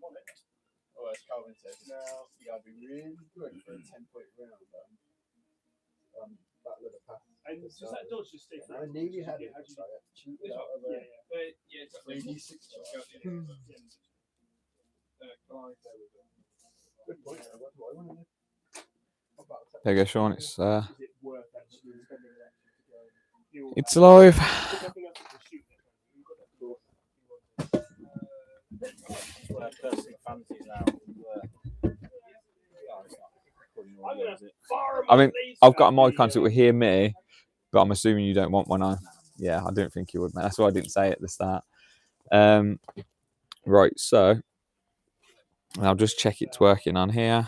Or as Calvin says, now you gotta be really good for a 10-point round. Battle of the Path. And does that dodge just stay I nearly had it. Yeah, 3d6. Good point. There you go, Sean. Is it worth actually spending an action to go? It's alive. I mean, I've got a mic on so it will hear me, but I'm assuming you don't want one on. Yeah, I don't think you would, man. That's why I didn't say it at the start. Right, so I'll just check it's working on here.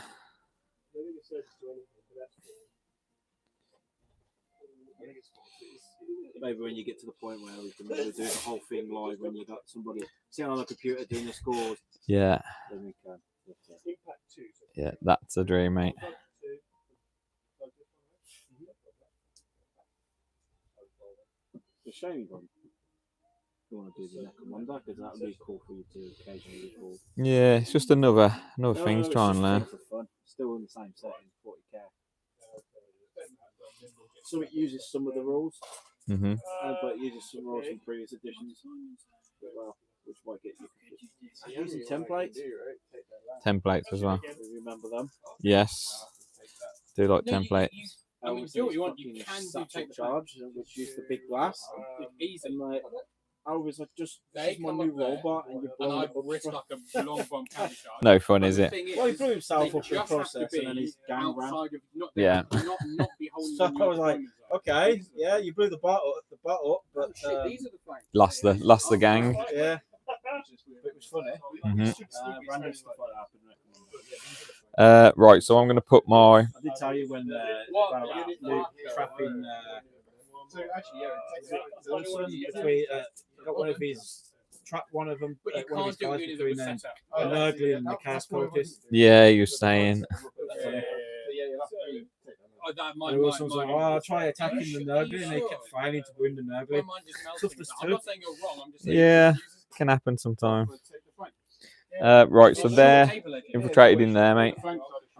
Maybe when you get to the point where we can really do the whole thing live when you got somebody sitting on the computer doing the scores. Yeah. Then we can. Yeah, that's a dream, mate. It's a shame you want to do the Necromunda because that would be cool for you to occasionally record. Yeah, it's just another thing to try and learn. Still in the same setting, 40k. So it uses some of the rules, but it uses some rules from previous editions. Well, which might get you. Using templates. Templates as well. Do you remember them? Yes. Do like templates. I mean, do what you want. You can do take charge, which use the big glass. And like, I was like, just this is my new robot, and you're blowing up risk like a long bomb counter charge. No fun, is it? Well, he blew himself up in the process, and then he's gang ran. Yeah. So I was like, okay, yeah, you blew the bot up, but Lost the gang. yeah, it was funny. Random stuff like that happened. Right, so I'm going to put my. I did tell you when about Luke trapping. Between got one of his trapped one of them. One of his guys between an ugly and the cast cultist. Yeah, you're saying. And Wilson was like, "Oh, I'll try attacking the Nurgly," and they kept failing to win the Nurgly. Toughness too. Yeah, can happen sometime. Right, so they're infiltrated in there, mate. I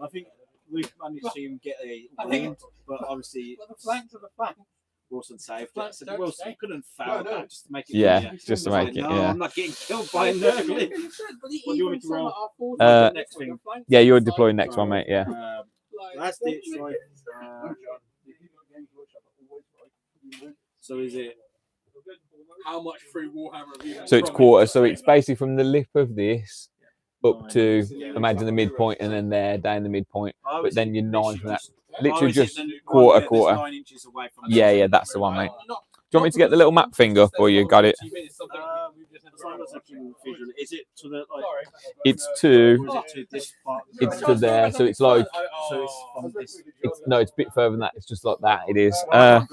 think Luke managed to get a win, but obviously Wilson saved it. So Wilson couldn't foul that just to make it. Yeah, easier. just to make it. No, Yeah. I'm not getting killed by a Nurgly. What do you want me to roll? Next thing. Yeah, you're deploying next one, mate. Yeah. That's it. So is it? How much free Warhammer have you? So it's quarter. So it's basically from the lip of this up to imagine the midpoint, and then there down the midpoint. But then you're 9 from that. Literally just quarter. 9 inches away from Yeah, that's the one, mate. Do you want me to get the little map thing up, or you got it? Is it to the like? It's to. Or is it to this part? It's to there. So it's like. So it's from this. No, it's a bit further than that. It's just like that. It is. I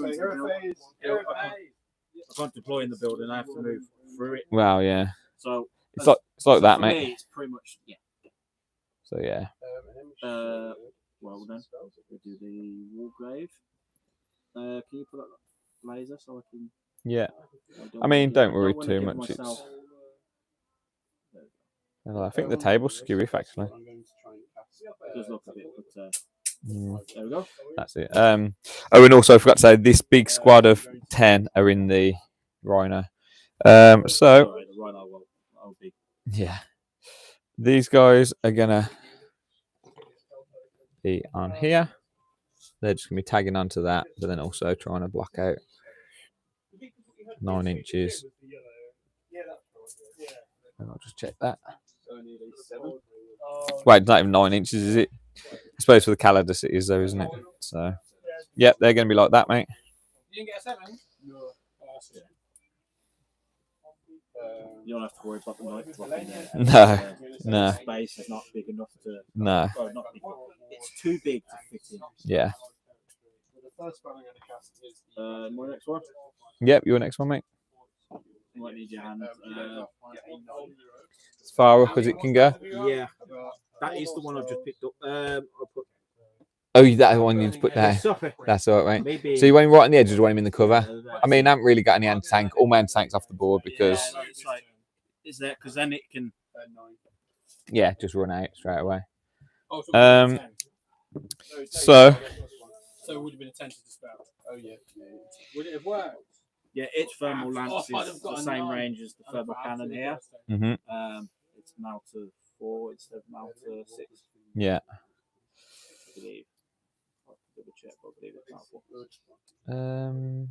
can't deploy in the building. I have to move through it. Wow. Yeah. So it's like that, for mate. me, it's pretty much So yeah. Well then, we do the wall grave. Can you put up laser so I can? Yeah. I mean, don't worry too much. It's. I think the table's skewy, actually. It does look a bit, but there we go. That's it. Oh, and also I forgot to say this big squad of 10 are in the Rhino. So yeah, these guys are gonna be on here. They're just gonna be tagging onto that, but then also trying to block out 9 inches. And I'll just check that. Wait, not even 9 inches, is it? I suppose for the Calidus it is, though, isn't it? So, yeah, they're going to be like that, mate. You didn't get a 7? No. You don't have to worry about the night blocking there. No. Space is not big enough to. No. Well, not big. It's too big to fit in. Yeah. The first spell I'm going to cast is my next one. Yep, your next one, mate. You might need your hand. As far up as it can go. Yeah. That is the one I've just picked up. I'll put. Oh, that one you need to put there. That's all right, mate. So you want him right on the edges, or want him in the cover? I mean, I haven't really got any anti-tank. All my anti-tanks off the board because... It's like, is that because then it can... Yeah, just run out straight away. Oh, Um, so So it would have been a 10 to dispel. Oh yeah. Would it have worked? Yeah, each thermal lance Oh, I'd is have got the a same 9. range as the thermal cannon here. hmm It's Malta 4 instead of Malta 6, Yeah. I believe. I'll double check, but I believe it's Malta 4.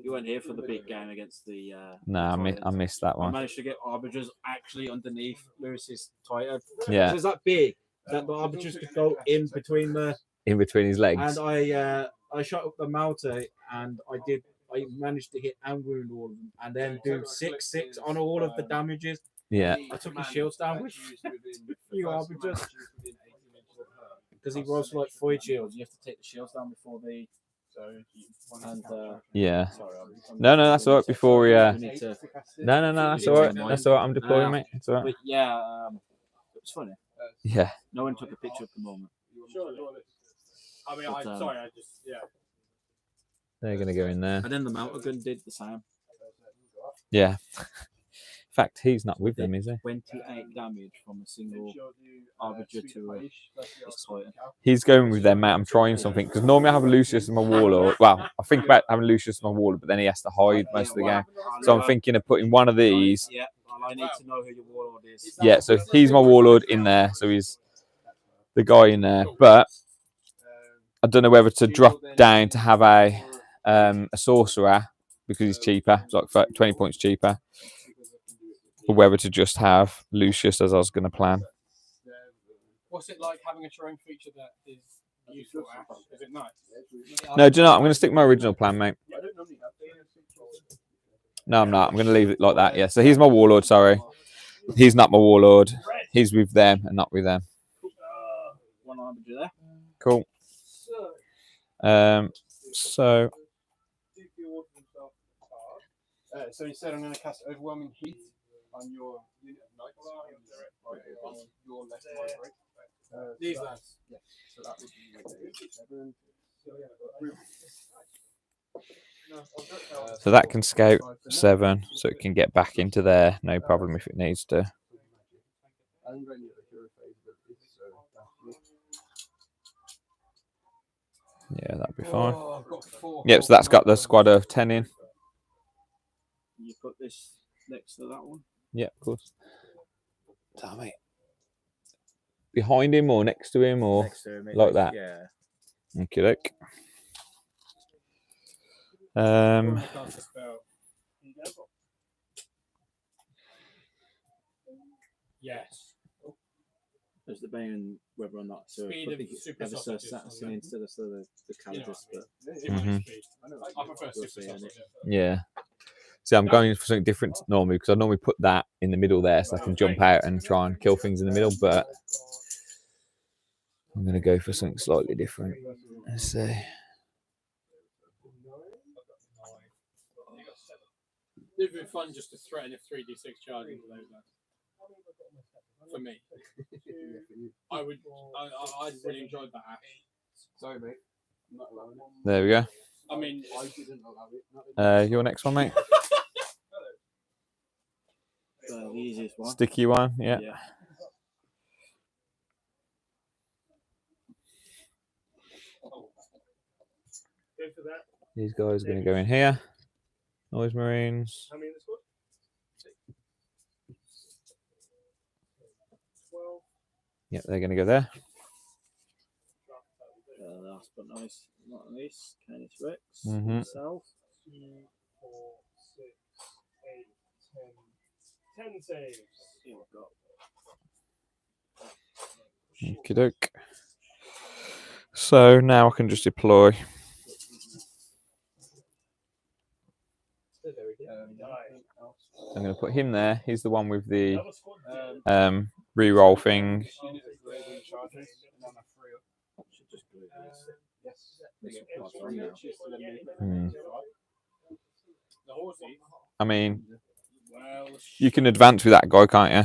You weren't here for the big game against the. No, I missed that I one. managed to get arbiters actually underneath Lewis's Titan. Yeah, So it's that big that the arbiters could go in between the. in between his legs. And I shot up the Malta and I managed to hit and wound all of them and then do 6/6 on all of the damages. Yeah. I took his shields down with few arbiters because he rolls for like 4 shields. You have to take the shields down before the. And Yeah. Sorry, No, that's all right. Before we. we need to. No, that's all right. That's all right. I'm deploying, mate. That's all right. But yeah, it was funny. Yeah. No one took a picture at the moment. Surely. I mean, But, sorry, I just, yeah. They're gonna go in there. And then the mountain gun did the same. Yeah. In fact, he's not with them, is he? 28 damage from a single arbiter to his Titan. He's going with them, mate. I'm trying something because normally I have Lucius as my warlord. Well, I think about having Lucius as my warlord, but then he has to hide most of the game. So I'm thinking of putting one of these. Yeah, well, I need to know who your warlord is. Yeah, so he's my warlord in there. So he's the guy in there. But I don't know whether to drop down to have a sorcerer because he's cheaper. It's like 20 points cheaper. Or whether to just have Lucius as I was going to plan. What's it like having a terrain feature that is useful? Ash? Is it nice? No, do you know what? I'm going to stick with my original plan, mate. No, I'm not. I'm going to leave it like that. Yeah, so he's my warlord, sorry. He's not my warlord. He's with them and not with them. One arbiter there. Cool. So so he said I'm going to cast overwhelming heat on your unit of knights. On your left right. These lads. Yeah. So that would be 7. So that can scout 7, so it can get back into there, no problem if it needs to. Yeah, that'd be fine. Oh, I've got 4. Yep, so that's got the squad of 10 in. You put this next to that one. Yeah, of course. Damn it. Behind him or next to him or Next to him, like that? Yeah. Okay, look. Yes. There's debating whether or not to Speed put of the super ever so sausages, assassin instead of the Calidus, but Mhm. I prefer We'll super see, innit? sausage. Yeah. See, I'm going for something different normally because I normally put that in the middle there so I can jump out and try and kill things in the middle, but I'm going to go for something slightly different. Let's see. It'd be fun just to threaten a 3d6 charge into those lads. For me. I'd really enjoy that, Ash. Sorry, mate. I'm not allowing it. There we go. I mean, I didn't allow it. Your next one, mate. the easiest one. Sticky one, yeah. Yeah. go for that. These guys are going to go in here. Noise Marines. How many in the squad? 12. Yep, they're going to go there. Last but not least, Canis Rex Mhm. himself. 2, 4, 6, 8, 10. 10 saves. Here we go. Okie doke. So now I can just deploy. I'm going to put him there. He's the one with the re-roll thing. Should just glue this. This will pass on now. The horsey. I mean, Well, you can advance with that guy, can't you?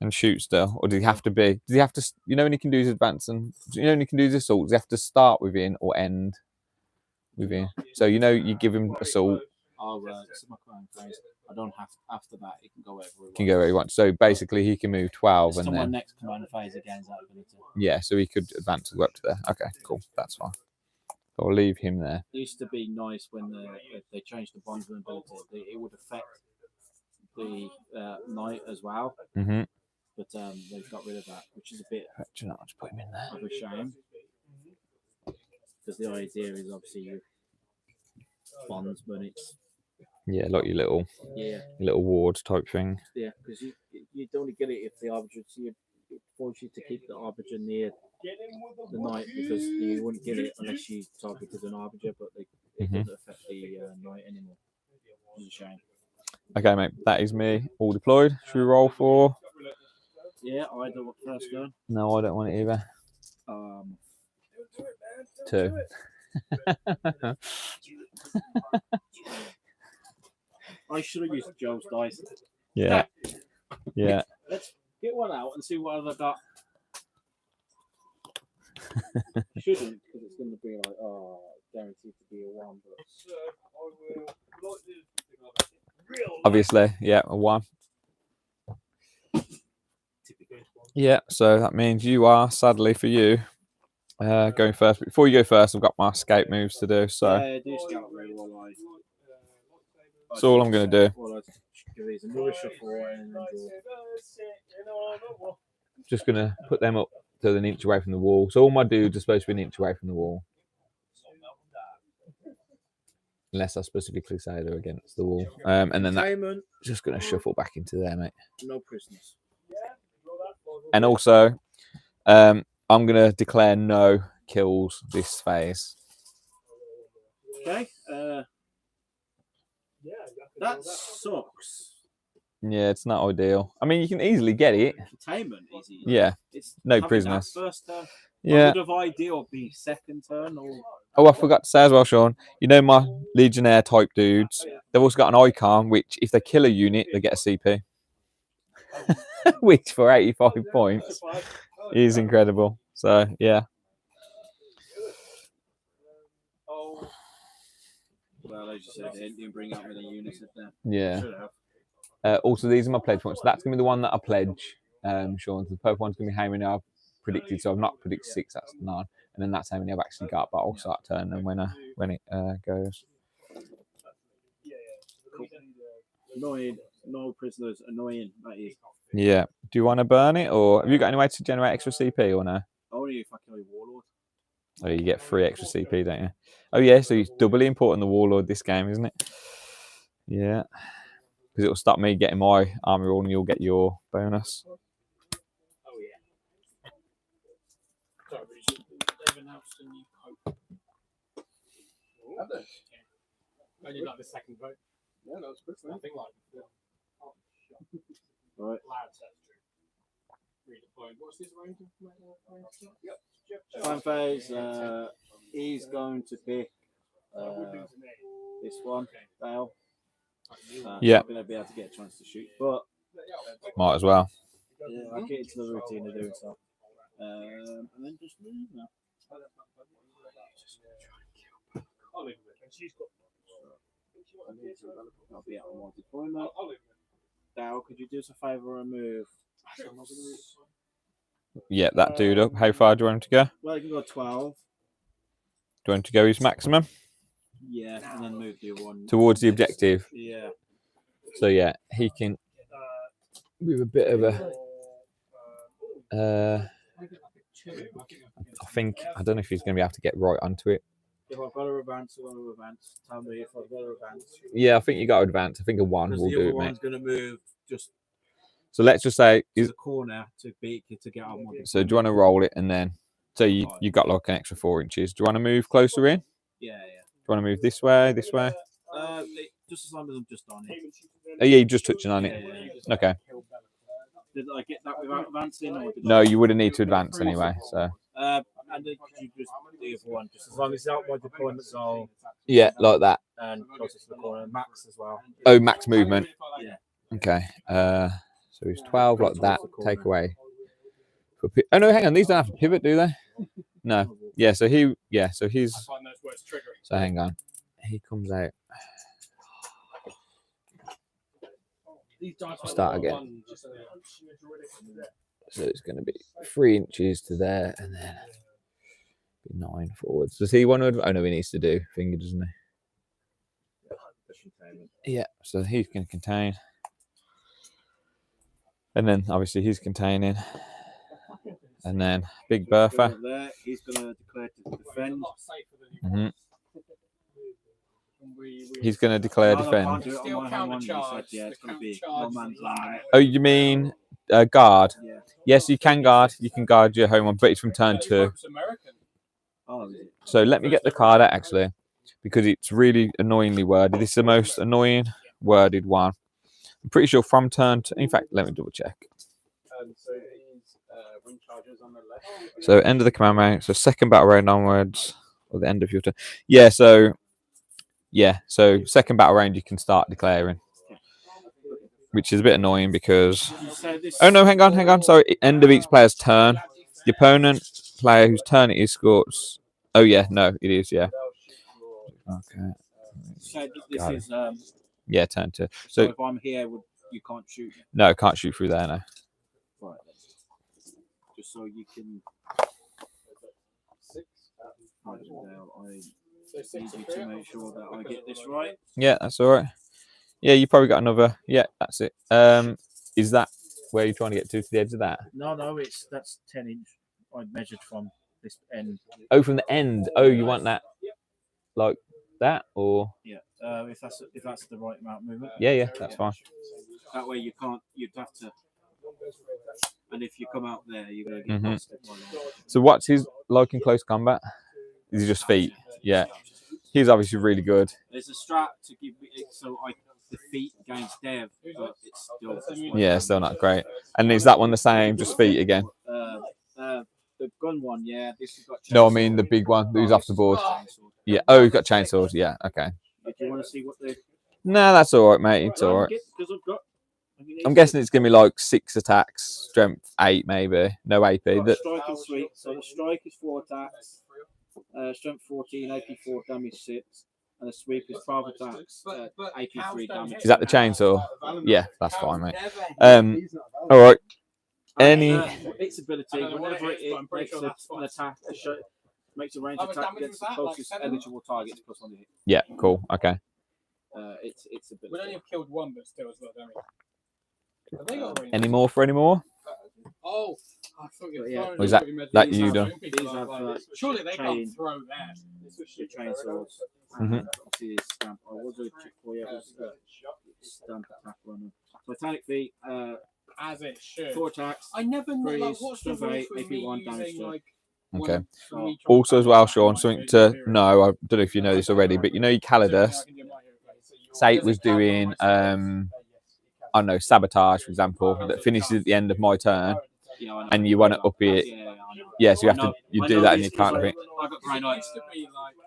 And shoot still, or does he have to be? Does he have to? You know when he can do his advance and you know when he can do his assault. Does he have to start within or end within? So you know you give him assault. I'll this is my crown phase. I don't have after that. He can go wherever he Can go where he wants. So basically, he can move 12 and my then next command phase against that ability. yeah. So he could advance to go up to there. Okay, cool. That's fine. So I'll leave him there. It used to be nice when they changed the bondsman ability. It would affect the knight as well, Mm-hmm. but they've got rid of that, which is a bit Do you know, I'll just put him in there. of a shame. Because the idea is obviously you bondsman. It's Yeah, like your little wards type thing. yeah, because you only get it if the arbiter. So it forces you to keep the arbiter near the knight because you wouldn't get it unless you targeted an arbiter, but it doesn't affect the knight anymore. Which is a shame. Okay, mate, that is me all deployed. Should we roll for? Yeah, I don't want first gun. No, I don't want it either. 2. I should have used Joe's dice. Yeah, yeah. Let's get one out and see what I've got. Shouldn't, because it's going to be like, guaranteed to be a 1. But Obviously, yeah, a 1. Yeah, so that means you are, sadly for you, going first. But before you go first, I've got my escape moves to do. So yeah, do scout roll while that's all I'm going to do. Well, I give these another shuffle and then Just going to put them up to an inch away from the wall. So all my dudes are supposed to be an inch away from the wall. Unless I specifically say they're against the wall. And then that's just going to shuffle back into there, mate. no prisoners. And also, I'm going to declare no kills this phase. Okay. That sucks. Yeah, it's not ideal. I mean, you can easily get it. Containment, easy. Yeah, It's no having that prisoners. First turn. Yeah. Would have ideal be second turn or? Oh, I forgot to say as well, Sean. You know my Legionnaire type dudes. They've also got an icon, which if they kill a unit, they get a CP. Which for 85 points is incredible. So yeah. Well, as you said, they didn't bring out many units in there. Yeah. Should have. Also, these are my pledge points. So that's going to be the one that I pledge, Sean. The purple one's going to be how many I've predicted. So I've not predicted 6, that's 9. And then that's how many I've actually got. But I'll start turning them when it goes. Cool. Annoying. No prisoners. Annoying. That is. Yeah. Do you want to burn it? Or have you got any way to generate extra CP or no? Only if I kill a warlord. Oh, you get 3 extra CP, don't you? Oh, yeah. So it's doubly important the warlord this game, isn't it? Yeah. Because it'll stop me getting my army roll and you'll get your bonus. Oh yeah. Sorry, they've announced a new pope. Have they? Yeah. Only like the second vote. Yeah, that was quick. Nothing like before. Oh, shit. Right. Loud says true. Redeployed. What's this range of? Yep. Time phase. He's going to pick this one. Dale. Yeah. Not going to be able to get a chance to shoot, but Might as well. yeah, I'll get into the routine of doing so. And then just move now. I'll leave it. And she's got. I'll be out on one deployment. Dale, could you do us a favour and move? Yeah, that dude up. How far do you want him to go? Well, you can go 12. Do you want him to go his maximum? Yeah, and then move the other one Towards the objective. Yeah. So yeah, he can with a bit of a I think I don't know if he's going to be able to get right onto it. If I've got to advance, I want to advance. Tell me if I've got to advance. Yeah, I think you got to advance. I think a 1 Because will the do other it, mate. one's going to move just So let's just say, to the corner to beat you to get on one. so do you want to roll it and then, so you got like an extra 4 inches. Do you want to move closer in? Yeah, yeah. Do you want to move this way, this way? Just as long as I'm just on it. Oh yeah, you're just touching on it. Yeah. Okay. Did I get that without advancing? Or did No, you would have need to advance anyway. So and then could you just do the other one? Just as long as it's out my deployment zone yeah, like that. and closest to the corner. Max as well. Oh, max movement. Yeah. Okay. So he's 12 like that. Take away. Oh no, hang on. These don't have to pivot, do they? No. Yeah. So he's. So hang on. He comes out. start again. So it's going to be 3 inches to there, and then 9 forwards. Does he want to? Oh no, he needs to do finger, doesn't he? Yeah. So he's going to contain, and then obviously he's containing, and then Big Bertha. There, he's going to declare to defend. Mm-hmm. He's going to declare defend. Oh, you mean guard? Yeah. Yes, you can guard. You can guard your home one, but it's from turn 2. Oh, So let me get the card out actually, because it's really annoyingly worded. This is the most annoying worded one. I'm pretty sure from turn to, in fact, let me double check. So end of the command round. So second battle round onwards, or the end of your turn. Yeah. So second battle round you can start declaring, which is a bit annoying because. Oh no, hang on. Sorry, end of each player's turn. The opponent player whose turn it is scores. Oh yeah, no, it is yeah. Okay. So this is yeah, turn 2. So if I'm here, you can't shoot. No, can't shoot through there. No. Right. Just so you can. I need you to make sure that I get this right. Yeah, that's all right. Yeah, you probably got another. Yeah, that's it. Is that where you're trying to get to the edge of that? No, that's 10 inch. I measured from this end. Oh, from the end. Oh, you want that like that, or? Yeah. If that's the right amount of movement. Yeah, that's fine. That way you'd have to. And if you come out there, you're gonna get lost. So what's his like in close combat? Is he just feet? Yeah. He's obviously really good. There's a strat to give it so I defeat against Dev, but it's still still not great. And is that one the same? Just feet again? The gun one, yeah. This has got. No, I mean the big one who's off the board. Yeah. Oh, he's got chainsaws. Yeah. Okay. Do you want to see what the? No, that's all right, mate. It's all right. I'm guessing it's gonna be like 6 attacks, strength 8 maybe. No AP. Strike and sweep. So the strike is 4 attacks. Strength 14, AP 4, damage 6, and the sweep is 12 attacks, AP 3 damage. Is that the chainsaw? Yeah, that's fine, mate. All right. Its ability, whenever it makes an attack, makes a ranged attack against the closest eligible target plus 1 hit. Yeah, cool. Okay. Its ability. We only have killed one, but still as well, don't we? Have they got a range? Any more for any more? Oh, I thought you were throwing. Or is that you done? These have Surely they can't throw that. The chainsaws. Obviously, stamp. I was a check for you. Stamp attack runner. So Titanic feet. As it should. 4 attacks. I never know like, what's the Freeze, rules with AP 1 me damage using, like, Okay. one Also, as well, Sean, something to know. I don't know if you know this already, but you know, your Calidus. Say it was doing, I don't know, sabotage, for example, that finishes at the end of my turn, and you want to up it. Yeah, so you do that and you can't up it. I got Grey Knights.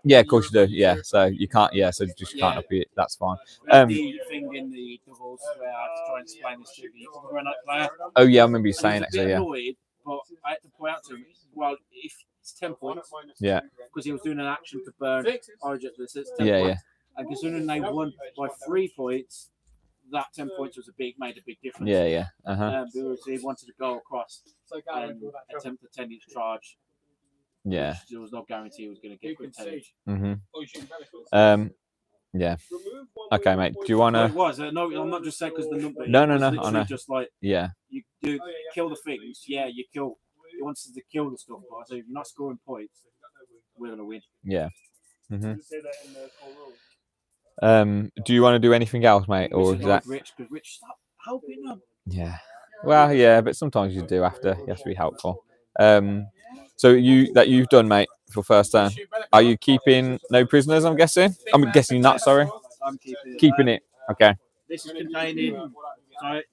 Yeah, of course you do. Yeah, so you can't. Yeah, so just can't up it. That's fine. The thing in the doubles where I had to try and explain this to the Grey Knight player. Oh yeah, I remember you saying actually. Yeah. Annoyed, but I had to point out to him. Well, if it's 10 points. Yeah. Because he was doing an action to burn Origin. So it's 10 Yeah, points. And considering they won by 3 points, that 10 points made a big difference. Yeah. Because he wanted to go across and attempt a 10-inch charge. Yeah. There was no guarantee he was going to get good 10-inch. Yeah. Okay, mate. Do you want to? It was. No, I'm not just saying because the number. No. I know. Just like yeah. You do kill the things. Yeah, you kill. He wants to kill the stuff. But I say if you're not scoring points, we're going to win. Yeah. Do you want to do anything else, mate, or is that Rich? Because Rich, stop helping them. Yeah. Well, yeah, but sometimes you do have to. You have to be helpful. So you've done, mate, for first turn. Are you keeping no prisoners? I'm guessing. I'm guessing not. Sorry. I'm keeping it. Okay. This is containing. Sorry,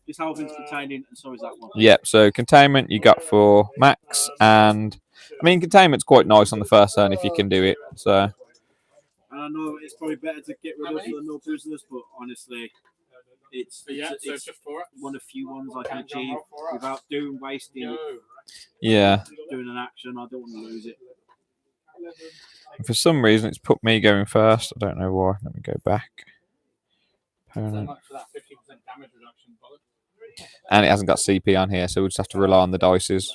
this Alvin's containing, and so is that one. Yeah. So containment you got for Max, and I mean containment's quite nice on the first turn if you can do it. So. And I know it's probably better to get rid of the no prisoners, but honestly, it's just one of the few ones I can achieve without wasting. Yeah. Doing an action, I don't want to lose it. For some reason, it's put me going first. I don't know why. Let me go back. So much for that 50% damage reduction. And it hasn't got CP on here, so we'll just have to rely on the dices.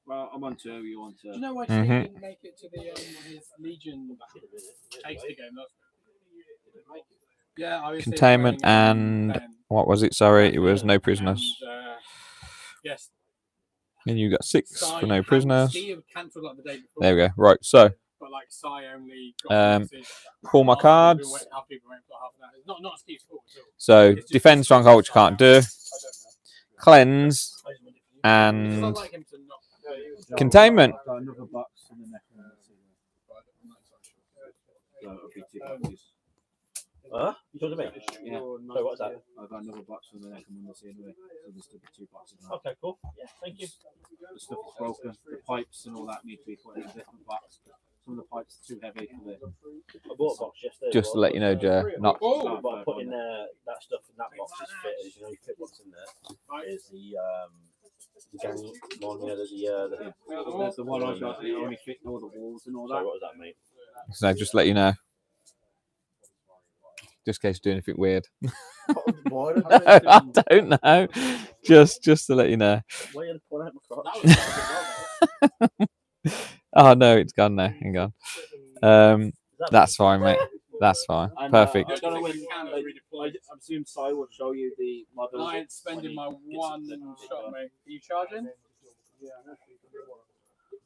Well, I'm on 2, you on 2. Do you know why she didn't make it to the his Legion tasty game? Yeah, I was Containment and what was it? Sorry, it was no prisoners. And, yes. And you got 6 Sai for no prisoners. cancelled like the day before. There we go. Right, so But like Sai only got pull my cards. Half people went for half that. It's not Steve's fault at all. So defend stronghold, which you can't do. Cleanse and I'd like him to not. containment. I've got another box in the neck. So it'll be 2 boxes. Huh? You talking to me? Yeah. So what's that? I've got another box for the neck and the anyway. So there's still 2 boxes now. Okay, cool. Yeah, thank you. The stuff is broken. The pipes and all that need to be put in a different box. Some of the pipes are too heavy for the. I bought a box yesterday. Just to let you know, Joe, not Oh, But I put in there that stuff in that box is fit. You know, you fit what's in there. Is the gang one, you know, There's the one I got that only fit all the walls and all Sorry, that. what was that, mate? so just let you know. Just in case you do anything weird. Why I don't know. Just to let you know. Why are you pulling out my crotch? Oh no, it's gone now. Hang on. That's fine, mate. That's fine. And, Perfect. I don't know when. I assume Sai will show you the model. I ain't spending my one shot, mate. Are you charging?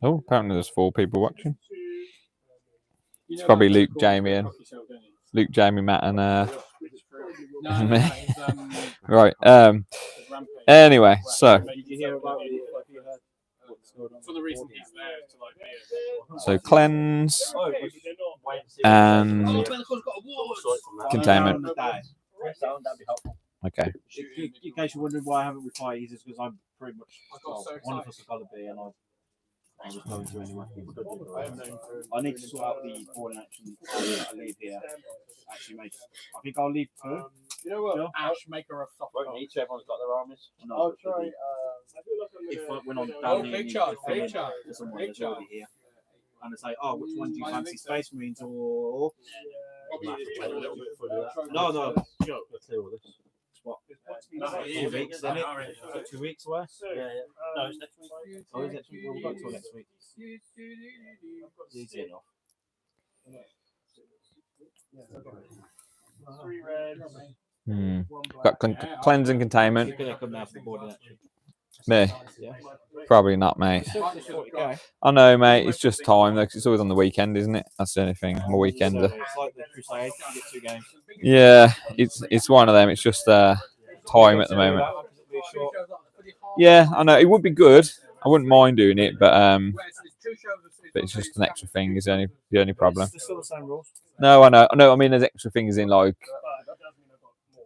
Oh, apparently there's 4 people watching. You know probably that Luke, called Jamie, and Rocky Show, don't you? Luke, Jamie, Matt, and No, me. it's, right. Rampage. Anyway, so Did you hear about the? Have you heard what's going on? For the reason he's there to like be so cleanse Oh, and Oh, Bellacor's got a ward. containment. That'd be helpful. Okay. In case you're wondering why I haven't replied, it's because I'm pretty much I got so one of us has got to be, and I was going to anyway. I need to sort out the boarding action. I leave here. Actually, mate, I think I'll leave 2. You know what? Yeah. Ash, maker of soft Won't need to, everyone's got their armies. No, I'll try. when I'm Oh, down here, big and charge, you big charge, to someone big that's already charge. here, and they say, "Oh, which one do you I fancy, think so. Space Marines or?" A little bit further that. No, Joe, let's deal with this. What? No, 2 weeks, isn't it? Is it 2 weeks away? Yeah. No, it's next week. Oh, is it? Well, we've got till next week. Easy enough. Got cleanse and containment. You're gonna come now for the boarding action. Me? Yeah. Probably not, mate. Okay. I know, mate. It's just time. Though, 'cause it's always on the weekend, isn't it? That's the only thing. I'm a weekender. So it's like the Crusade. You get 2 games. Yeah, it's one of them. It's just time at the moment. Yeah, I know. It would be good. I wouldn't mind doing it, but it's just an extra thing. Is the only problem. It's still the same rules. No, I know. I mean, there's extra things in like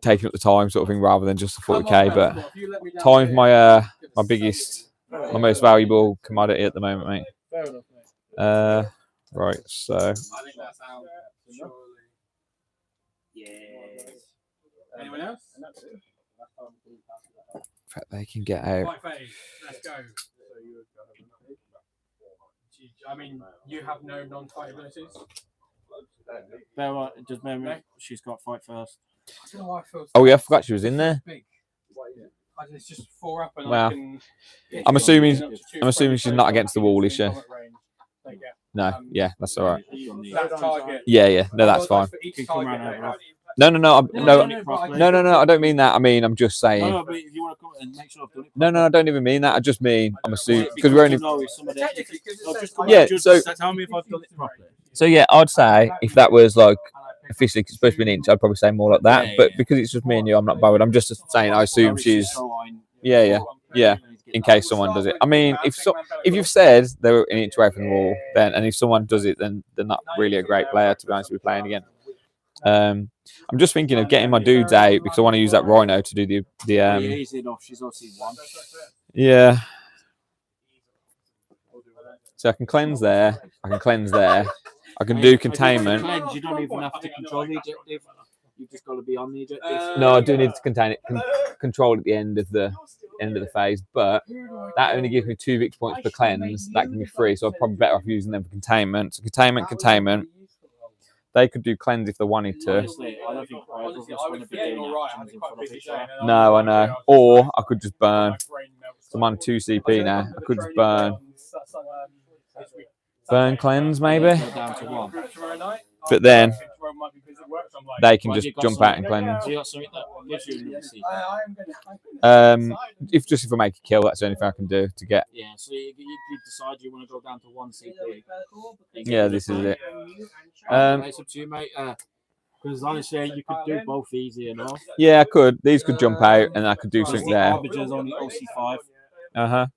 taking up the time sort of thing rather than just the 40k. But time's my my most valuable commodity at the moment, mate. Fair enough, mate. Right. So I think that's out. Surely. Yes. Anyone else? they can get out. Right, phase. Let's go. I mean, you have no non-fight abilities. Just remember, she's got fight first. I don't know why I feel Oh yeah, I forgot she was in there. big. It's just 4 up and Wow. I can. I'm assuming she's not against the wall, is she? No. Um, Yeah, that's all right. That target. Yeah. No, that's fine. For each You can come target, round over. No. No. No. I don't mean that. I mean, I'm just saying. No, but if you want to come and make sure I've done it. No, I don't even mean that. I just mean I'm assuming because we're only. Technically, Yeah, so- tell me if I've done it properly. So yeah, I'd say if that was like officially supposed to be an inch, I'd probably say more like that. Yeah, But yeah. because it's just me and you, I'm not bothered. I'm just saying I assume she's. Yeah. In case someone does it. I mean, if you've said they're an inch away from the wall, then and if someone does it, then they're not really a great player to be honest. To be playing again. I'm just thinking of getting my dudes out because I want to use that rhino to do the easy enough. She's obviously 1. yeah. So I can cleanse there. I can cleanse there. I can do containment. Cleanse, you don't even have to control the objective. You've just got to be on the objective. No, I do need to contain it. Control at the end of the phase, but that only gives me 2 victory points per cleanse. That can be 3, so I'm probably better off using them for containment. So containment. They could do cleanse if they wanted to. Honestly, I don't think either of us want to be doing actions in front of each other. No, I know. Or I could just burn. So I'm on 2 CP now. I could just burn. Burn cleanse, maybe. Go down to 1. But then they can just jump out and cleanse. You got something that gives you another CP. If I make a kill, that's the only thing I can do to get. Yeah, so you decide you want to go down to 1 CP. Yeah, this is it. It's up to you, mate. Because honestly, you could do both easy enough. Yeah, I could. These could jump out, and I could do something there. Arbiter's only OC5.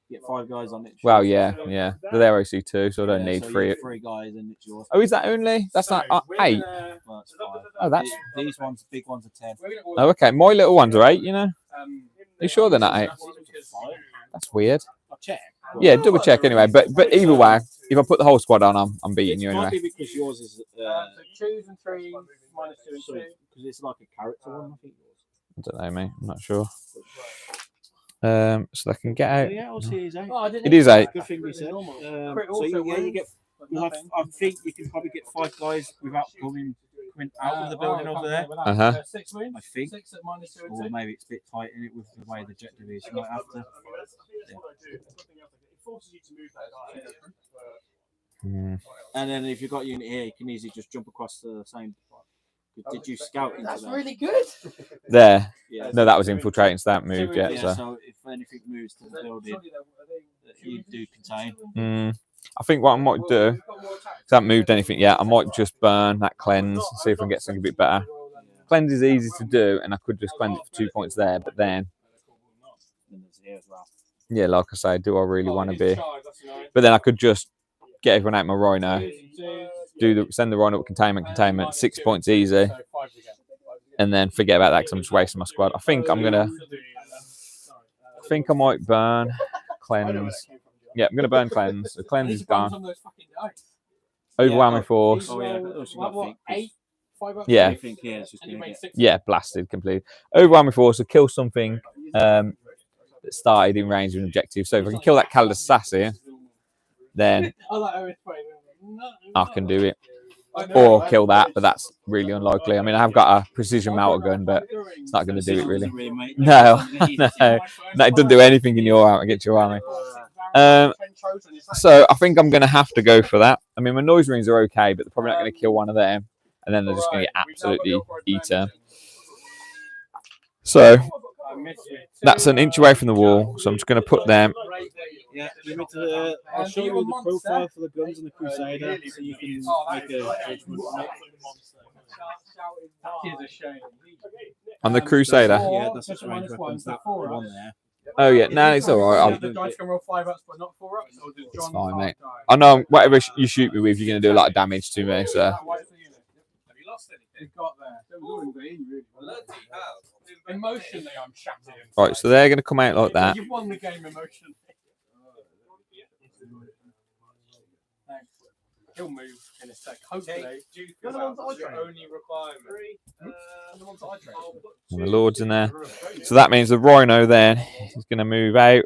Get 5 guys on it. Well, yeah. They're there OC2, so I don't need 3. 3 guys and it's yours. Oh, is that only? That's not 8. Well, that's 5. Oh, that's. These ones, big ones are 10. Oh, okay. My little ones are 8. You know. Are you sure they're not 8? That's weird. I'll check. Yeah, double check anyway. But either way, if I put the whole squad on, I'm beating you Might anyway. be because yours is 2s and 3s, minus 2 and 2. because it's like a character one. I think. I don't know, mate. I'm not sure. So they can get out. Yeah, I'll see. It is 8. Good thing we said. So you get. I think you can probably get 5 guys without coming out of the building over there. 6 wins. I think. 6 at minus 2 and 2. Or maybe it's a bit tight in it with the way the objective is. You might have to. And then if you've got a unit here, you can easily just jump across the same. Did you scout into That's that? really good. There. Yeah. No, that was infiltrating, so that moved yet. Yeah, So. so if anything moves to the building, you do contain. I think what I might do, because I haven't moved anything yet, I might just burn that cleanse and see if I can get something a bit better. Cleanse is easy to do, and I could just cleanse it for 2 points there, but then, yeah, like I say, do I really want to be? But then I could just get everyone out my rhino, send the rhino with containment, 6 points easy, and then forget about that because I'm just wasting my squad. I think I might burn cleanse. Yeah, I'm gonna burn cleanse. The cleanse is gone. Overwhelming force. Oh yeah, Yeah. Yeah, blasted completely. Overwhelming force to kill something that started in range of an objective. So if I can kill that Calid Assassin, then I can do it. Or kill that, but that's really unlikely. I mean, I have got a precision melter gun, but it's not going to do it really. No, it doesn't do anything in your army against your army. So I think I'm going to have to go for that. I mean, my noise rings are okay, but they're probably not going to kill one of them, and then they're just going to get absolutely eaten. So that's an inch away from the wall. So I'm just going to put them. Yeah, I'll show you the profile for the guns and the Crusader, so you can make a judgment on it. On the Crusader. Yeah, that's just range weapons. That one there. Oh yeah, no, it's all right. The dice can roll 5 ups, but not 4 ups. It's fine, mate. I know whatever you shoot me with, you're going to do a lot of damage to me. So. Emotionally, I'm shattered. Right, so they're going to come out like that. You've won the game emotionally. He'll move in a sec. Hopefully. You're the ones I train. Only requirement. The ones I train. And the Lord's in there. So that means the Rhino then is going to move out.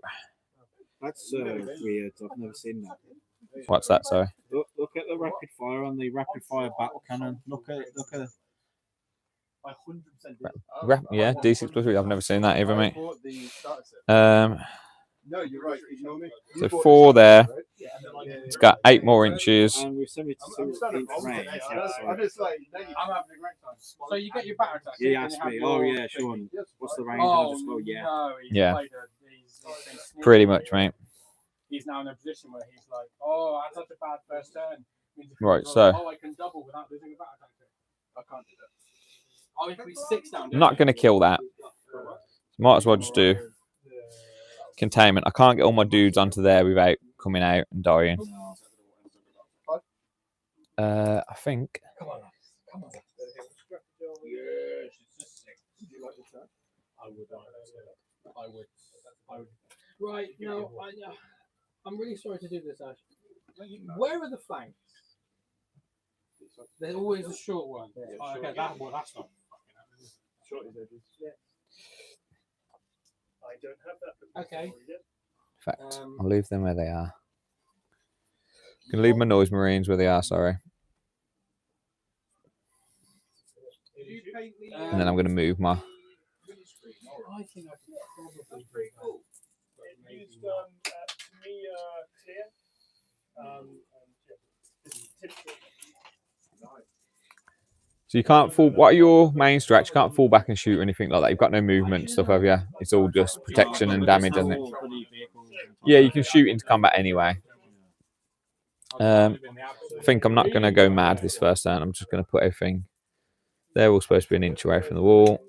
That's weird. I've never seen that. What's that, sorry? Look at the rapid fire on the rapid fire battle cannon. Look at. Yeah, D6 plus 3. I've never seen that either, mate. No, you're right. Ignore me. So 4 there. It's got 8 more inches. And with 72-inch range. So you get your batter attack. He asked me, oh yeah, Sean, what's the range? I'll just go, yeah. No, Yeah. Pretty much, mate. He's now in a position where he's like, oh, I had such a bad first turn. Right, so. Oh, I can double without losing a batter attack. I can't do that. Oh, if we 6 down. I'm not going to kill that. Might as well just do containment. I can't get all my dudes onto there without coming out and dying. I think. Come on. I would. Right, no, I'm really sorry to do this, Ash. Where are the flanks? There's always a short one. Oh, okay, that's not. Short is edges. Yeah. I don't have that. Okay. In fact, I'll leave them where they are. I'm going to leave my noise marines where they are, sorry. And then I'm going to move my. I think I could probably bring So you can't fall. What are your main strats? You can't fall back and shoot or anything like that. You've got no movement stuff, have you? It's all just protection and damage, isn't it? Yeah, you can shoot into combat anyway. I think I'm not going to go mad this first turn. I'm just going to put everything. They're all supposed to be an inch away from the wall.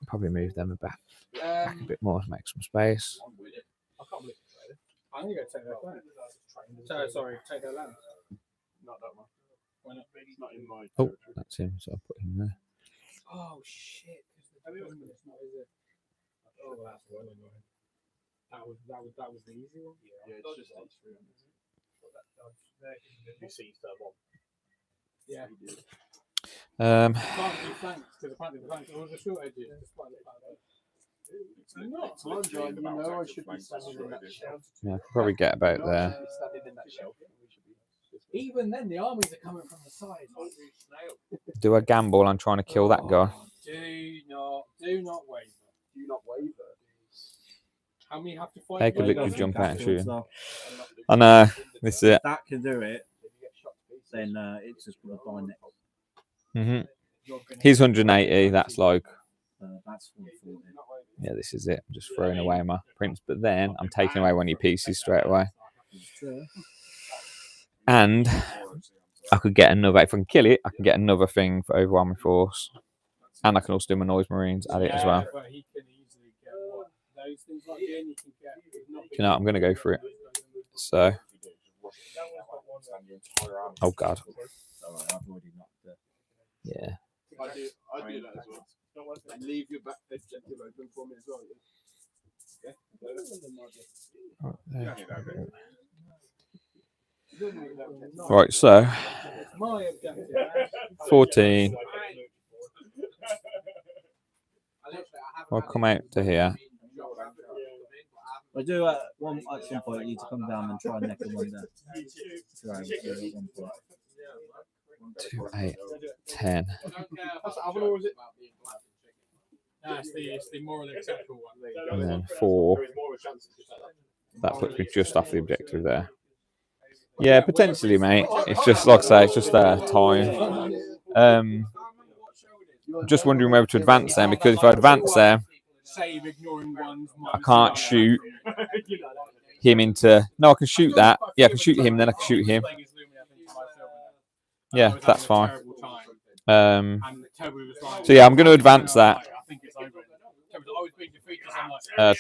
Probably move them back a bit more to make some space. I'm going to go take their land. Sorry, take their land. Not that one. Why not? It's not in my Oh, that's him. So I'll put him there. Oh shit! It's not, is it? Oh, that's well annoying. That was the easy one. Yeah, it's just H3. You see that one? Yeah. Can't do flanks because apparently the flanks are the short edges. You know I should be standing in that shelf. Yeah, probably get about there. Even then, the armies are coming from the side. Do a gamble on trying to kill that guy. Do not waver. Do not waver. How many have to fight? Take a together? liquid jump out and shoot him. I know. This is it. If that can do it, then it's just going to die next. He's 180. That's like. That's 140. Yeah, this is it. I'm just throwing away my prints, but then I'm taking away one of your pieces straight away. And I could get another. If I can kill it, I can get another thing for overwhelming force, and I can also do my noise marines at it as well. But he can easily get those things like in. He can get. You know, I'm going to go for it. So, oh god, yeah. I do that as well. And leave your back objective open for me as well. Right, so My objective. 14. I'll come out to here. I do at some point. You need to come down and try and neck them under. 2, 8, 10. No, it's the morally acceptable one. And then 4. That puts me just off the objective there. Yeah, potentially, mate. It's just like I say, it's just time. I'm just wondering whether to advance them, because if I advance them, I can't shoot him into. No, I can shoot that. Yeah, I can shoot him, then I can shoot him. Yeah, that's fine. So yeah, I'm going to advance that.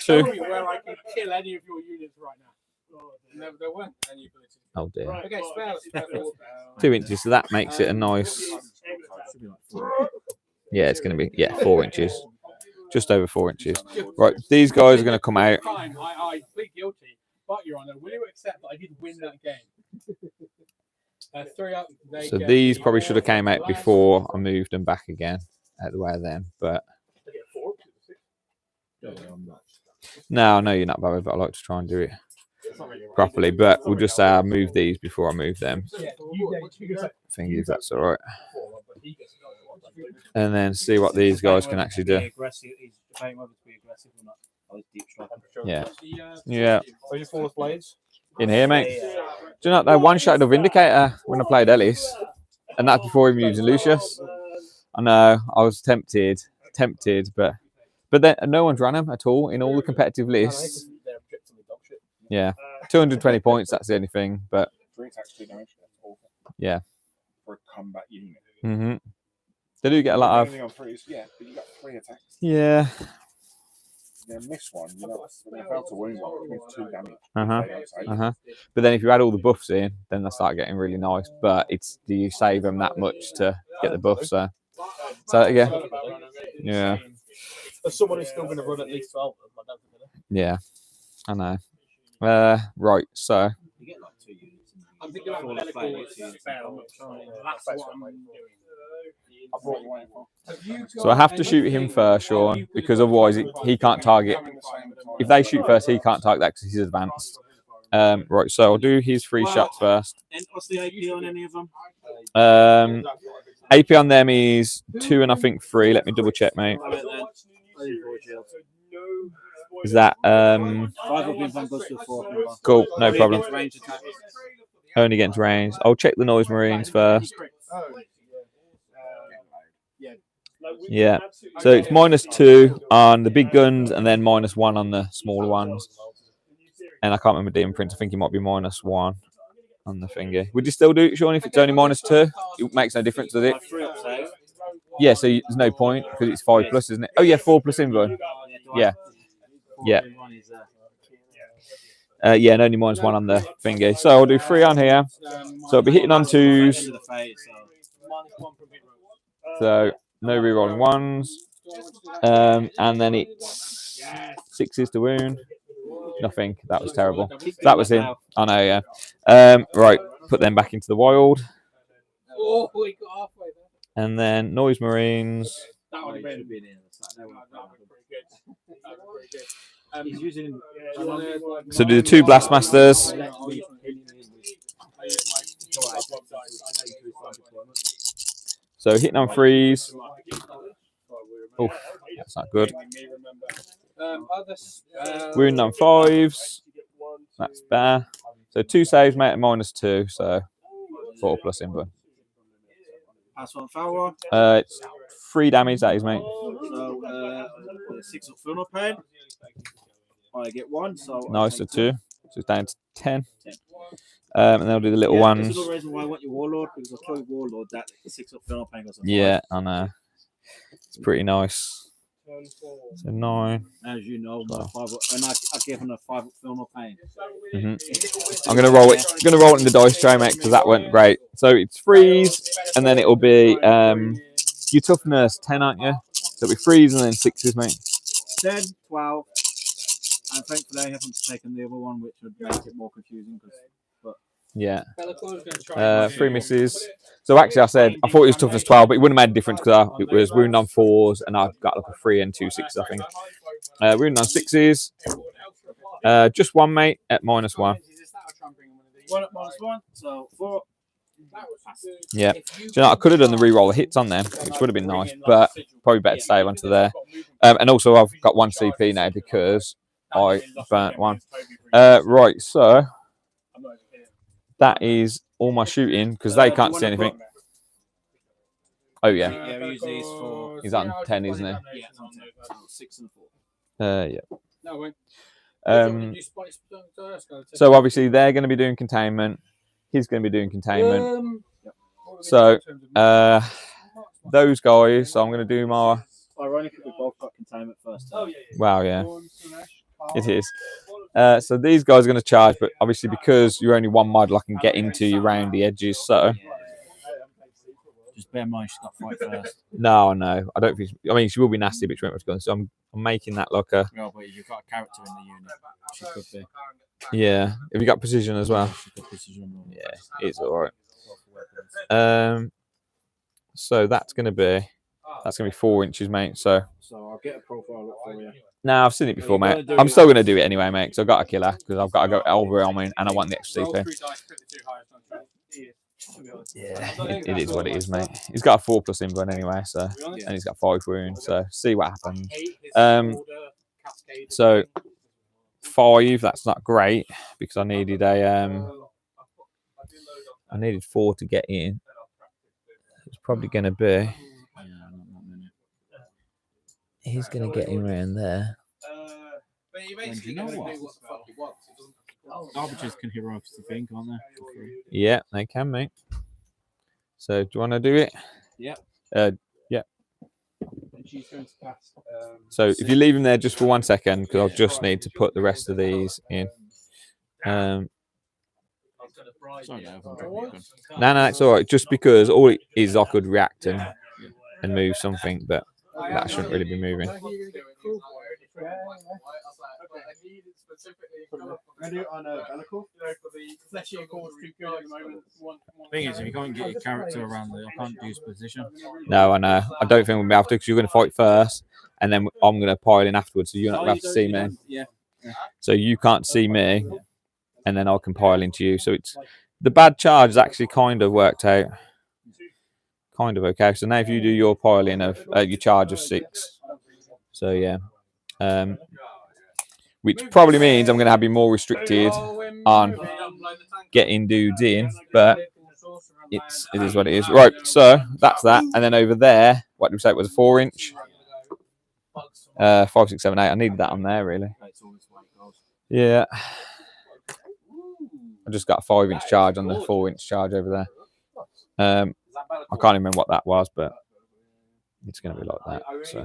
2. Where I can kill any of your units right now. There weren't any abilities. Oh dear. Okay, spell. 2 inches, so that makes it a nice. Yeah, it's going to be 4 inches, just over 4 inches. Right, these guys are going to come out. I plead guilty, but Your Honour, will you accept that I did win that game? So these probably should have came out before I moved them back again out the way of them, but no, you're not, Bobby, but I like to try and do it properly. But we'll just say I'll move these before I move them. Thing is, that's all right. And then see what these guys can actually do. Yeah. In here, mate. Do you know they one-shot a Vindicator when I played Ellis, and that's before even using Lucius. I know I was tempted, but then no one's ran him at all in all the competitive lists. Yeah, 220 points. That's the only thing, but yeah. For a combat unit. They do get a lot of. Yeah, but you got 3 attacks. Yeah. You miss one, you know, when you fail to wound one, it means 2 damage. But then if you add all the buffs in, then they start getting really nice. But it's, do you save them that much to get the buff? So yeah. As someone who's still going to run at least 12 of them, yeah, I know. Right, so. I'm thinking about medical spell. That's what I'm doing. So I have to shoot him first, Sean, because otherwise he can't target. If they shoot first, he can't target that because he's advanced. Right, so I'll do his 3 shots first. And what's the AP on any of them? AP on them is 2 and I think 3. Let me double check, mate. Is that 5 up in van goes to 4 up in van. cool? No problem. Range attack. Only getting to range. I'll check the noise marines first. Yeah. So it's -2 on the big guns and then -1 on the smaller ones. And I can't remember the imprint. I think it might be -1 on the finger. Would you still do it, Sean, if it's only -2? It makes no difference, does it? 3 up save. Yeah, so there's no point because it's 5 plus, isn't it? Oh, yeah, 4 plus invuln. Yeah. Yeah. Yeah, and only -1 on the finger. So I'll do 3 on here. So I'll be hitting on 2s. So no rerolling 1s. And then it's 6s to wound. Nothing. That was terrible. That was him. I know, yeah. Right, put them back into the wild. And then noise marines. So do the 2 blast masters. So hitting on 3s. Oh, that's not good. Wound on 5s. That's bad. So 2 saves, mate, at -2. So 4 plus invuln. Pass 1 foul. It's 3 damage, that is, mate. So 6 up funnel pain. I get 1. So Nice, so 2. So it's down to 10. And then I'll do the little ones. That's another reason why I want your warlord, because I kill warlord that 6 up funnel pain goes on 5. Yeah, I know. It's pretty nice. So 9. As you know, my 5 up, and I give him a 5 up funnel pain. I'm gonna roll it. Gonna roll it in the dice tray, mate, because that went great. So it's 3s, and then it'll be your toughness 10, aren't you? So it'll be 3s and then 6s, mate. 10, 12. And thankfully I haven't taken the other one, which would make it more confusing. Yeah. 3 misses. So actually, I thought it was toughness 12, but it wouldn't have made a difference because it was wound on 4s, and I've got like a 3 and 2 6s, I think. Wound on 6s. Just 1, mate, at -1. 1 at -1, so 4. Yeah. So, you know, I could have done the re-roll of hits on them, which would have been nice, but probably better to save onto there. And also, I've got 1 CP now because I burnt 1. Right, so that is all my shooting because they can't see anything. Oh, yeah. Yeah, we use these for. He's on 10, isn't he? Yeah, it's on 10. So 6 and 4. Yeah. So obviously they're going to be doing containment. He's going to be doing containment. So those guys. So I'm going to do my. Ironically, we both got containment first. Wow, yeah, it is. So these guys are going to charge, but obviously because you're only 1 model, I can get into you around the edges. So just bear in mind she's got fight first. no, I don't think. I mean, she will be nasty, but she won't have gun. So I'm making that like a. Well, but you've got a character in the unit. She could be. Yeah. Have you got precision as well? Yeah, it's all right. So that's going to be 4 inches, mate. So I'll get a profile up for you. No, I've seen it before, mate. I'm still going to do it anyway, mate, because I've got a killer, because I've got to go overwhelming, and I want the extra CP. Yeah, it is what it is, mate. He's got a 4 plus invuln anyway, so and he's got 5 wounds, so see what happens. So 5, that's not great, because I needed I needed 4 to get in. It's probably going to be. He's going to get in around there. And you know what? Arbiters can heroics to think, aren't they? Yeah, they can, mate. So, do you want to do it? Yeah. Yeah. So, if you leave him there just for 1 second, because I'll just need to put the rest of these in. Sorry, No, it's all right. Just because all it is, I could react and move something, but that shouldn't really be moving. Thing is, if you can't get your character around there, I can't use position. No, I know. I don't think we'll be able to because you're going to fight first, and then I'm going to pile in afterwards, so you're not going to have to see me. Yeah. So you can't see me, and then I can pile into you. So it's the bad charge has actually kind of worked out kind of okay. So now if you do your piling of your charge of 6, so yeah, which probably means I'm going to be more restricted on getting dudes in, but it is what it is. Right, so that's that, and then over there, what did we say it was a 4-inch? 5, 6, 7, 8. I needed that on there really. Yeah, I just got a 5-inch charge on the 4-inch charge over there. I can't remember what that was, but it's going to be like that. So. I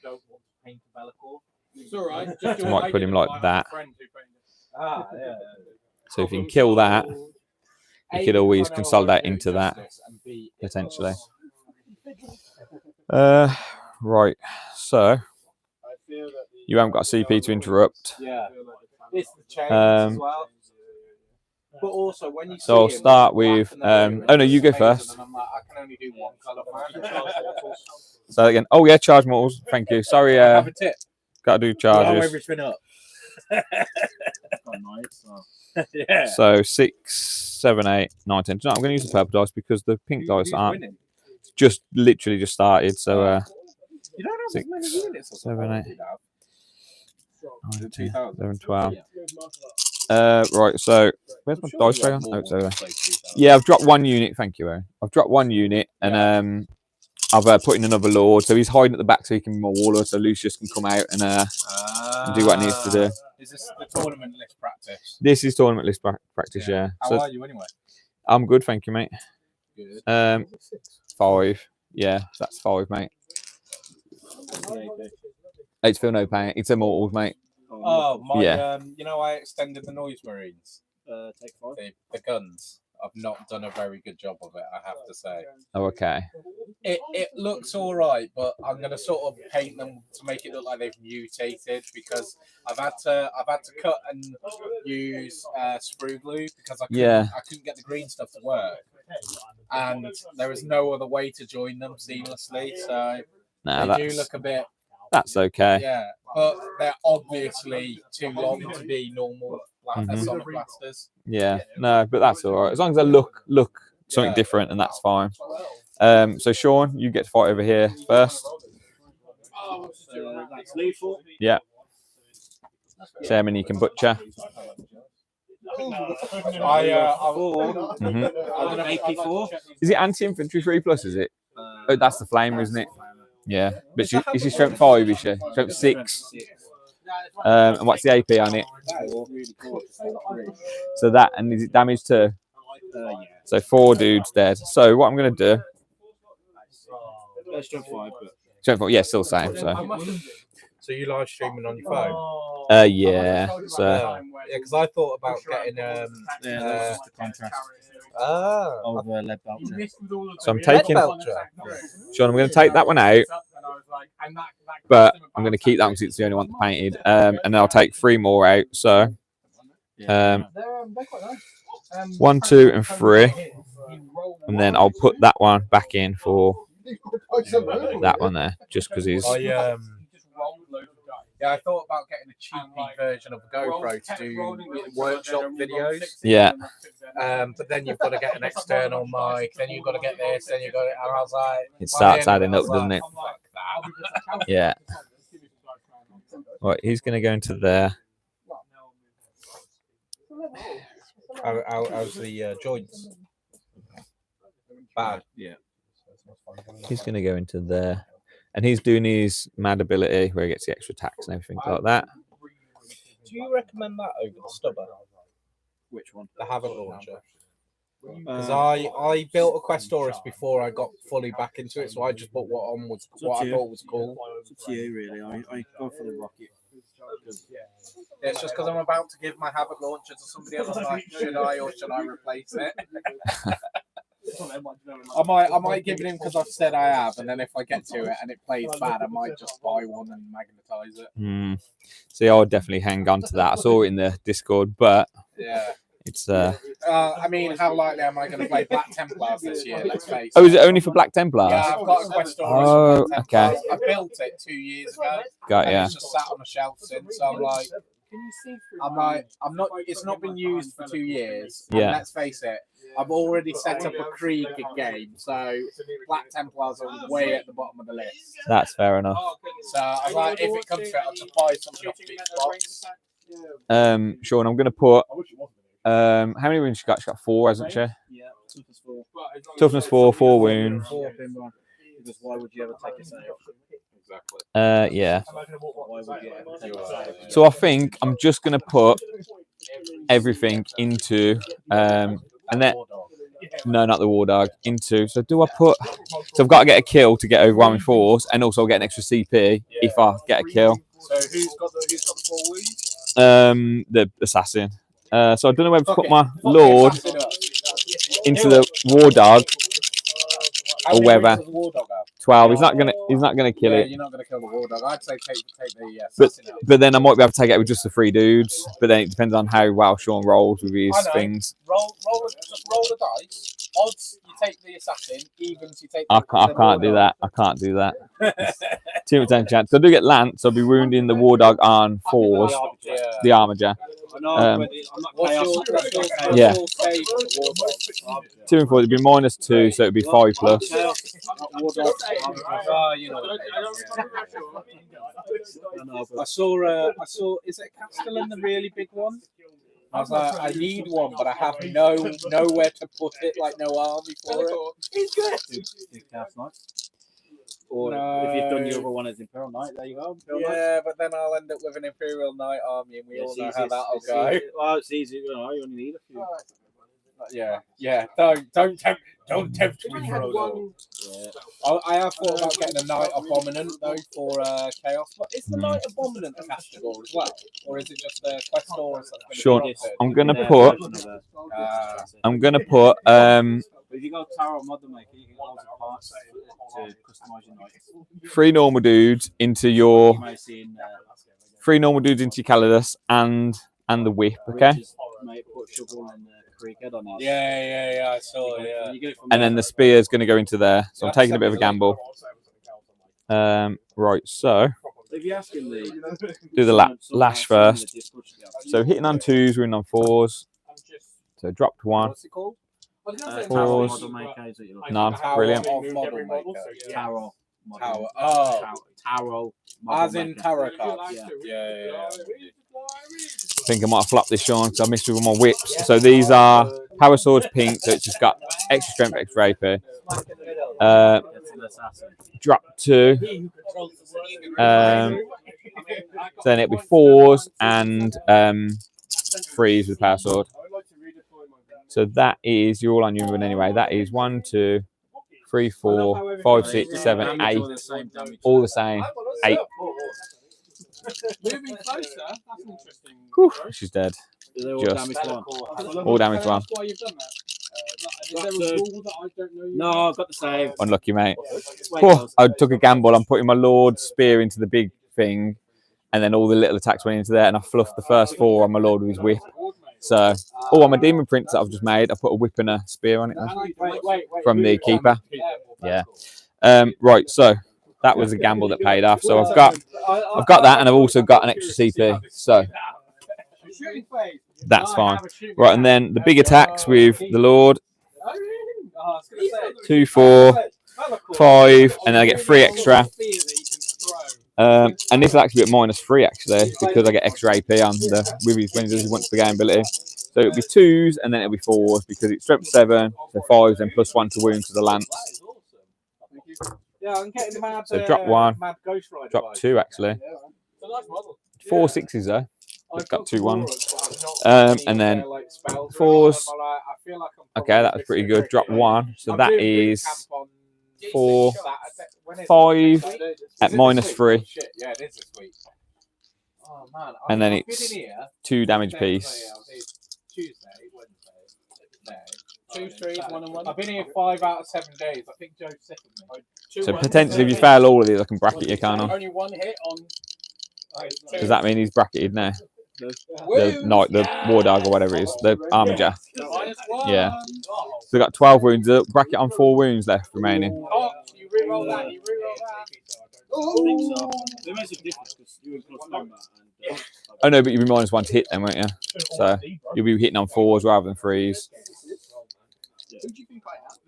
don't want to paint a Bellacore. It's all right. I might put him like that. Yeah. So if you can kill that, you could always consolidate into that potentially. Right. So you haven't got a CP to interrupt. Yeah. It's the chains as well. But also when you so I'll start with. Oh no, you go first. I'm like, I can only do one colour. So again, oh yeah, charge mortals. Thank you. Sorry, Have a tip. got to do charges. Everything up. Yeah. So 6, 7, 8, 9, 10. No, I'm going to use the purple dice because the pink dice aren't just literally just started. So You don't have 6, as many units or 7, 8, 9, 10, 2000. 11, 12. Right, so where's my dice tray? Oh, it's over there. Yeah, I've dropped 1 unit. Thank you, Aaron. I've dropped 1 unit, and I've put in another lord. So he's hiding at the back, so he can be more warlord. So Lucius can come out and do what he needs to do. Is this the tournament list practice? This is tournament list practice, yeah. How are you anyway? I'm good, thank you, mate. Good. 5. Yeah, that's 5, mate. 8 feel no pain. It's immortals, mate. Oh, my, Yeah. I extended the Noise Marines. Take 5. The guns. I've not done a very good job of it, I have to say. Oh, okay. It looks all right, but I'm gonna sort of paint them to make it look like they've mutated because I've had to cut and use sprue glue because I couldn't get the green stuff to work, and there was no other way to join them seamlessly. So they do look a bit. That's okay. Yeah, but they're obviously too long to be normal sonic blasters. Yeah, no, but that's all right. As long as they look something different, and that's fine. So Sean, you get to fight over here first. That's lethal. Yeah. So how many you can butcher? AP4. Is it anti-infantry 3+? Is it? Oh, that's the flamer, isn't it? Yeah, but is she strength 5? Is she strength 6? And what's the AP on it? So that, and is it damage 2? So 4 dudes dead. So what I'm going to do? Strength 5, strength 4, yeah, still the same. So you live streaming on your phone? Yeah. So because I thought about getting that's just the contrast. Of lead belcher. So I'm taking. Sean, I'm going to take that one out, but I'm going to keep that one because it's the only one painted. And then I'll take 3 more out. So 1, 2, and 3, and then I'll put that one back in for that one there, just because he's. Yeah, I thought about getting a cheapy version of a GoPro to do workshop videos. Yeah. But then you've got to get an external mic, then you've got to get this, then you've got to. And I was like, it starts adding up, doesn't it? Yeah. Right, he's going to go into there. How's the joints? Bad. Yeah. He's going to go into there. And he's doing his mad ability where he gets the extra attacks and everything like that. Do you recommend that over the stubber? Which one? The Havoc launcher. Because I built a Questoris before I got fully back into it, so I just put what I thought was cool. It's up to you, really. I go for the rocket. Yeah, it's just because I'm about to give my Havoc launcher to somebody else. I'm like, should I or should I replace it? I might give it him because I've said I have, and then if I get to it and it plays bad, I might just buy one and magnetize it. See, I would definitely hang on to that. I saw it in the Discord, but yeah, it's. I mean, how likely am I going to play Black Templars this year? Let's face it. Oh, is it only for Black Templars? Yeah, I've got a Questoris. Oh, okay. I built it 2 years ago. Got ya. It's just sat on a shelf since. So I'm like, I'm like, I'm not. It's not been used for 2 years. Yeah. And let's face it, I've already set up a Krieg game, so Black Templars are way at the bottom of the list. That's fair enough. So I'm like, if it comes to it, I'll just buy something off the big box. Sean, I'm going to put. How many wounds she got? She got 4, hasn't she? Yeah, toughness 4. Toughness 4, 4 wounds. 4 pinball. Because why would you ever take a save? Yeah. Why would you ever take a save? So I think I'm just going to put everything into and then no, not the war dog. Into so do I put? So I've got to get a kill to get overwhelming force, and also get an extra CP if I get a kill. So who's got the 4 wounds? The assassin. So I don't know whether to put my lord into the war dog or whether 12. He's not gonna kill it. You're not gonna kill the war dog. I'd say take the assassin out. But then I might be able to take it with just the 3 dudes. But then it depends on how well Sean rolls with his things. Roll the dice. Odds you take the assassin. Evens you take. I can't do that. I can't do that. Too much chance. So I do get lance. I'll be wounding the war dog on 4s. The armiger. Yeah. 2 and 4. It'd be -2, so it'd be 5 plus. I saw. Is it Castellan, the really big one? I was like, I need one, but I have nowhere to put it, like no army for it. He's good. Or if you've done the other one as Imperial Knight, there you go. Yeah, but then I'll end up with an Imperial Knight army, and we all know how that'll go. Well, it's easy. You only need a few. Yeah. Don't tempt me for a little. Yeah. I have thought about getting a Knight Abominant though for Chaos. But is the Knight Abominant a caster as well, or is it just a Questor? Sean, I'm gonna put. If you go Tarot Model Maker, you can get loads of parts to customize your knights. 3 normal dudes into your 3 normal dudes into your Calidus and the whip. Okay. Yeah, I saw. Yeah. And then the spear is going to go into there. So I'm taking a bit of a gamble. Right, so do the lash first. So hitting on 2s, winning on 4s. So dropped 1. What's it called? 4s. None. Brilliant. Tarot. Tarot. As in tarot cards. Yeah. I think I might have flopped this, Sean, because I missed with all my whips. So these are Power Swords pink, so it's just got extra strength, extra AP. Drop 2. Then it'll be 4s and 3s with Power Sword. So that is, you're all on your run anyway. That is 1, 2, 3, 4, 5, 6, 7, 8. All the same. 8. Moving closer, that's interesting. Whew, she's dead. Just all damage 1. Why you've done that? Is there a rule that I don't know? No, I've got the save. Unlucky, mate. Oh, I took a gamble. I'm putting my Lord spear into the big thing, and then all the little attacks went into there, and I fluffed the first 4 on my Lord with his whip. So, on my Demon Prince that I've just made, I put a whip and a spear on it from the keeper. Yeah. Right, so that was a gamble that paid off. So I've got that, and I've also got an extra CP. So that's fine. Right, and then the big attacks with the Lord. 2, 4, 5, and then I get 3 extra. And this is actually at -3 actually, because I get extra AP on the with his when he does his once per game ability. So it'll be 2s and then it'll be 4s because it's strength 7, so 5s and +1 to wound to the lance. Yeah, I'm getting mad. So drop 1, Mad Ghost Rider drop 2 actually. 4 6s though. It's got 2 1s. And then 4s. Okay, that was pretty good. Drop 1. So that is 4, 5 at -3. Yeah, it is this week. Oh man! And then it's 2 damage piece. Tuesday, Wednesday, 2 streams, 1 and 1. I've been here 5 out of 7 days. I think Joe's sick of me. So potentially, if you fail all of these, I can bracket you, can't I? Only 1 hit on. Does that mean he's bracketed now? The knight, the war dog, or whatever it is, the armiger. Yeah. So we've got 12 wounds. Bracket on 4 wounds left remaining. Oh, you re-roll that. It makes a difference because you're in close combat. Oh no, but you'll be -1 to hit them, won't you? So you'll be hitting on 4s rather than 3s.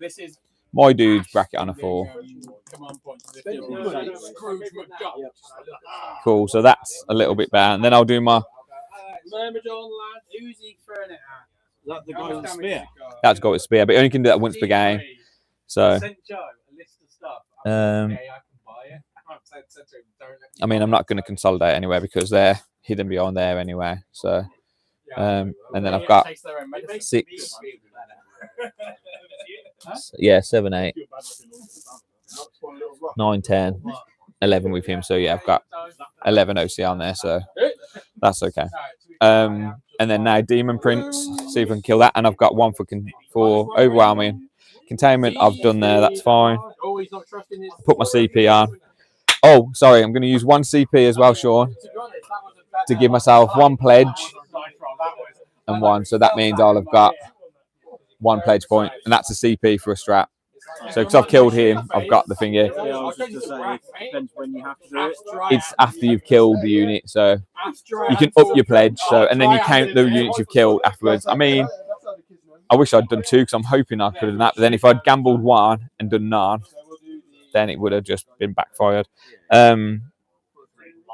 This is My dude's bracket on a 4. command point. Scrooge McDuck. Cool. So that's a little bit better. And then I'll do my. Myrmidon lad, who's he throwing it at? That the guy with the spear. That's got with spear, but you only can do that once per game. So. Sent Joe a list of stuff. Um, Okay, I can buy it. Said to him, "Don't let me I mean, I'm not going to consolidate anywhere because they're hidden behind there anyway. So, and then I've got 6. Yeah, 7, 8, 9, 10, 11 with him. So yeah, I've got 11 OC on there. So that's okay. And then now Demon Prince. See if I can kill that. And I've got 1 for overwhelming. Containment I've done there. That's fine. Put my CP on. Oh, sorry. I'm going to use 1 CP as well, Sean, to give myself 1 pledge and 1. So that means I'll have got 1 pledge point, and that's a CP for a strat. So because I've killed him, I've got the thing here. Yeah, I was just to say, it depends when you have to do it. It's after you've killed the unit, so you can up your pledge. So and then you count the units you've killed afterwards. I mean, I wish I'd done 2 because I'm hoping I could have done that. But then if I'd gambled 1 and done none, then it would have just been backfired.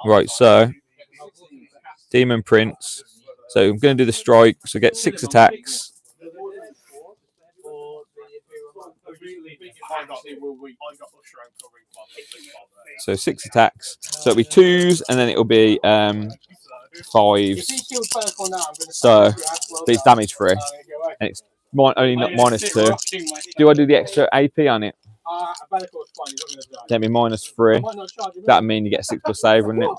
Right, so Demon Prince. So I'm going to do the strike. So get 6 attacks. So 6 attacks. So it'll be 2s, and then it'll be 5s. So, but it's damage free, and it's only not -2. Do I do the extra AP on it? That'd be -3. That'd mean you get 6+ save, wouldn't it?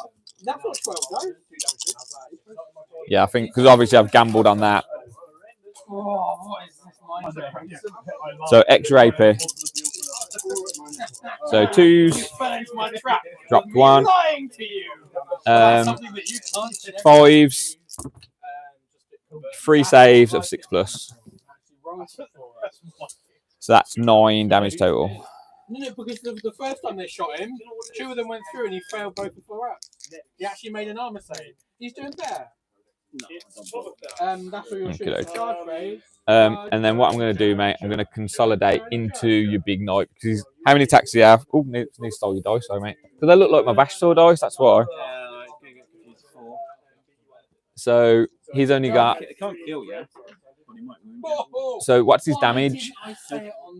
Yeah, I think because obviously I've gambled on that. So extra AP. So 2s, dropped 1. 5s, 3 saves of 6+. So that's 9 damage total. No, because the first time they shot him, 2 of them went through and he failed both before up. He actually made an armor save. He's doing better. That's what you're shooting charge phase. And then what I'm going to do, mate, I'm going to consolidate into your big knight. Because how many attacks do you have? Oh, need to stole your dice, sorry, mate. Do they look like my Vashtor dice? That's why. So he's only got. It can't kill you. So what's his damage?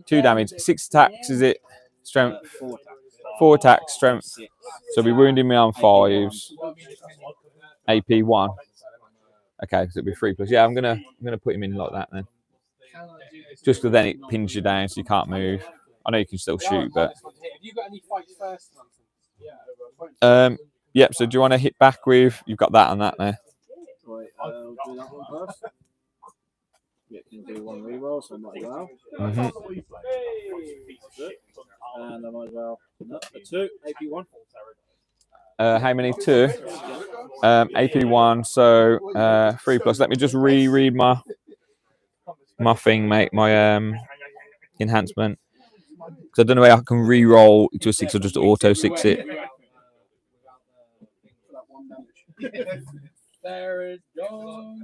2 damage. 6 attacks, is it? Strength. 4 attacks, strength. So we wounded me on 5s. AP 1. Okay, so it'll be 3+. Yeah, I'm gonna put him in like that then. Just because then it pins you down so you can't move. I know you can still shoot, but. Yep. So do you want to hit back with? You've got that and that now. Right, I'll do that one first. Yeah, can do 1 reroll, so I might as well. And I might as well. No, a 2, AP 1. How many? 2. AP 1. So 3+. Let me just reread my thing, mate. My enhancement. Because I don't know how I can re-roll to a 6 or just auto 6 it. There it goes.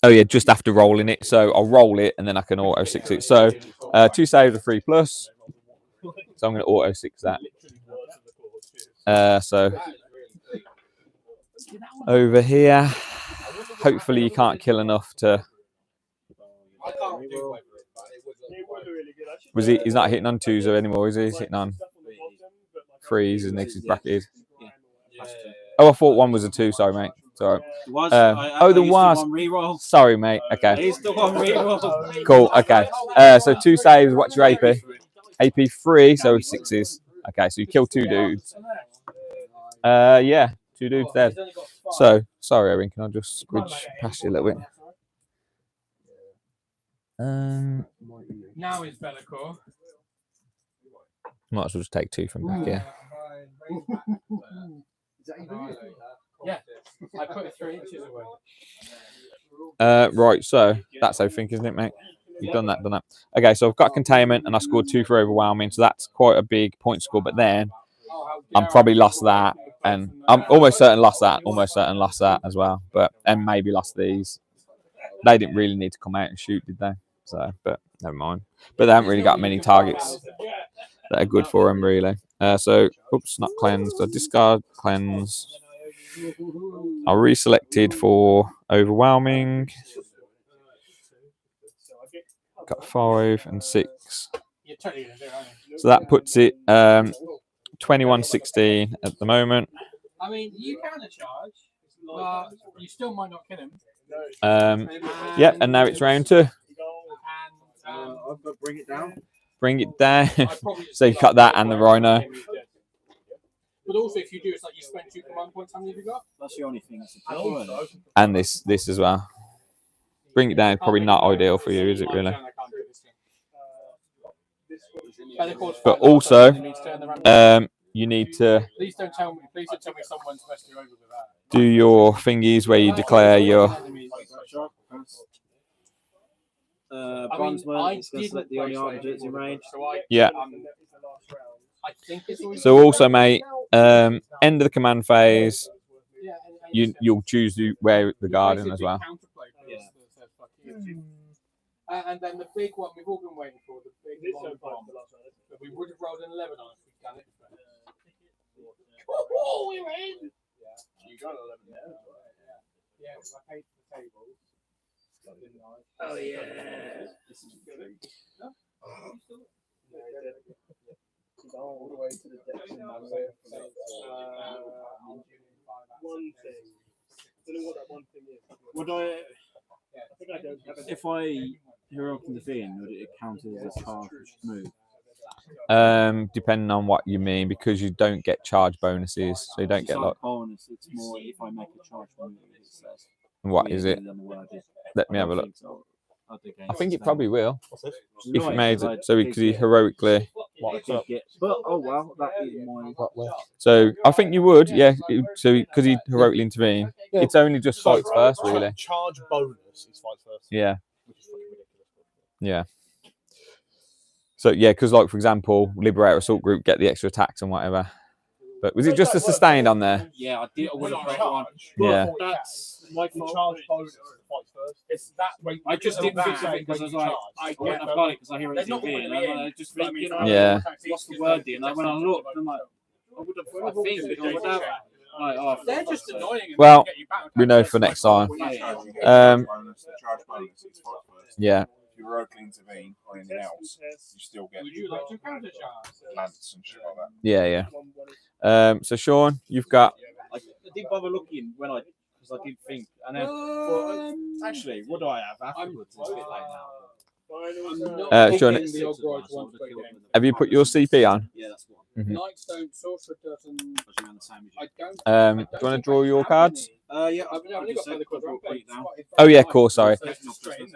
Oh yeah, just after rolling it. So I'll roll it and then I can auto 6 it. So 2 saves of 3+. So I'm going to auto 6 that. So over here, hopefully you can't kill enough to. Was he? He's not hitting on 2s anymore, is he? He's hitting on 3s, isn't he? 'Cause he's bracketed. Oh, I thought 1 was a 2. Sorry, mate. Sorry. There was. Sorry, mate. Okay. He's the 1 reroll. Cool. Okay. So 2 saves. What's your AP? AP 3. So 6s. Okay. So you killed 2 dudes. Yeah. 2 dudes dead. So sorry, Erin. Can I just squidge past you a little bit? Now is Bellacore. Might as well just take 2 from back here. Yeah, I put it 3 inches away. Right, so that's everything, isn't it, mate? You've done that. Okay, so I've got containment and I scored 2 for overwhelming, so that's quite a big point score. But then I'm probably lost that, and I'm almost certain lost that, as well. But and maybe lost these. They didn't really need to come out and shoot, did they? So, but never mind. But they haven't really got many targets that are good for them, really. So, oops, not cleansed. I discard cleanse. I reselected for overwhelming. Got 5 and 6. So that puts it 21-16 at the moment. I mean, you can charge, but you still might not kill him. Yep, and now it's round 2. I've got to bring it down. Bring it down. So you cut that and the rhino. But also, if you do, it's like you spend 2 command points. How many have you got? That's the only thing that's a tell. And this as well. Bring it down. Probably not ideal for you, is it really? But also, you need to Please don't tell me someone's messed you over with that. do your thingies where you declare your. Bondsman is going to select the only arbiters in range. Yeah. I think it's always So also, mate, end of the command phase, you'll choose where the garden as well. And then the big one we've all been waiting for, the big one bomb. But we would have rolled an 11 on if we'd done it. Oh, we were in! Yeah. You got 11 there. Yeah, because I paid for the tables. Oh, yeah. All the way to the deck. One thing. I don't know what that one thing is. Would I think I don't have it. If I heroic in the thing, would it count as a charge move? Depending on what you mean, because you don't get charge bonuses, so you don't get like bonus. It's more if I make a charge move. It says. What is it? Let me have a look. I think it probably will. If you made it, so because he heroically. But oh well, that is my. So I think you would, yeah. So because he heroically intervened, it's only just fights first, really. Charge bonus is fights first. Yeah. Yeah. So yeah, because like for example, Liberator Assault Group get the extra attacks and whatever. But was it just a sustained on there? Yeah, I did. I would have played one. Yeah. That's my charge bonus fights first. It's that. I just didn't think of it because I was like, I've got it because I hear it's in here. And I just think, you know, Yeah. what's the word there? And when I looked, I'm like, I would have. I think because without. Like, oh, they're just annoying. Well, we know for next time. The charge bonus is fight first. Yeah. If you heroically intervene or anything else, you still get Would you like to counter charge? lance and shit like that. Yeah, yeah. So Sean, you've got. I didn't bother looking when because I didn't think. And then, actually, what do I have afterwards? It's a bit late now. Sean, have you put your CP on? Yeah, that's one. Knights don't, sorcerer doesn't. I don't. Do you want to draw your cards? Yeah, I've only got the quadruple now. Oh yeah, cool. Sorry.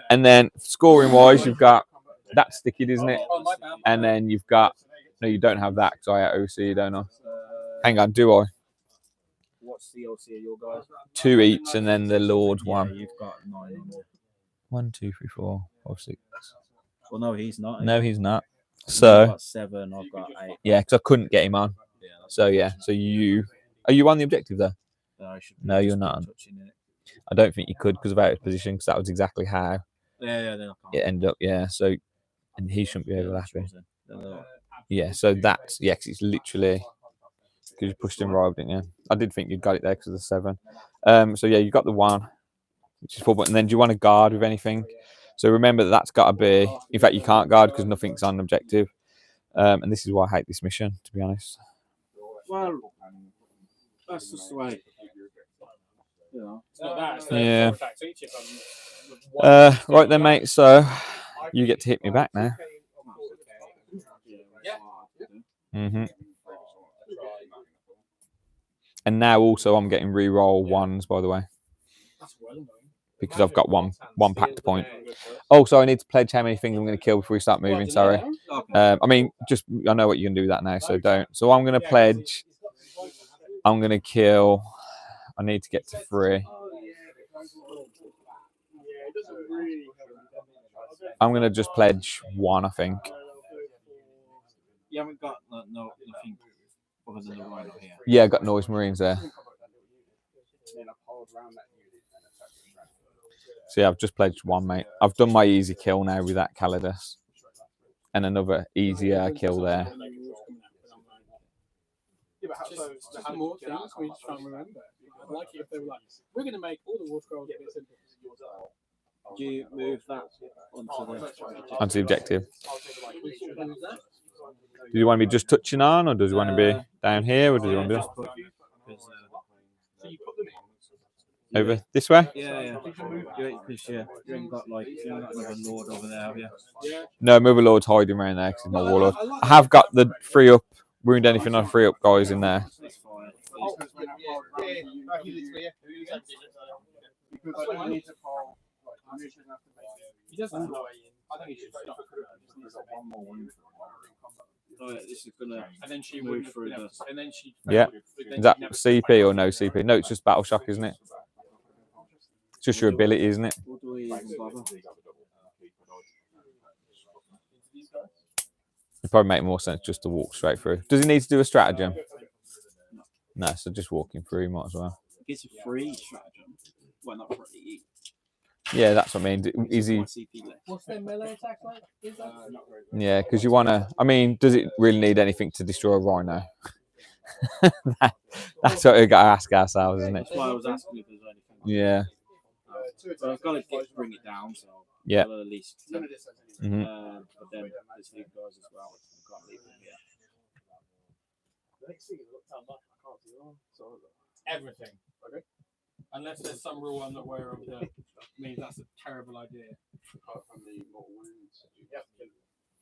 And then scoring wise, you've got that's sticky, isn't it? Oh, my bad. And then you've got no, you don't have that because I had OC, don't I? Hang on, do I? What's the OC of your guys? 2 each, and then the Lord one. You've got 9 on there. 1, 2, 3, 4, 5, 6. Well, no, he's not. No, he's not. I've So got 7. I've got 8. yeah, because I couldn't get him on. Yeah, So yeah, so you are you on the objective there? No, you're just not. touching it. I don't think you could because of out of position, because that was exactly how Yeah, then I can't. it ended up. Yeah, so and he shouldn't be overlapping. Yeah. Yeah, so that's yeah, 'cause it's literally because you pushed him right, didn't you? I did think you'd got it there because of the 7. So yeah, you got the 1, which is 4. And then do you want to guard with anything? So remember that's got to be. In fact, you can't guard because nothing's on objective. And this is why I hate this mission, to be honest. Well, that's just the way. You know. It's not that. It's the Yeah. contact each of them. Right then, mate. So you get to hit me back now. Yeah. And now also I'm getting re-roll 1s, by the way, because I've got one packed point. Oh, so I need to pledge how many things I'm going to kill before we start moving. Sorry. I mean, just I know what you can do with that now, so don't. So I'm going to pledge. I'm going to kill. I need to get to 3. I'm going to just pledge 1, I think. You haven't got nothing. other than the Rhino here. Yeah, got Noise Marines there. So yeah, I've just pledged one, mate. I've done my easy kill now with that Calidus. And another easier kill there. Just more things we just try and remember. I'd like it if they were like, we're going to make all the war scrolls a bit simple. Do you move that Onto the objective. Do you want to be just touching on, or does you want to be down here, or do you want to be over this way? Yeah. Because you ain't got another lord over there, have you? No, Mother Lord's hiding around there because he's my warlord. I have got the free up, wound anything on free up guys in there. He doesn't. I think he should stop. Oh, yeah, this is gonna and then she move through the. And then she. Yeah. Is that CP or no CP? No, it's just battle shock, isn't it? It's just your ability, isn't it? What do we even bother? It'd probably make more sense just to walk straight through. Does he need to do a stratagem? No, so just walking through, might as well. It's a free stratagem. Well, not free. Yeah, that's what I mean. Is he? What's their melee attack like? Yeah, because you want to. I mean, does it really need anything to destroy a Rhino? That's what we got to ask ourselves, isn't it? That's why I was asking if there's anything. Yeah. So I've got to bring it down, so yeah. At least. But then there's new guys as well. I can't leave them here. Everything. Okay. Unless there's some rule I'm not aware of that means that's a terrible idea.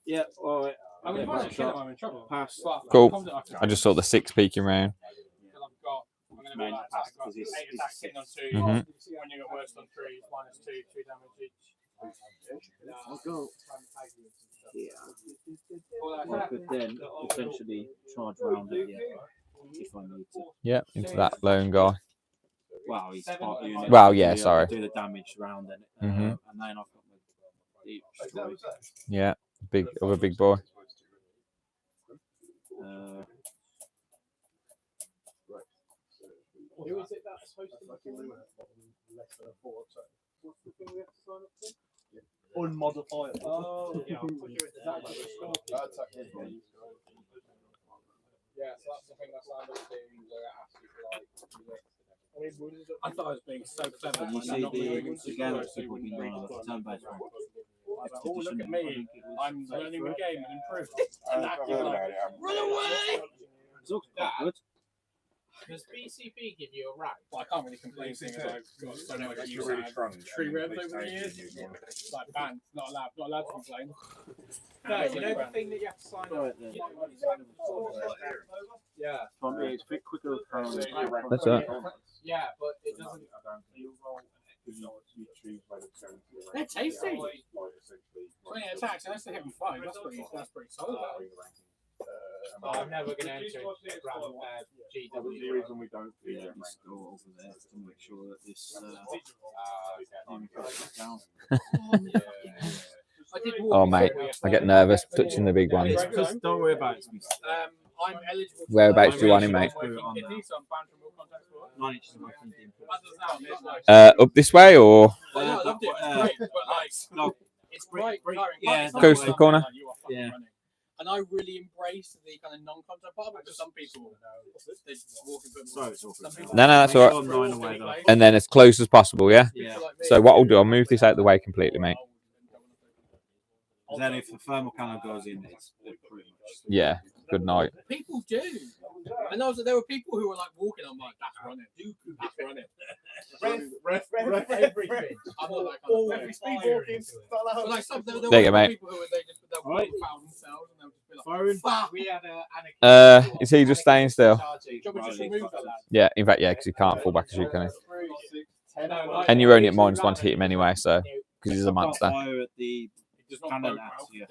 Yeah, all right. I mean, if I don't kill him, I'm in trouble. Pass. Cool. I just saw the 6 peeking round. I'm going to attack. I've got 8 attacks hitting on 2. Mhm. When you got worse on 3, minus 2, 2 damage each. I'll go. Yeah. I could then essentially charge round at the end if I need to. Yeah, into that lone guy. Well, he's part unit. Well, yeah, sorry. Do the damage round then. And then I've got my deep destroy. Yeah, other big boy. Who is it that's supposed to make him less than a 4? What's the thing we have to sign up for? Unmodifiable. Oh, yeah. Yeah, so that's the thing that's signed up to where it asks you for like. I thought I was being so clever. You see the again, people being done on the turn-based one. Oh, look at me. I'm learning the game and improving. And acting like, run away! It looks quite good. Does BCP give you a rack? Well, I can't really complain seeing as I've got so much use of tree revs over the years. It's like banned, not allowed to complain. No, you know the thing that you have to sign up. Yeah. For me, it's a bit quicker. That's right. Yeah, but it doesn't. They're tasty. 20 attacks, unless they hit me 5, that's pretty solid. I'm never going to enter GW. The reason we don't do Yeah, let's go over there to make sure that this down. Oh, mate, I get nervous touching the big ones. Just don't worry about it. I'm eligible. Whereabouts do you want him, mate? 9 inches away from the Up this way or It's great. Yeah, close to the corner? Yeah. And I really embrace the kind of non-contact part because some people they walk in Sorry, it's awkward. No, that's all right. 9 away, though. And then as close as possible, yeah? Yeah. So what I'll do, I'll move this out of the way completely, mate. Then if the thermal cannon goes in, it's pretty much. Yeah, good night. People do. And there were people who were like walking. I'm like, that's running. That's running. Ref everything. I'm not that kind of speed walking. But like some, there There you go, mate. people who they found themselves and they would just be like, Firing. fuck. We had Is he just staying still? Do you want me to just remove that? Yeah, in fact, yeah, because he can't fall back as you can. And you're only at -1 to hit him anyway, so because he's a monster. Fire at the cannon at you.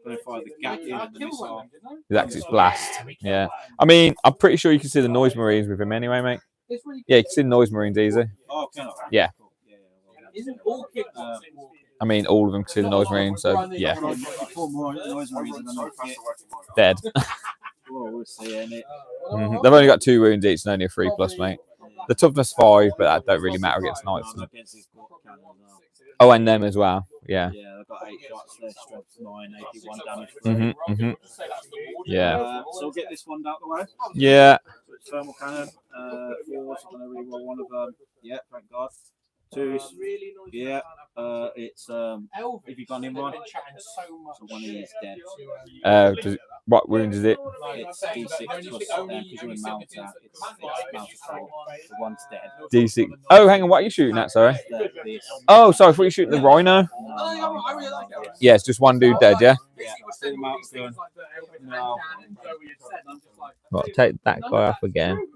Going to fire the gap in and the missile. Exactly, it's blast. Yeah, I mean, I'm pretty sure you can see the noise marines with him anyway, mate. Yeah, you can see the noise marines easy. Oh, okay. Yeah. Isn't all I mean, all of them can see the noise marines, so yeah, Four more noise marines and then dead. Well, we'll see, innit? They've only got 2 wounds each and only a 3+, mate. The toughness 5, but that don't really matter against knights. No, against his cannon as well. Oh, and them as well. Yeah. Yeah, they've got 8 shots, their strength 9, 81 damage. Yeah. So we'll get this one out the way. Yeah. So it's thermal cannon. 4s, I'm going to reroll one of them. Yeah, thank God. 2s. Yeah. It's if you've gone in one, so one of these dead. What wound is it? It's D6 plus because you're in mount out. It's mount assault. So one's dead. D6. Oh, hang on. What are you shooting at? Sorry. This. Oh, sorry. I thought you were shooting the rhino. Yeah, it's just one dude dead. Yeah. Yeah. See the mount's doing. No. Well, take that guy off again. In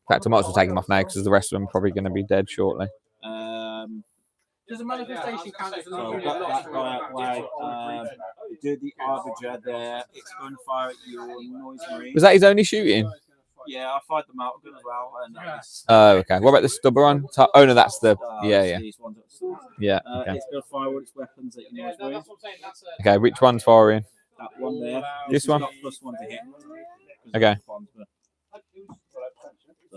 fact, I might as well take him off now because the rest of them are probably going to be dead shortly. Does a manifestation count as So we've got that guy out way. Do the Arbiter there. It's going to fire at your noise marine. Was that his only shooting? Yeah, I fired the mount gun as well. And Oh, okay. What about the stubber on top? Oh, no, that's the... Yeah. These ones at the start. Yeah, okay. It's going to fire all its weapons at your noise marine. Okay, which one's firing? That one there. This one? Got +1 to hit. Okay. I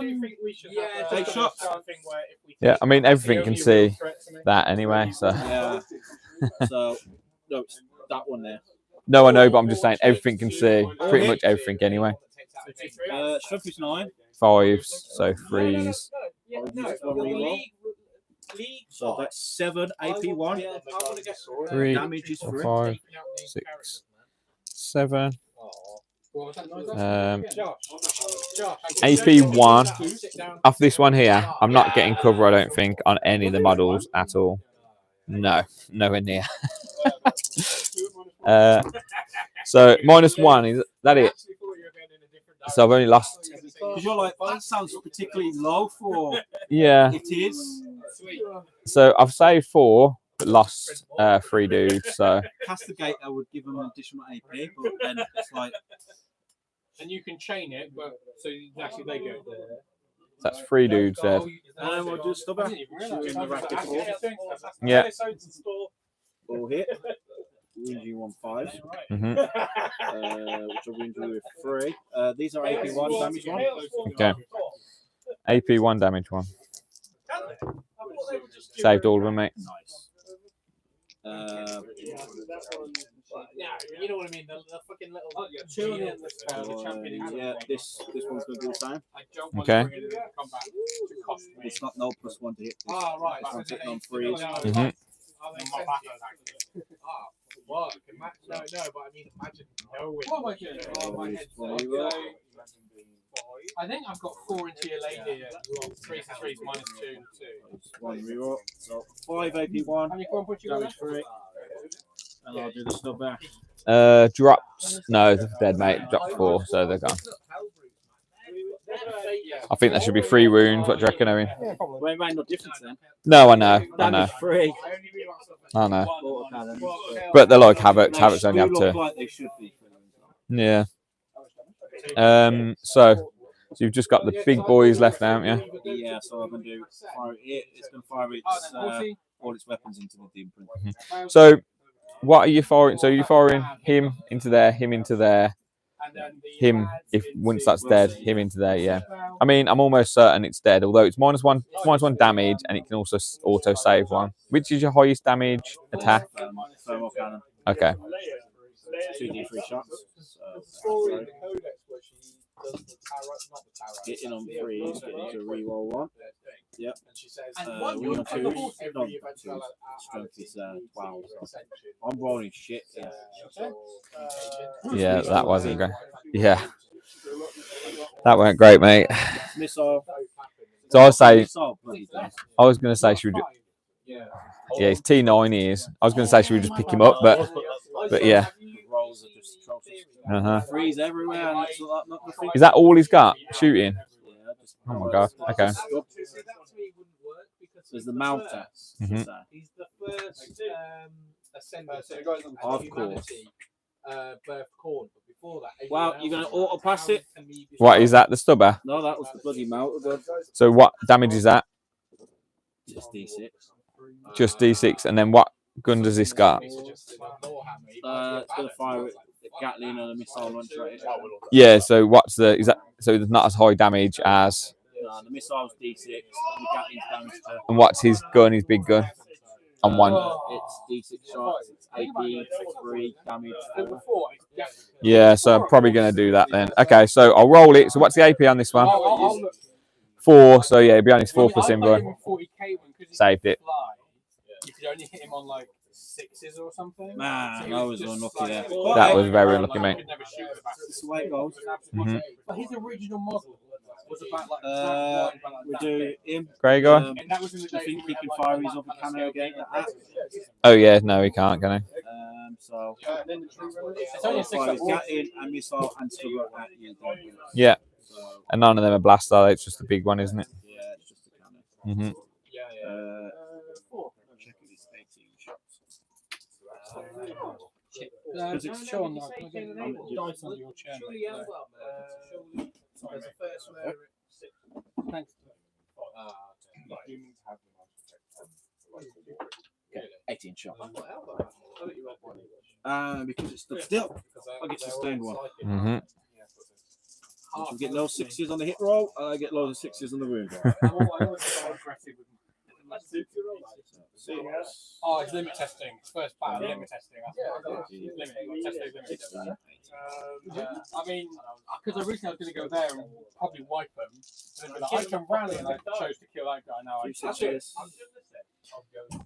do think we should have take shots. something where if we Yeah, I mean, everything can see that anyway, so... Yeah. So, no, it's that one there. No, I know, but I'm just saying everything can see pretty much everything anyway. Strength is 9. 5s, so 3s. So that's 7 AP1. 3, Damage is 3. 5, 6, 7. AP1. Off this one here, I'm not getting cover, I don't think, on any of the models at all. No, nowhere near. So -1, is that it? So I've only lost. Because you're like, that sounds particularly low for. Yeah. It is. So I've saved 4, but lost 3 dudes. So Castigate, I would give them an additional AP, but then it's like. And you can chain it, but so actually they go there. that's 3 dudes dead. And we'll do stubber. Yeah. All hit. Wound you on 5s. Which will wound you with 3. These are AP1 damage 1. Okay. AP1 damage 1. Saved all of them, mate. Nice. Yeah, you know what I mean. The fucking little yeah, this one's going to do the same. Okay. It's not no +1 to hit. Oh, right. This one's hitting on 3s. What? No, but I mean, imagine knowing. I think I've got 4 into your lady here. 3 to 3 -2 to 2. 1 reroll. So 5 AP1. Damage 3. And I'll do the stub back. Drops. No, they're dead, mate. Dropped 4, so they're gone. I think that should be 3 wounds. What do you reckon, Owen? Well, it made no difference then. No, I know. I know. Damage 3. I know. But they're like Havoc. Havoc's only have look 2. like they should be. Yeah. So you've just got the big boys left now, haven't you? Yeah, so I'm going to do fire it. It's going to fire all its weapons into the dim print. So what are you firing? So you're firing him into there, him into there, him, if once that's dead, him into there, yeah. I mean, I'm almost certain it's dead, although it's -1 damage, and it can also auto-save 1. Which is your highest damage attack? Thermal cannon. Okay. 2d3 shots. Getting on 3s, getting to reroll 1. Yep. We on 2s. Strength is 12. So I'm rolling shit. Yeah, that wasn't great. Yeah. That weren't great, mate. Missile. So I was saying, Missile, bloody death. I was going to say, should we yeah, it's T9 he is. I was going to say, should we just pick him up, but yeah. Rolls are just atrocious. Freeze everywhere. And it's not nothing. Is that all he's got? Shooting? Yeah, just, Oh my god. Okay. There's the mounter. Mhm. He's the first ascendant Of course. birth corn, but before that. Well, you're going to auto pass it. What is that? The stubber? No, that was the bloody mounter gun. So what damage is that? Just D6. Just D6, and then what gun does this got? It's going to fire it Gatling and a missile launcher. Yeah. So what's the is that? So it's not as high damage as. The missile's D6, and the Gatling's damage to. And what's his gun? His big gun. On one. It's D6 shots. It's AP 3 damage. 4. Yeah. So I'm probably going to do that then. Okay. So I'll roll it. So what's the AP on this one? 4. So yeah, it'd be on his 4 plus invuln. Saved it. You could only hit him on like 6s or something. Man, I was unlucky there. That was very unlucky, mate. That's the way it goes. But his original model was about like we do him. Grey guy. and that was in the Do you day think he can fire his other cannon again at that? Oh yeah, no, he can't, can he? So It's only a 6 fire his Gatling and missile and stubber at you. Yeah. So, And none of them are blast, are they? It's just the big one, isn't it? yeah, it's just a cannon. Checking his 18 shots. Because it's Sean, like, dice under your chair. Thanks. Okay, 18 shots. Because it's stood still, I get sustained one. Mm-hmm. Once we get low 6s on the hit roll, I get loads of 6s on the wound roll. Oh, it's limit testing. First part, limit testing. Limit. I mean, because originally I was going to go there and probably wipe them. But I can rally and I chose to kill that guy. Now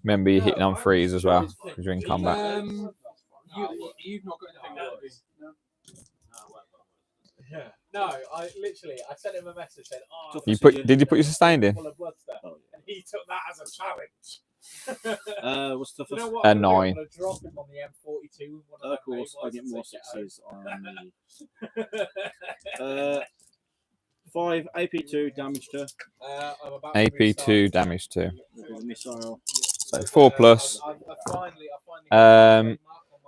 Remember, you're hitting on 3s as well because you're in combat. You've not got anything there, have you? Yeah. No, I sent him a message saying, "Oh, Did you put your sustained in? full of blood stuff." And he took that as a challenge. What's the You know first? what? A I'm 9. gonna drop him on the M42 with one of Of them course, I Maybells get and more say, 6s on the 5 AP2 damage to I'm about to AP2 restart. damage 2. the missile. So 4 plus. I finally got Um,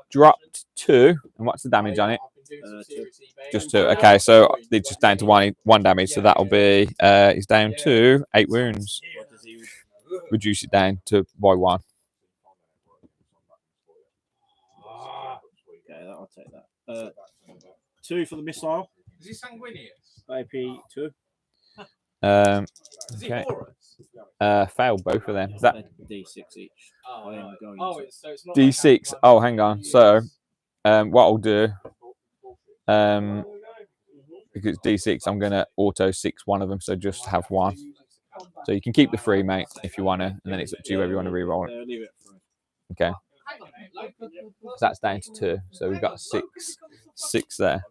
dropped 2. And what's the damage on it? I've been doing some serious eBay. Just 2. Okay, so it's just down to one damage. So that'll be it's down to 8 wounds. What does he? Reduce it down to by 1. Okay, I'll take that. 2 for the missile. Is he sanguineous? AP2. Is he Okay. porous? Failed both of them. Is that D6 each. Oh, I am right. going Oh, to- it's not D6? like Oh, hang on. So what I'll do, because it's D6, I'm going to auto 6 one of them. So just have 1. So you can keep the 3, mate, if you want to. And then it's up to you whether you want to re-roll it. Leave it for Okay. So that's down to 2. So we've got 6 there.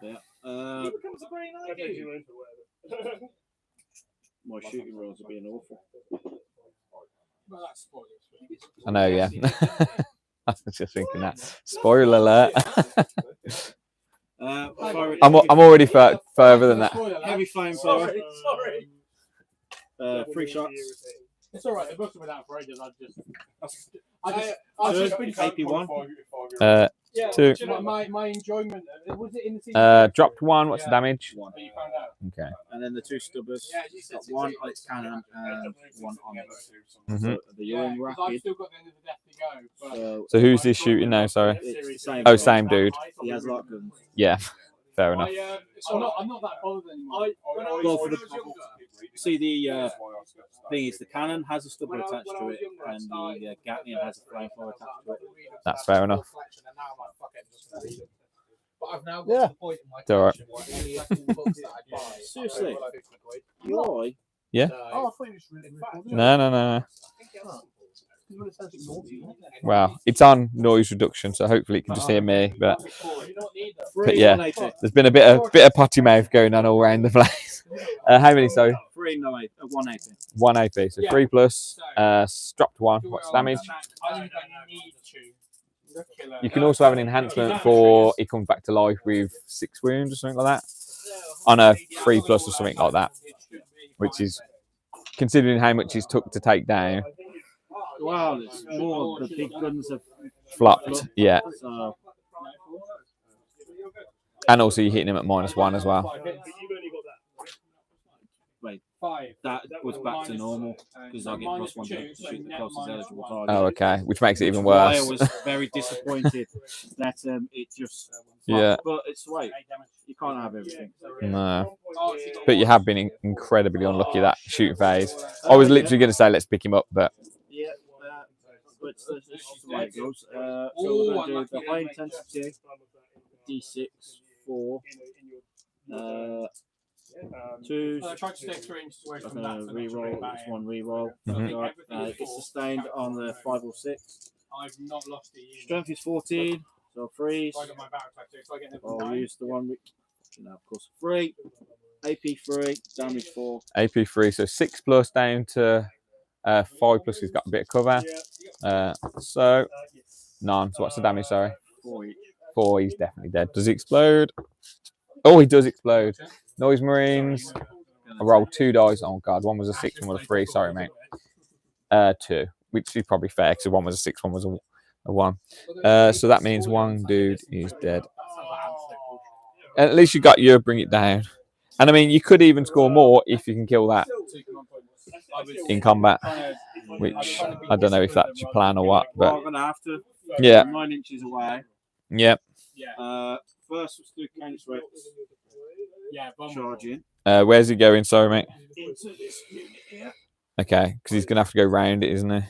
yeah. he becomes a green eye. My shooting rolls are being awful. Well, that's spoilers. I know, yeah. I was just thinking that. Spoiler alert. I'm already further than that. Heavy flame power. Sorry. 3 shots. It's all right. They both have been out for ages. I Third, just been AP1. Yeah, 2. do you know, my enjoyment. Was it in the season? Dropped 1. What's the damage? One. You found out. Okay. And then the 2 stubbers. Yeah, you said Got 1 on its cannon and 1 on it. Mhm. So the Yeah, Young 'cause I've Rapid. still got the end of the death to go. But So who's this shooting now? Sorry. It's the same. Oh, guy. same dude. He has light guns. Yeah. Fair enough. I'm not that bothered anymore. When I Go was for the- younger, See, the thing is, the cannon has a stubber attached to it, and the Gatling has a flamethrower attached to it. That's fair enough. But I've now got Yeah. to the point in my It's all right. collection where any of the books that I buy are Seriously? over 50 quid. Why? Yeah. So, Oh, I thought it was really bad. No. Well, it's on noise reduction, so hopefully it can just hear me. But you don't need them. But yeah. 180. there's been a bit of potty mouth going on all around the place. How many? Sorry, 180. 1 AP. So 3 plus. Dropped 1. What's the damage? I think I need to kill her. You can also have an enhancement for he comes back to life with 6 wounds or something like that. On a 3 plus or something like that, which is considering how much he's took to take down. Wow, it's more. The big guns have Flopped, yeah. So, And also you're hitting him at -1 as well. wait, 5. That was back to normal because I get plus 1 to -2, so shoot the net closest -1. eligible target. Oh, okay. Which makes it even Why I worse. was very disappointed that it just. Yeah. But it's the way you can't have everything. No. But you have been incredibly unlucky that shooting phase. I was literally going to say let's pick him up, but Yeah. But this is the way it goes. So we're going to do the high intensity D6 4. 2. I tried to stay 3 inches away from that. Reroll. It's 1 reroll. Mhm. It's sustained on the 5 or 6. I've not lost a unit. Strength is 14. So freeze. So I got my battle attack, so I get another I'll 9. use the one. Of course, 3. AP 3. Damage 4. AP 3, so 6 plus down to 5 plus. He's got a bit of cover. So none. So what's the damage? Sorry, 4 each. 4. He's definitely dead. Does he explode? Oh, he does explode. Noise Marines. I rolled 2 dice. Oh god, one was a 6, one was a 3. Sorry, mate. 2, which is probably fair because one was a 6, one was a 1. So that means one dude is dead. At least you got your bring it down. And I mean, you could even score more if you can kill that in combat, which I don't know if that's your plan or what. Well, But I'm gonna have to. yeah, 9 inches away. yeah. First, let's do King's Rex. Yeah, Charging. Where's he going? Sorry, mate. Into this unit here. Okay, because he's gonna have to go round it, isn't he?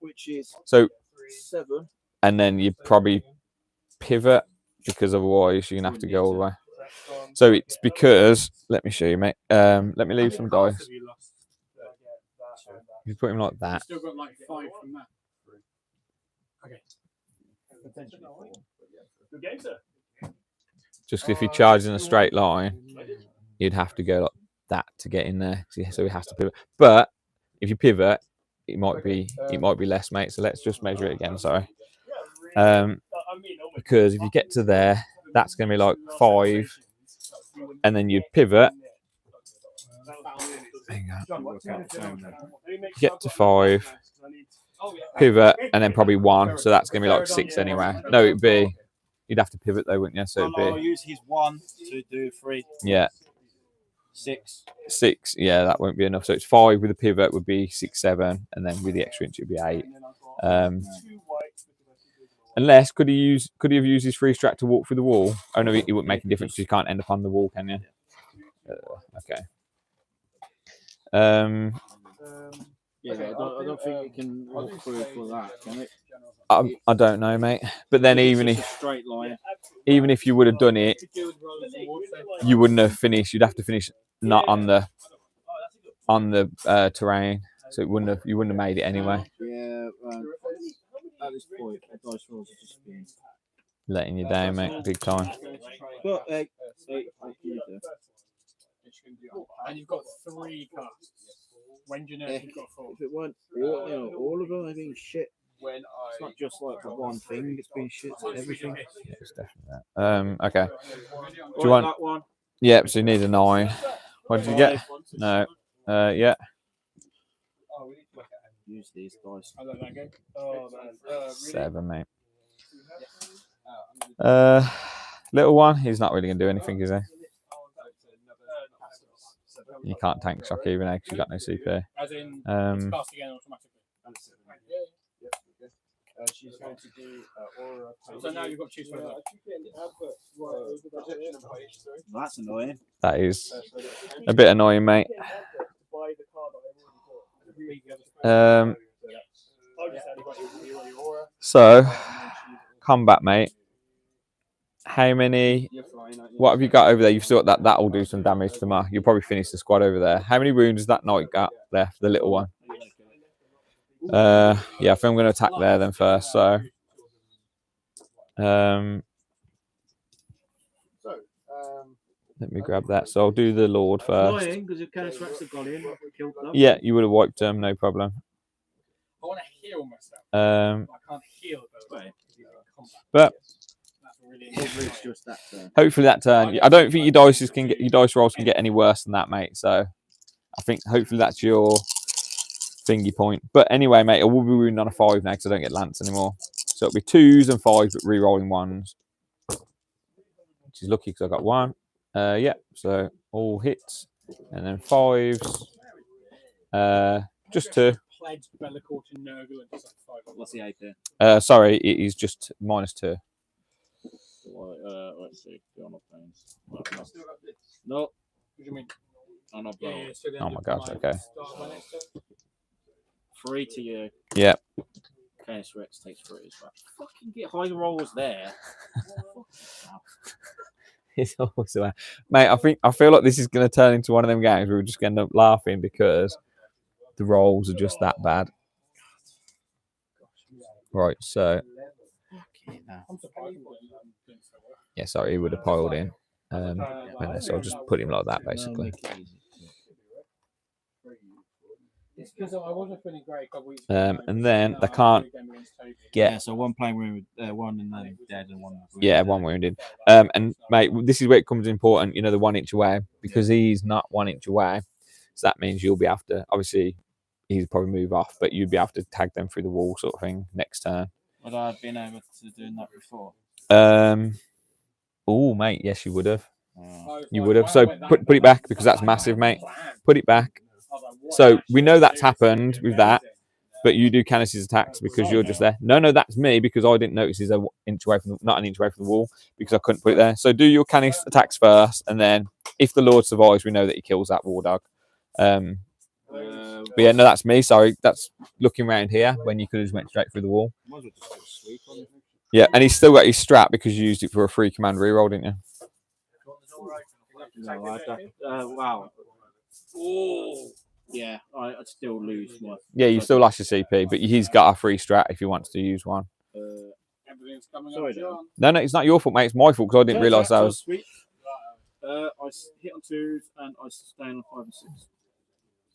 Which is So 7. and then you probably pivot because otherwise you're gonna have to go all the way. So it's because let me show you, mate. Let me leave some dice. You put him like that. Still got like 5 from that. Okay. Good game, sir. Just if he charges in a straight line, you'd have to go like that to get in there. So he has to pivot. But if you pivot, it might be less, mate. So let's just measure it again. Sorry. Because if you get to there, that's going to be like 5, and then you'd pivot. Hang on. Get to 5, pivot, and then probably 1. So that's going to be like 6 anyway. No, you'd have to pivot though, wouldn't you? So it'd I'll be use his 1 to do 3. yeah. 6. 6, yeah, that won't be enough. So it's 5 with a pivot would be 6, 7, and then with the extra inch it'd be 8. Unless could he have used his free strat to walk through the wall? Oh no, it wouldn't make a difference because you can't end up on the wall, can you? Okay. Yeah, I don't think you can walk through for that, can it? I don't know, mate. But then It's just a straight line. even if you would have done it, you wouldn't have finished. You'd have to finish not on the terrain, so you wouldn't have made it anyway. Yeah, at this point, the dice rolls are just being. Letting you down, mate, big time. But And you've got 3 casts. When do you know if you've got 4? if it weren't all of them, I think shit. It's not just like the one thing; it's been shit to everything. Yeah, it's definitely that. Okay. Do you want that one? Yep. So you need a 9. What did you get? No. Yeah. Use these dice. I let that go. Oh man. 7, mate. Little one. He's not really gonna do anything, is he? You can't tank shock even because you've got no CP. As in, Um, cast again automatically. She's going to do aura. So now you've got to choose one of those. That's annoying. That is a bit annoying, mate. So combat, mate. How many? What have you got over there? You've still got that. That'll do some damage to my. You'll probably finish the squad over there. How many wounds has that knight got left? The little one. Yeah, I think I'm going to attack there then first. So, let me grab that. So I'll do the Lord first. Annoying because if Kenneth Rex had gone in, killed them. Yeah, you would have wiped them, no problem. I want to heal myself. I can't heal though. But It's just that turn. hopefully that turn. I don't think your dice rolls can get any worse than that, mate. So I think hopefully that's your thingy point. But anyway, mate, I will be wounded on a 5 now because I don't get lance anymore. So it'll be 2s and 5s, but re-rolling 1s. Which is lucky because I got 1. Yeah, so all hits. And then 5s. Just 2. Pledged Bellacourt and Nurgle and just like 5. What's the AP? Sorry, it is just -2. Let's see. No. What do you mean? I'm not Yeah, blowing. yeah, so then Oh you my gosh, apply okay. start my next turn. 3 to you. Yeah. Chaos Rex takes 3 as well. Fucking get high rolls there. It's always the way. Mate, I feel like this is going to turn into one of them games where we're just going to end up laughing because the rolls are just that bad. Right, so I'm surprised he wasn't doing so well. yeah, sorry, he would have piled in. So I'll just put him like that, basically. It's because I wasn't feeling great a couple weeks ago. And then they can't Yeah, get so one playing with one and then dead and one. yeah, one wounded. And mate, this is where it comes important. You know, the 1 inch away because he's not 1 inch away. So that means you'll be after. Obviously, he'll probably move off, but you'd be able to tag them through the wall, sort of thing, next turn. Would I have been able to do that before? Oh, mate, yes, you would have. You would have. So put it back because that's massive, mate. Put it back. So we know that's happened with that, but you do Canis's attacks because you're just there. No, that's me because I didn't notice he's not an inch away from the wall because I couldn't put it there. So do your Canis attacks first, and then if the Lord survives, we know that he kills that war dog. But yeah, no, that's me. Sorry, that's looking around here when you could have just went straight through the wall. Yeah, and he's still got his strap because you used it for a free command reroll, didn't you? No, wow. Oh. Yeah, I'd still lose my. Yeah, you still lost your CP, but he's got a free strat if he wants to use one. Everything's coming Sorry, up, John. No, it's not your fault, mate. It's my fault because I didn't realise that was. Sweet. I hit on 2s and I sustain on 5 and 6.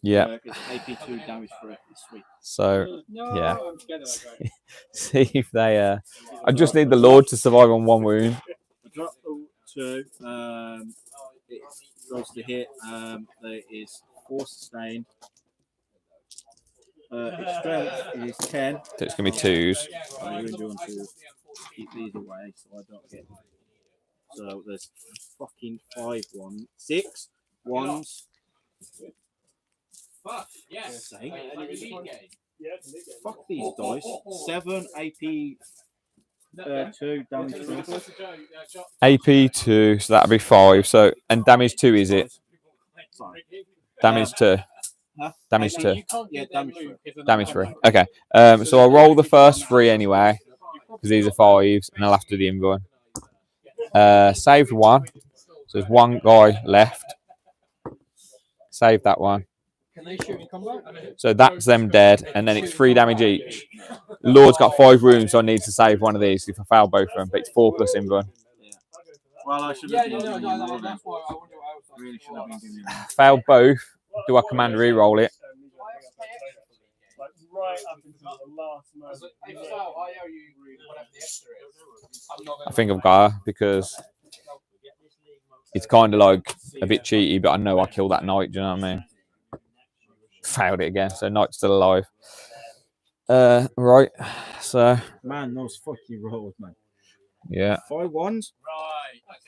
Yeah. It's AP2 damage for it. It's sweet. So No, yeah. I'm scared of that guy. See if they. I just need the Lord to survive on 1 wound. I drop the 2. It goes to hit. There is 4 sustained. Its strength is 10. So it's gonna be 2s. I'm going to want to keep these away so I don't get. So there's fucking 5 1 6 1s. Fuck, yes. Sake. Fuck these dice. 7 AP 2 damage 2. AP 2, so that'll be 5. So and damage 2 is it? Damage 2. Huh? Damage 2. Yeah, damage 3. Damage 3. Okay. So I'll roll the first 3 anyway because these are 5s, and I'll have to do the invoice. Saved 1. So there's 1 guy left. Save that one. Can they shoot in combat? So that's them dead, and then it's 3 damage each. Lord's got 5 wounds, so I need to save one of these if I fail both of them. But it's 4 plus invoice. Well, I should Yeah, have no, that's why I wonder what else. really should have been doing that. Fail both. Do I command reroll it? Like right up until the last moment. If so, I owe you whatever the extra is. I'm not I think I've got her because it's kind of like a bit cheaty, but I know I killed that knight. Do you know what I mean? Failed it again, so knight's still alive. Right. So Man, those fucking rolls, man. yeah. 5 1s. Right, okay.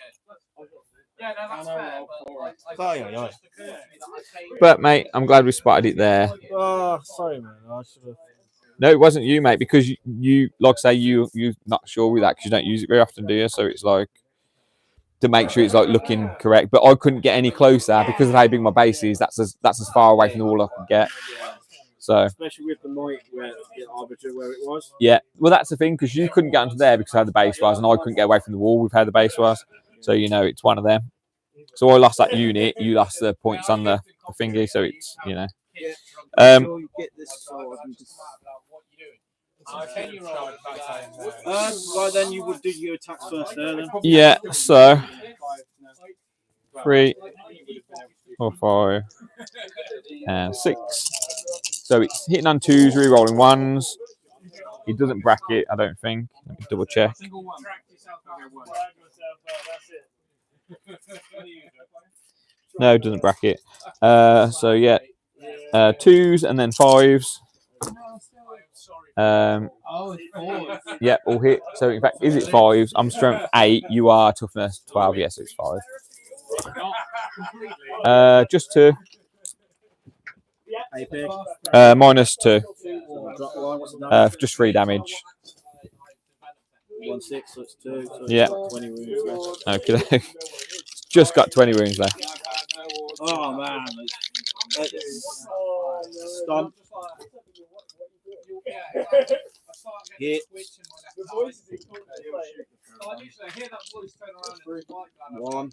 Yeah, no, that's fair. But mate, I'm glad we spotted it there. Oh, sorry, man. I should have. No, it wasn't you, mate, because you like I say, you're not sure with that because you don't use it very often, do you? So it's like to make sure it's like looking correct. But I couldn't get any closer because of how big my base is. That's as far away from the wall I could get. So Especially with the night where the arbiter where it was. yeah, well that's the thing because you couldn't get onto there because of how the base was, and I couldn't get away from the wall with how the base was. So you know it's one of them. So I lost that unit. You lost the points on the thingy. So it's you know. So you get this sword and just. Right then, you would do your attacks first there then. Yeah. So 3, 4, 5, and 6. So it's hitting on 2s, re-rolling 1s. He doesn't bracket, I don't think. Let me double check. No, it doesn't bracket. So yeah, 2s and then 5s. Yeah, all hit. So in fact, is it 5s? I'm strength 8. You are toughness 12. Yes, it's 5. Just 2. -2. Just 3 damage. 1/6, so it's 2. So it's Yeah. 20 wounds left. Okay. Just got 20 wounds left. Oh man. Stomp. Hit. 1.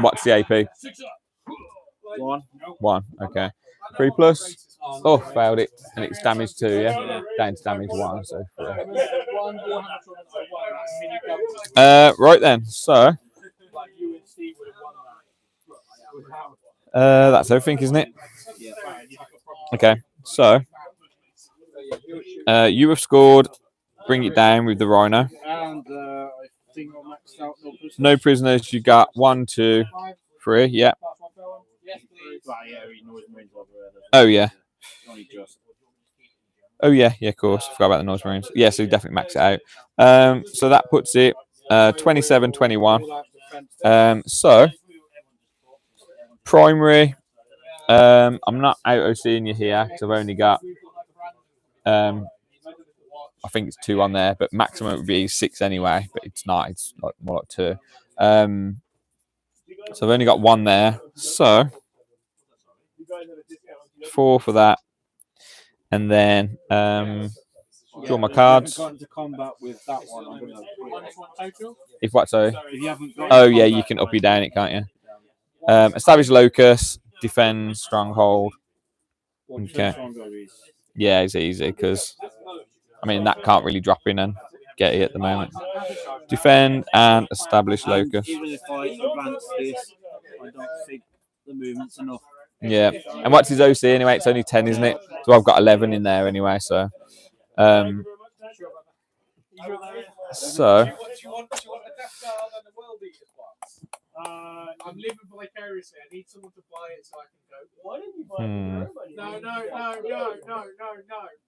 What's the AP? 1. 1. Okay. 3+. Oh, failed it, and it's damage 2. Yeah, down to damage 1. So. 3. Right then. So. That's everything, isn't it? Okay. So. You have scored. Bring it down with the Rhino. And I think I maxed out No prisoners. You got 1, 2, 3. Yeah. Oh yeah. Oh yeah. Yeah. Of course. Forgot about the Noise Marines. Yeah. So you definitely max it out. So that puts it 27, 21. So primary. I'm not auto-seeing you here because I've only got. I think it's 2 on there, but maximum would be 6 anyway. But it's not. It's like more like 2. So I've only got 1 there. So 4 for that, and then draw my cards. If you haven't got into combat with that one, I'm gonna If what? Sorry. If you haven't got Oh yeah, you can up you down it, can't you? Establish locus, defend stronghold. Okay. Yeah, it's easy because I mean that can't really drop in and get it at the moment. Defend and establish locus. Even if I advance this, I don't think the movement's enough. Yeah, and what's his OC anyway? It's only 10, isn't it? So I've got 11 in there anyway. So, I'm living vicariously. I need someone to buy it so I can go. Why didn't you buy it? No.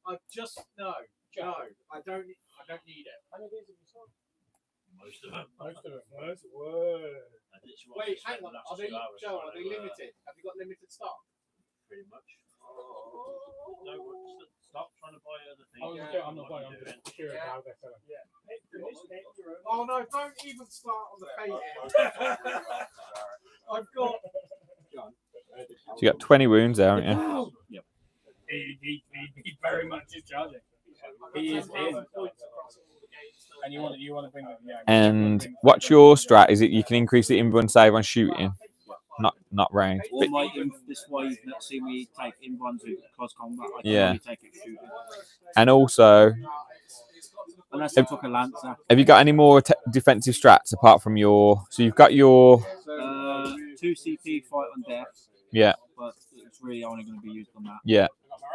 I just no. I don't need it. Most of them. Wait, hang on. Are they limited? Have you got limited stock? Pretty much. No, stop trying to buy other things. I'm not buying. I'm just curious how they're selling. Yeah. Oh no! Don't even start on the painting. I've got. So you got 20 wounds there, haven't you? Yep. He very much is charging. He is in. And you want to bring them, yeah. And what's your strat? Is it you can increase the inborn save on shooting, not range? All my this way you've not seen me take inbounds with close combat. I can Yeah. only take it shooting. And also, Unless I took a lancer. have you got any more defensive strats apart from your? So you've got your 2 CP fight on death. Yeah. But it's really only going to be used on that. Yeah.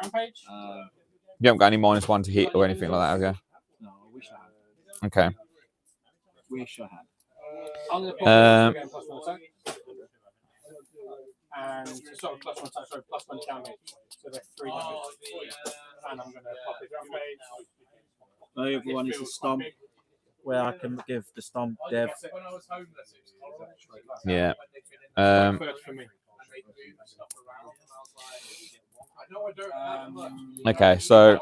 Rampage? You haven't got any -1 to hit or anything like that, have you? No, I wish I had. Okay. Wish I had. I'm going to put again +1 attack. And sort of +1 attack, sorry, +1 damage. So they're 3 damage. And I'm going to pop it rampage. The other one is a stomp, where I can give the stomp dev. Yeah. First for me. Okay, so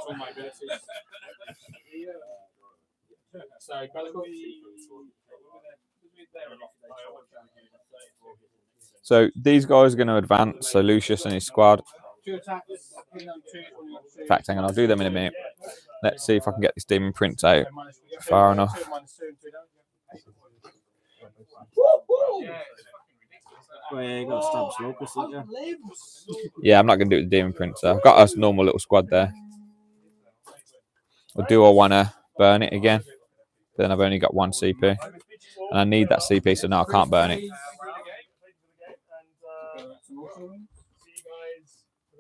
these guys are going to advance. So Lucius and his squad. In fact, hang on, I'll do them in a minute. Let's see if I can get this demon print out far enough. Yeah, I'm not going to do it with the demon print. So I've got a normal little squad there. Or do I want to burn it again? But then I've only got 1 CP. And I need that CP, so now I can't burn it.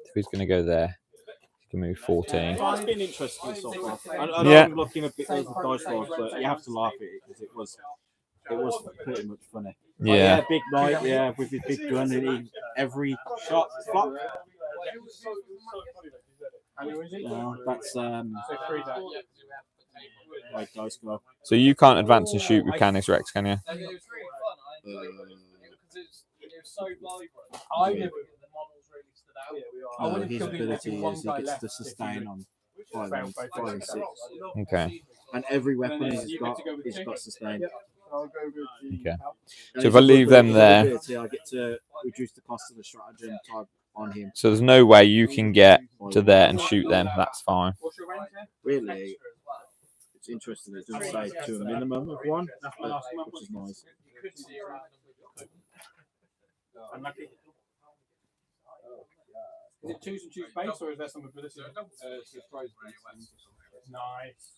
If he's going to go there, he can move 14. It's been interesting so far. I know Yeah. I'm looking a bit over the dice rolls, but you have to laugh at it because it was pretty much funny. Yeah. Big knight, with his big gun and every shot flop. That's right dice go. So you can't advance and shoot with Canis Rex, can you? so vibrant. I never the models really stood out. I would have his killed him if ability one is he guy gets left to if sustain you- on 5 and 6. Okay. And every weapon then he's you got, get to go with he's two. got sustain. I'll go with the Okay. And So if I leave them his there- ability, I get to reduce the cost of the stratagem type on him. So there's no way you can get to there and shoot them. That's fine. What's your range there? Really, it's interesting. It doesn't say to a minimum of 1, which is nice. You could see around them. Unlucky. Is it choose and choose base, or is there some ability? Nice.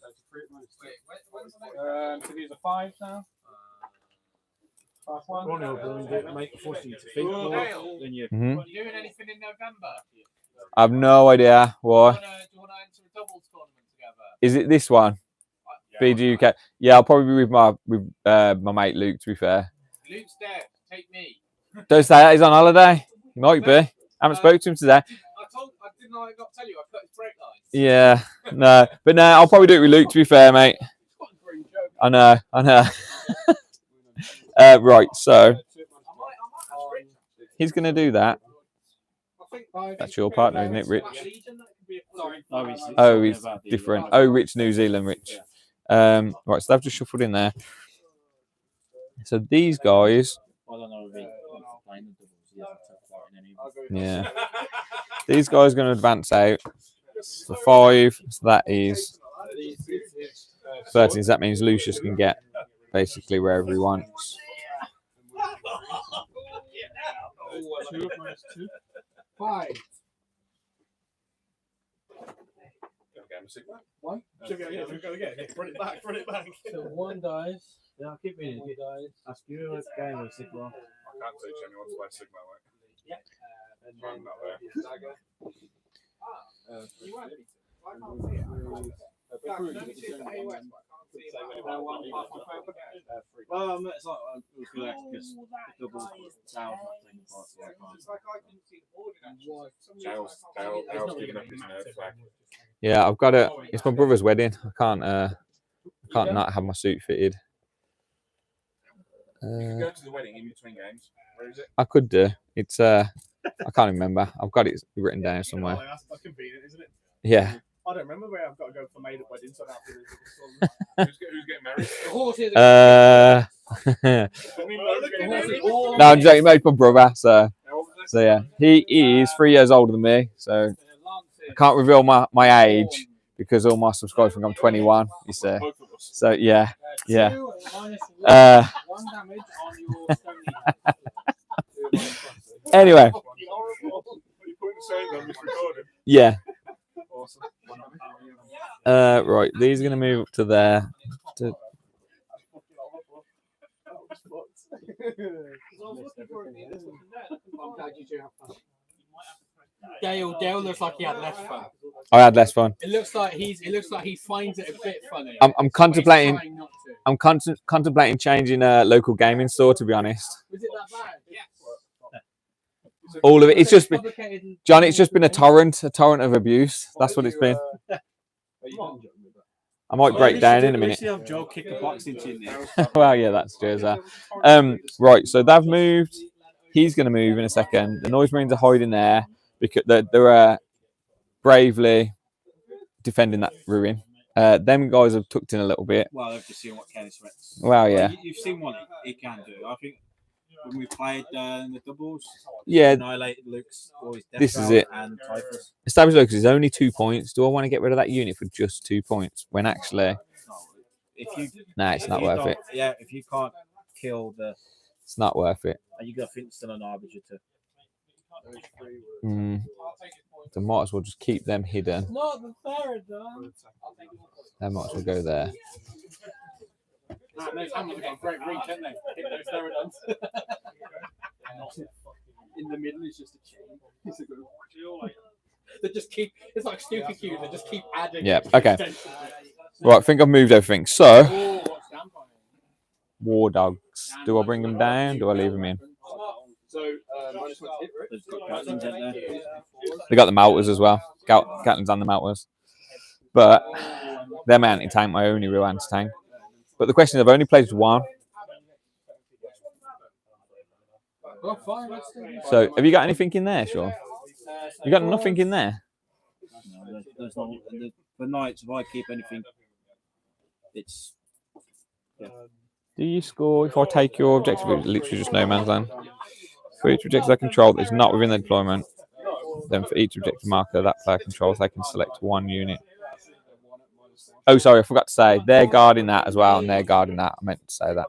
So these are 5 now. 5-1. One of them make forcing you to think more than you. Mhm. Are you doing anything in November? I have no idea why. Do you want to enter a doubles tournament together? Is it this one? BGUK. Yeah, I'll probably be with my mate Luke. To be fair, Luke's dead. Take me. don't say that he's on holiday. He might be. I haven't spoke to him today. I didn't not tell you. I cut his brake lines. Yeah, no, but no, I'll probably do it with Luke. To be fair, mate. I know. Right, so he's gonna do that. That's your partner, isn't it, Rich? Oh, he's different. Oh, Rich, New Zealand, Rich. Right, so they've just shuffled in there. So these guys, I don't know if he playing the doubles. He hasn't took part in any. yeah, these guys are going to advance out for 5. So that is 13. So that means Lucius can get basically wherever he wants. 2 minus 2. 5. One. Go again. Run it back. So 1 dies. Yeah, I'll keep reading. 2 dies. Ask you a game of Sigma. I can't teach anyone to play Sigma, mate. And I'm not there. dagger. You won't be. I can't see it. Well, it's like I was going to because the double sound not taking part, so I can't. It's like I can see the board and actually. Dale's giving up his nerd flag. Yeah, I've got it. It's my brother's wedding. I can't not have my suit fitted. You can go to the wedding in between games. Where is it? I could do. It's I can't remember. I've got it written down somewhere. That's convenient, isn't it? Yeah. I don't remember where I've got to go for maid at weddings. So I Who's getting married? the horses. No, I'm joking. Mate, my brother. So yeah, he is 3 years older than me. So I can't reveal my age because all my subscribers think I'm 21. You see. Both of us. So yeah. 2 minus 1 Uh, damage on your stony. Anyway, Are you putting the same on this recording? yeah. Awesome. Right, these are going to move up to there. Dale looks like he had less fun. I had less fun. It looks like he finds it a bit funny. I'm contemplating. He's trying not to. I'm contemplating changing a local gaming store. To be honest, Was it that bad? Yes. all of it. It's just been, Complicated. John. It's just been a torrent of abuse. That's what it's been. I might break down in a minute. Have Joe kick a boxing chin there. Well, yeah, that's Jersey. Right, so they've moved. He's going to move in a second. The Noise Marines are hiding there because they're bravely defending that ruin. Them guys have tucked in a little bit. Well, they've just seen what Kenny Sweats. Well, yeah. You've seen what he can do. I think when we played in the doubles, Yeah, annihilated Luke's boys. This is it. And Typhus. established locus is only 2 points. Do I want to get rid of that unit for just 2 points? When actually, If you, nah, it's if not you worth don't- it. Yeah, if you can't kill the, It's not worth it. you got Finster and Arbiter to. They might as well just keep them hidden. Not the Theridon. They might as well go there. Those hammers have got great reach, haven't they? Hit those Theridons. In the middle is just a chain. They just keep. It's like stupid cubes. They just keep adding. Yeah, okay. Right, I think I've moved everything. So, Oh, what's stamp on it? war dogs. Do I bring them down? Do I leave them in? So, minus 1 hit, right? They've got Gatlins in there. They got the melters as well. Gatlins and the melters. But they're my anti-tank, my only real anti-tank. But the question is, I've only played one. Well, fine, let's do this. So, have you got anything in there, Sean? You got nothing in there? No, there's not. The Knights, if I keep anything, it's. Yeah. Do you score if I take your objective? It's literally just no man's land. For each objective they control that is not within the deployment, then for each objective marker that player controls, they can select one unit. Oh, sorry, I forgot to say they're guarding that as well, and they're guarding that. I meant to say that.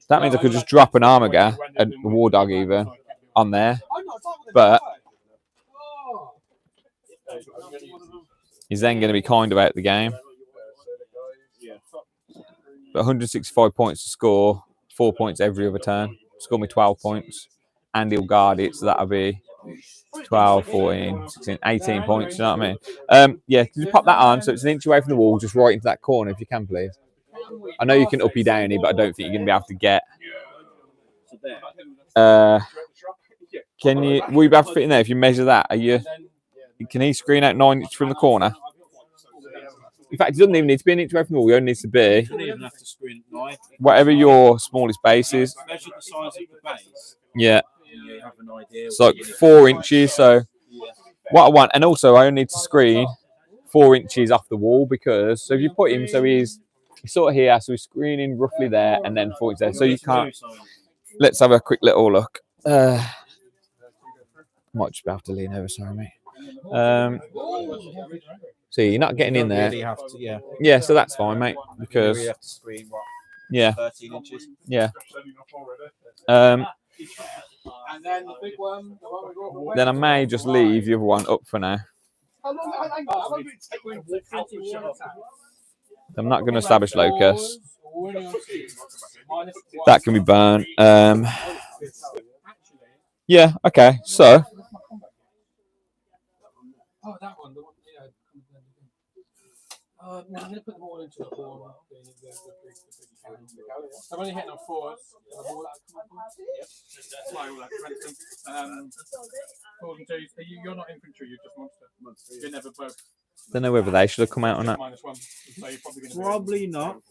That means I could just drop an armor guy, a war dog even, on there, but he's then going to be kind about the game. But 165 points to score, 4 points every other turn. Score me 12 points, and he'll guard it, so that'll be 12, 14, 16, 18 points, you know what I mean? Yeah, can you pop that on so it's an inch away from the wall, just right into that corner if you can, please? I know you can uppy downy, but I don't think you're going to be able to get. Can you? Will you be able to fit in there if you measure that? Can he screen out 9 inches from the corner? In fact, it doesn't even need to be an inch away from the wall. It only needs to be whatever your smallest base is. Measure the size of the base. Yeah. You have an idea. It's like 4 inches. So what I want, and also I only need to screen 4 inches off the wall because so if you put him, so he's sort of here, so he's screening roughly there, and then 4 inches there. So you can't. Let's have a quick little look. Might just have to lean over. Sorry, mate. So you're not getting in there. Really have to, yeah, so that's fine, mate. Because you have to screen what? Yeah. 13 inches. Yeah. And then the big one. Then I may just leave the other one up for now. I'm not going to establish locus. That can be burnt. Yeah. Okay. So. Oh, that one. I'm going to put them all into the horn. I'm only hitting on 4s. Fours and 2s. You're not infantry, you're just monster. You're never both. Don't know whether they should have come out on that. -1. So you're Probably not.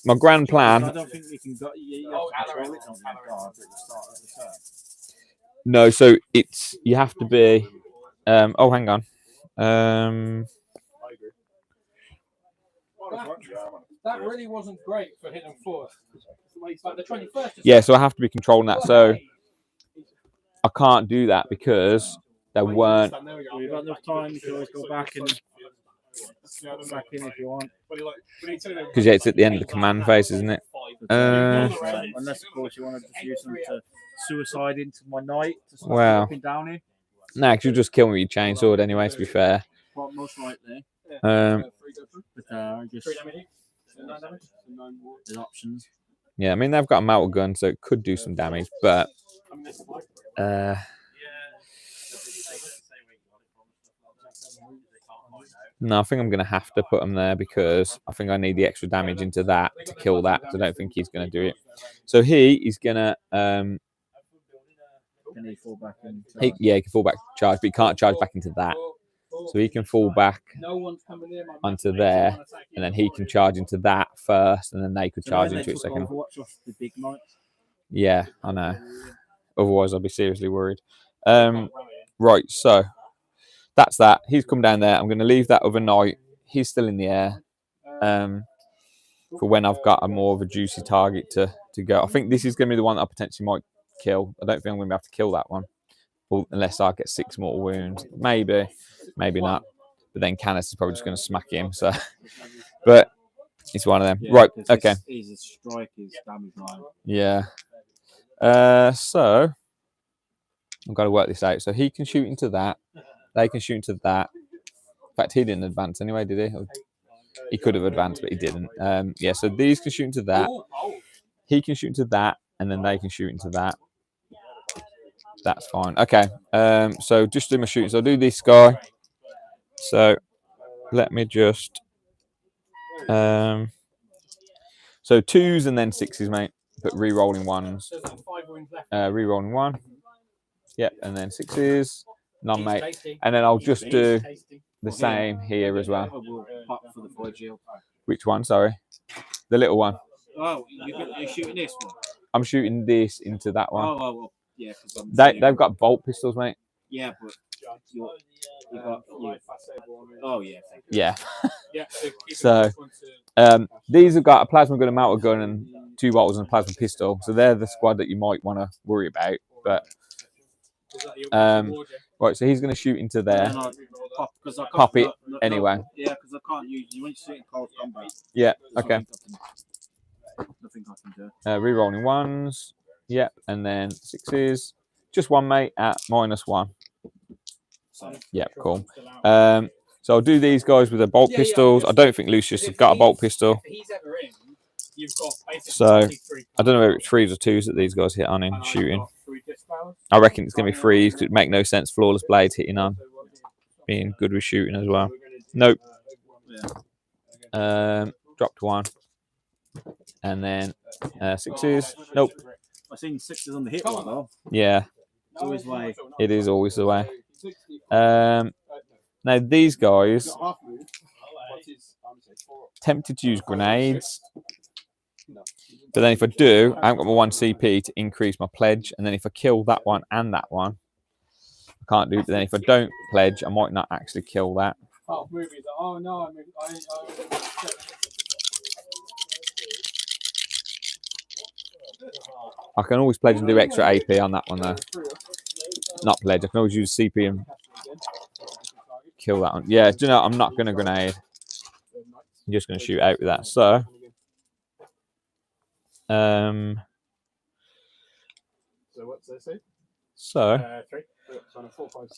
My grand plan. I don't think you can go. You have to control it on the guard at the start of the turn. No, so it's you have to be. Oh, hang on. That really wasn't great for hitting 4. Like the 21st. Yeah, so I have to be controlling that. So I can't do that because there weren't. We've got enough time. You can always go back and back in if you want. Because yeah, it's at the end of the command phase, isn't it? Unless, of course, you want to just use them to suicide into my knight to start Wow. dropping down in. Nah, because you'll just kill me with your chainsword anyway, to be fair. Well, most likely. Um, But just there's options. yeah, I mean, they've got a metal gun, so it could do some damage, but. No, I think I'm going to have to put him there because I think I need the extra damage into that to kill that. I don't think he's going to do it. So he is going to. Can he fall back and he can fall back charge, but he can't charge back into that. So he can fall back onto there, and then he can charge into that first, and then they could charge into it second. The big knights. Yeah, I know. Otherwise, I'll be seriously worried. Right, so that's that. He's come down there. I'm going to leave that other knight. He's still in the air for when I've got a more of a juicy target to go. I think this is going to be the one that I potentially might kill. I don't think I'm going to be able to kill that one. Unless I get 6 mortal wounds. Maybe not. But then Canis is probably just going to smack him. So, but it's one of them. Yeah, right, okay. His strike is damage 9. Yeah. So, I've got to work this out. So he can shoot into that. They can shoot into that. In fact, he didn't advance anyway, did he? He could have advanced, but he didn't. Yeah, so these can shoot into that. He can shoot into that, and then they can shoot into that. That's fine. Okay. So just do my shooting. So I'll do this guy. So let me just. So 2s and then 6s, mate. But re-rolling 1s. Re-rolling 1. Yep. And then 6s. None, mate. And then I'll just do the same here as well. Which one? Sorry. The little one. Oh, you're shooting this one? I'm shooting this into that one. Oh, yeah. They've got bolt pistols, mate. Yeah, but you got you. Oh yeah. Yeah. Yeah. So, these have got a plasma gun, a melter gun, and 2 bolters and a plasma pistol. So they're the squad that you might want to worry about. But right, so he's going to shoot into there. Pop it anyway. Yeah, because I can't use you when you sit in close combat. Yeah. Okay. Nothing I can do. Rerolling ones. Yep, and then 6s. Just one, mate, at -1. Yep, cool. So I'll do these guys with their bolt pistols. I don't think Lucius has got a bolt pistol. So I don't know whether it's 3s or 2s that these guys hit on him shooting. I reckon it's going to be 3s because it would make no sense flawless blades hitting on. Being good with shooting as well. Nope. Dropped 1. And then 6s. Nope. I've seen 6s on the hit one though. Yeah. Always way. It is always the way. Now these guys, tempted to use grenades, but then if I do, I haven't got my 1 CP to increase my pledge, and then if I kill that one and that one, I can't do it. But then if I don't pledge, I might not actually kill that. I can always pledge and do extra AP on that one though. Not pledge. I can always use CP and kill that one. Yeah, do you know, I'm not going to grenade. I'm just going to shoot out with that. So,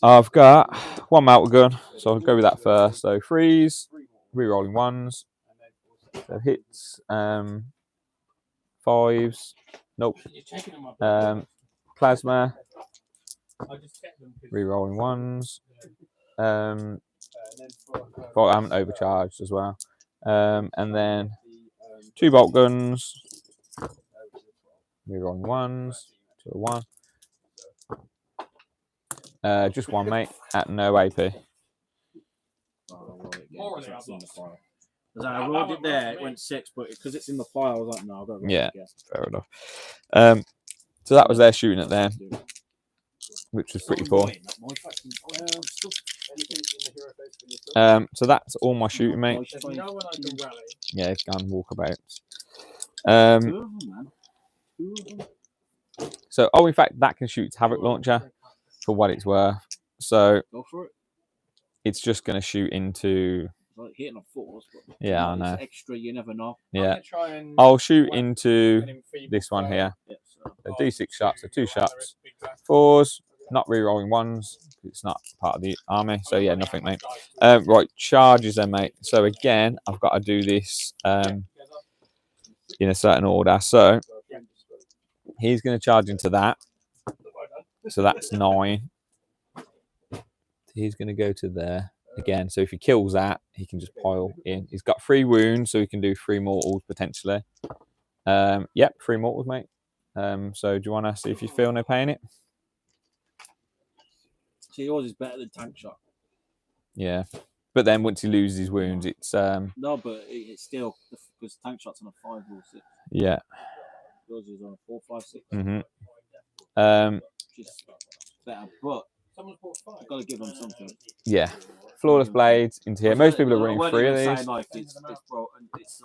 I've got 1 melter gun, so I'll go with that first. So 3s, rerolling 1s, so hits, 5s, nope, plasma, rerolling 1s, but I haven't overcharged as well, and then 2 bolt guns, rerolling 1s, 2 of 1. Just 1, mate, at no AP. I rolled it there, it went 6, but because it's in the file, I was like, no, I've got to roll Yeah, it again. fair enough. So that was their shooting at them, which was pretty poor. So that's all my shooting, mate. Yeah, go and walk about. So, in fact, that can shoot Havoc launcher for what it's worth. So, Go for it. It's just going to shoot into. Like hitting a force, but yeah, I know. Extra, you never know. Yeah, I'll shoot into this one here. So D6 shots, so 2 shots, 4s, not re-rolling 1s. It's not part of the army, so yeah, nothing, mate. Right, charges then, mate. So again, I've got to do this in a certain order. So he's going to charge into that. So that's 9. He's going to go to there. Again, so if he kills that, he can just pile in. He's got 3 wounds, so he can do 3 mortals potentially. Yep, 3 mortals, mate. So do you want to see if you feel no pain it? See, yours is better than tank shot. Yeah, but then once he loses his wounds, it's no, but it's still because tank shot's on a 5 or 6. Yeah. Yours is on a 4, 5, 6. Just better, but you've got to give them something. Yeah, flawless blades into here. Most people are running 3 of these. Like it's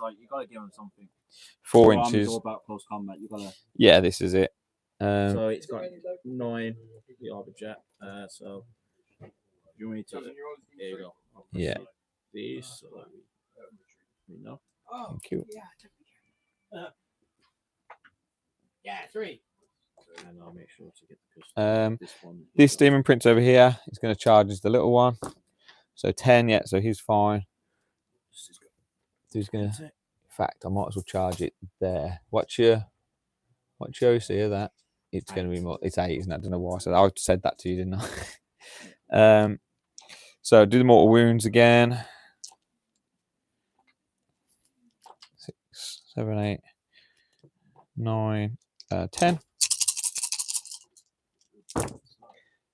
like you got to give them something. 4 inches. All about close combat. You got to. Yeah, this is it. So it's got 9 the arbor jet. So you want me to? There you go. Yeah. These. So we know. Thank you. Yeah, 3. And I'll make sure to get this one. This demon prince over here is going to charge as the little one. So 10, yeah, so he's fine. He's going to. In fact, I might as well charge it there. Watch your OC of that. It's going to be more. It's 8, isn't it? I don't know why. So I said that to you, didn't I? So do the mortal wounds again. 6, 7, 8, 9, 10.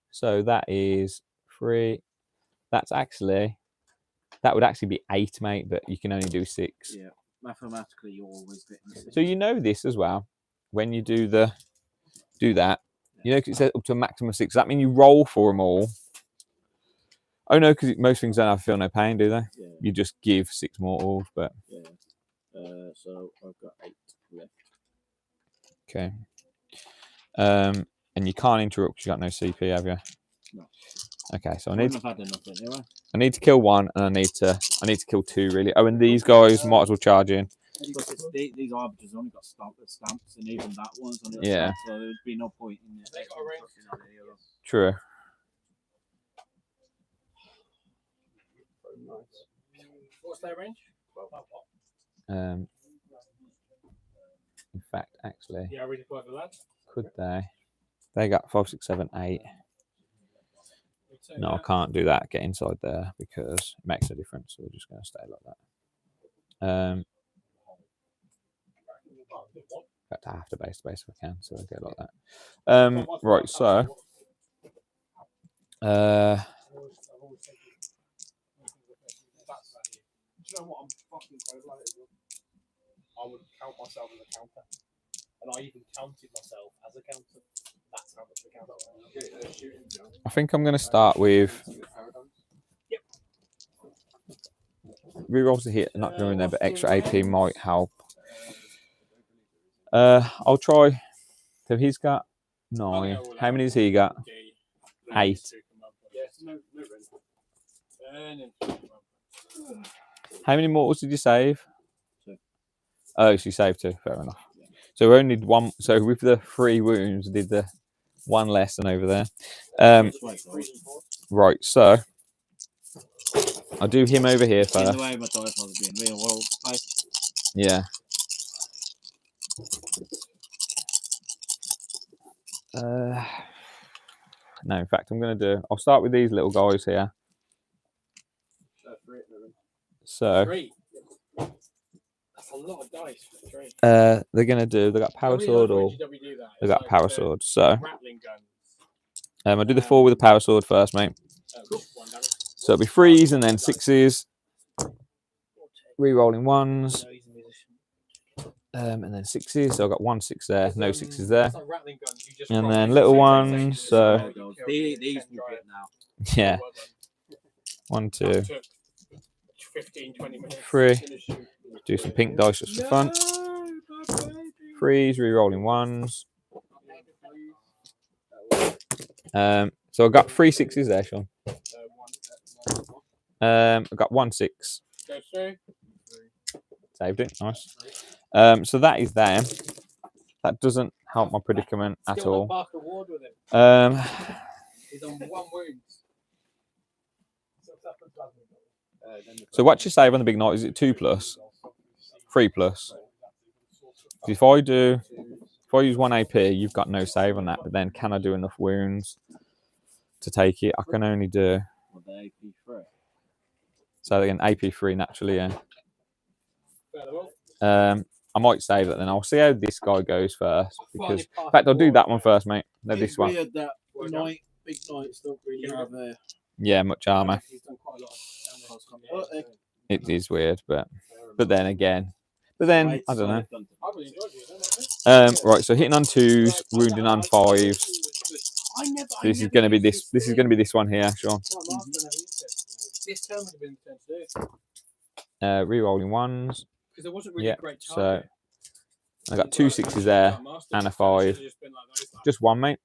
So that is 3. That would actually be 8, mate, but you can only do 6. Yeah. mathematically you're always getting. So you know this as well. When you do that, you know, 'cause it says up to a maximum of 6. Does that mean you roll for them all? Oh no, because most things don't have feel no pain, do they? Yeah. You just give 6 mortals, but Yeah. So I've got 8 left. okay. And you can't interrupt because you got no CP, have you? No. Okay, so I Wouldn't need have had enough anyway. I need to kill 1, and I need to kill 2 really. Oh, and these guys might as well charge in. Because these arbiters only got stamps, and even that one's only got Yeah. stamps, so there'd be no point in it. True. What's their range? In fact, actually, Yeah, I really quite the lads. could they? They got 5, 6, 7, 8. No, I can't do that. Get inside there because it makes a difference. So we're just going to stay like that. In fact, I have to base if I can, so I'll get like that. Right, so Do you know what I'm fucking so glad it was? I would count myself as a counter. And I even counted myself as a counter. That's how much I count. I think I'm going to start with rerolls to hit, not doing there, but extra AP might help. I'll try. So he's got 9. How many has he got? 8. How many mortals did you save? 2. Oh, so you saved 2. Fair enough. So we only did 1. So with the 3 wounds, did the 1 less than over there. Right. So I'll do him over here first. In the way my dice was being real world. Yeah. No, in fact, I'll start with these little guys here. So, 3. That's a lot of dice for 3. they're going to they got power sword or they got power sword. So, Rattling guns. I'll do the 4 with the power sword first, mate. So it'll be 3s and then 6s. Re-rolling 1s. And then 6s. So I've got 1 6 there, no 6s there. And then little ones. So these will get now. yeah. 1, 2, 15, 20 minutes. 3. Do some pink dice just for fun. 3s, re-rolling 1s. So I've got 3 6s there, Sean. I've got 1 6. Saved it, nice. So that is there. That doesn't help my predicament at all. He's on 1 wound. So what's your save on the big knight? Is it 2 plus? 3 plus? If I use 1 AP, you've got no save on that. But then, can I do enough wounds to take it? I can only do. So again, AP3 naturally, yeah. I might save it then. I'll see how this guy goes first. Because, in fact, I'll do that one first, mate. No, this one. Weird that big knights don't really have Yeah, much armor. It is weird, but then again, I don't know. Right, so hitting on 2s, wounding on 5s. This is going to be this. This is going to be this one here, Sean. Re-rolling 1s. Yeah. So I got 2 6s there and a 5. Just 1, mate.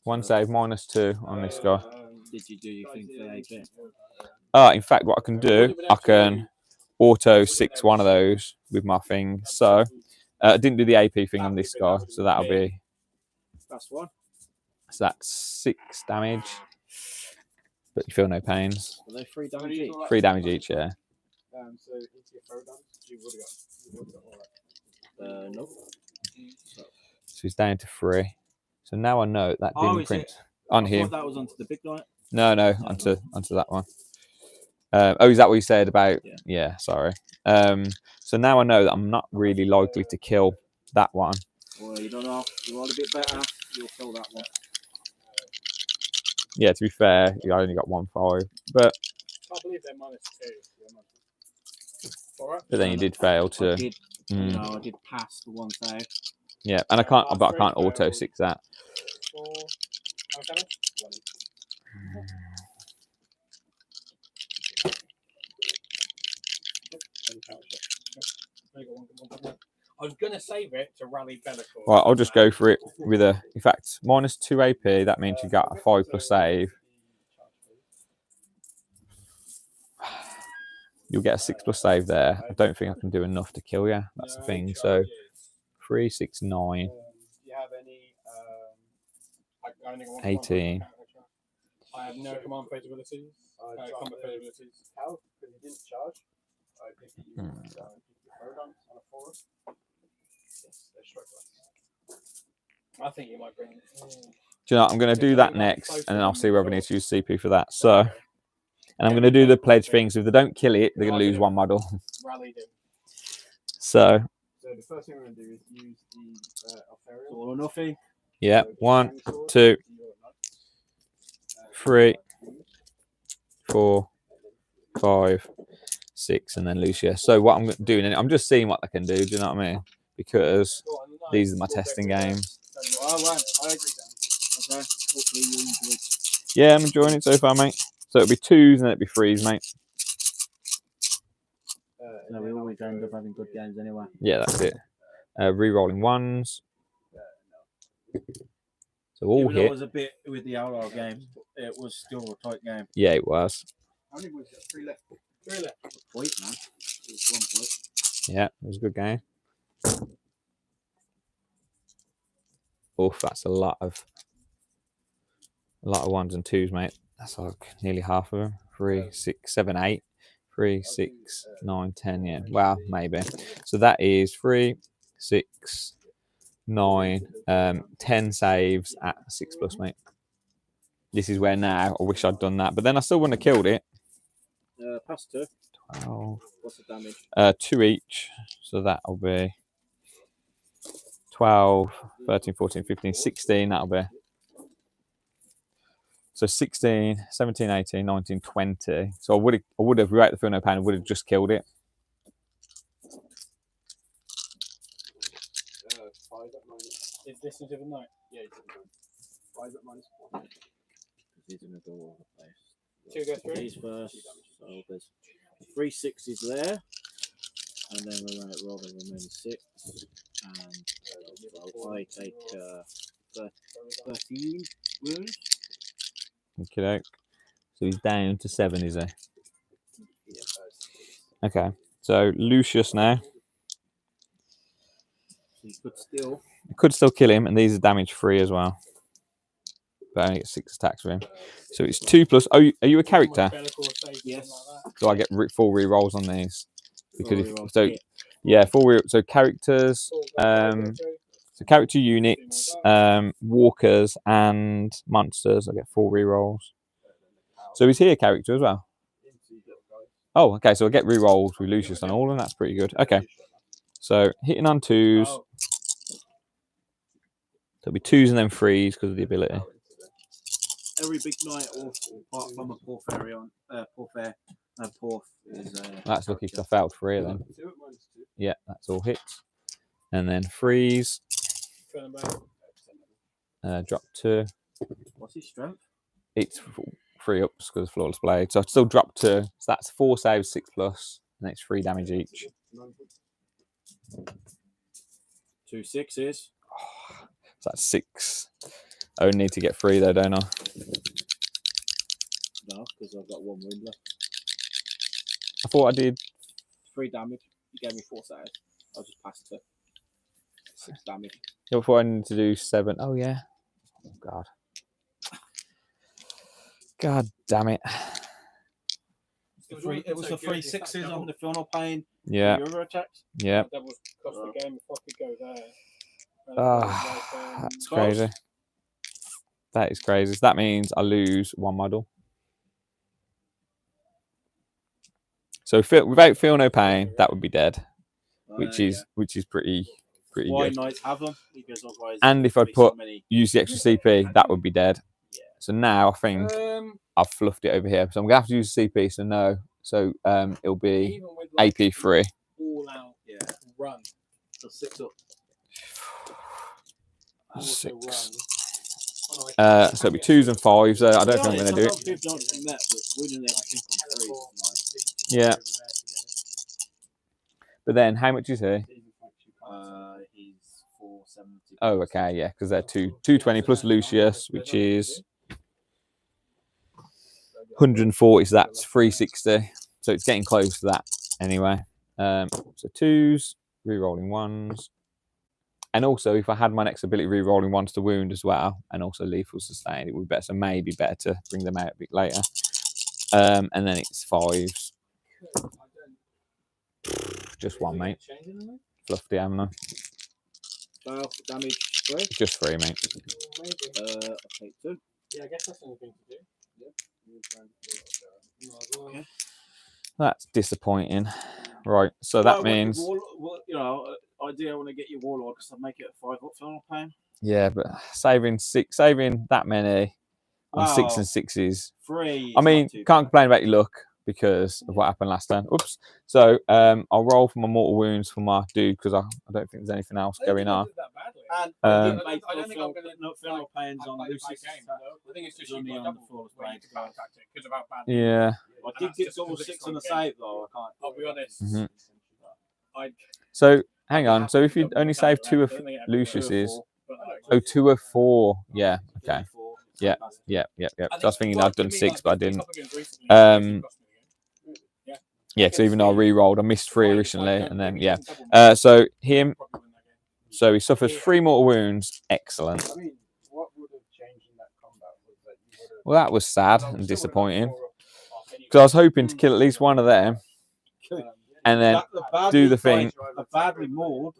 1 save, -2 on this guy. Did you do your thing for AP? In fact, what I can do, I can auto 6 one of those with my thing. So I didn't do the AP thing on this guy, so that'll be. That's 1. So that's 6 damage. But you feel no pains. Are they 3 damage each? 3 damage each, yeah. So into your throw damage, you would have got all that. Nope. So he's down to 3. So now I know that didn't print on him. That was onto the big knight. No, onto that one. Is that what you said about? Yeah, sorry. So now I know that I'm not really likely to kill that one. Well, you don't know. You want a bit better, you'll kill that one. Yeah, to be fair, I only got 1 5, but I can't believe they're -2. But then you did fail to. I did, I did pass the one save. Yeah, and I can't auto 6 that. 4. How can I was going to save it to rally Bellacore. Right, I'll just go for it with a. In fact, -2 AP. That means you got a 5+ save. You'll get a 6+ save there. I don't think I can do enough to kill you. That's the thing. So 3, 6, 9, 18. I have no command phase abilities. Combat phase abilities. I think you might bring. Do you know what? I'm going to do that next, and then I'll see whether I need to use CP for that. So, and I'm going to do the pledge thing. So if they don't kill it, they're going to lose 1 model. So the first thing we're going to do is use the All or nothing. yeah, 1, 2, 3, 4, 5, 6, and then Lucius. So what I'm doing, and I'm just seeing what I can do. Do you know what I mean? Because these are my testing games. Yeah, I'm enjoying it so far, mate. So it'll be 2s and it'll be 3s, mate. No, we always end up having good games anyway. Yeah, that's it. Re-rolling 1s. So all Even though hit. it was a bit with the Outlaw game, it was still a tight game. Yeah, it was. How many was it? 3 left. Point, man. It was 1 point. Yeah, it was a good game. Oof, that's a lot of 1s and 2s, mate. That's like nearly half of them. 3, 6, 7, 8. 3, 6, 9, 10. Yeah, well, maybe. So that is 3, 6, 9, 10 saves at 6+, mate. This is where now I wish I'd done that, but then I still wouldn't have killed it. Pass 2. 12. What's the damage? 2 each. So that'll be 12, 13, 14, 15, 16. That'll be. So 16, 17, 18, 19, 20. So I would have without the feel no pain, I would have just killed it. 5 at minus. Is this a different night? Yeah, it's 5 at -1. These are going to go all the place. 2 go 3. These first. So there's 3 6s there. And then we're going to roll the remaining 6. And so I take 13 wounds. Okay. So he's down to 7, is he? Okay. So Lucius now. So you could still kill him, and these are damage free as well. But I only get 6 attacks with him. So it's 2+. Oh, are you a character? Yes. So I get full re-rolls on these. Because yeah, so characters, so character units, walkers and monsters. I get 4 re-rolls. So is he a character as well? Oh, okay. So I get re-rolls with Lucius on all of them. That's pretty good. Okay. So hitting on 2s. So it'll be 2s and then 3s because of the ability. Every big knight, or apart from a Porphyrion, Porf is. That's lucky because I failed 3 of them. Yeah, that's all hits. And then 3s. Drop 2. What's his strength? It's 3 ups because of flawless blade. So I still drop 2. So that's 4 saves, 6+, and it's 3 damage each. 2 6s. So that's 6. I only need to get 3 though, don't I? No, because I've got 1 wound left. I thought I did 3 damage. You gave me 4 saves. I'll just pass to 6 damage. Yeah, before I need to do 7. Oh yeah. Oh god. God damn it. It was the 3 6s on the Feel No Pain. Yeah. Your other attacks? Yeah. That was cost the game if I could go there. That's crazy. That is crazy. So that means I lose 1 model. So without Feel No Pain, that would be dead, which is pretty Why good. Knights have them? Because otherwise, And if I'd use the extra CP, that would be dead. Yeah. So now I think I've fluffed it over here. So I'm gonna have to use CP. So no. So it'll be AP 3. All out. Yeah. Run. So 6 up. Also 6. run. So it'll be 2s and 5s. I don't think I'm going to do it. Yeah. But then, how much is he? He's 470. Oh, okay, yeah, because they're 220 plus Lucius, which is 140, so that's 360. So it's getting close to that anyway. So 2s, re-rolling 1s. And also, if I had my next ability re-rolling 1s to wound as well, and also lethal sustain, it would be better. So maybe better to bring them out a bit later. And then it's 5s. Just 1, mate. Fluffed, haven't I? Damage 3. Just 3, mate. I'll take 2. Yeah, I guess that's the only thing to do. Okay. That's disappointing. Right, so that means... you know, idea I want to get your Warlord because I'll make it a 5 up for all pain. Yeah, but saving that many on 6 and 6s. 3. I mean, can't complain about your luck because of what happened last time. Oops. So I'll roll for my mortal wounds for my dude because I don't think there's anything else going on. And I don't think I'm going to feel no pains on Lucius. game. I think it's just only you on got the double Flawless when you Blade. back tactic because of how bad. Yeah. I did get double 6 on the save though. I can't. I'll be honest. Mhm. I So hang on. So if you only save 2 of Lucius's, oh, 2 of 4. Yeah. Okay. Yeah. Yeah. So I was thinking I'd done 6, but I didn't. Yeah. So even though I re-rolled, I missed 3 originally, and then yeah. So him. So he suffers 3 mortal wounds. Excellent. I mean, what would have changed in that combat was that you would have... Well, that was sad and disappointing because I was hoping to kill at least one of them, and then do the thing. A badly mauled.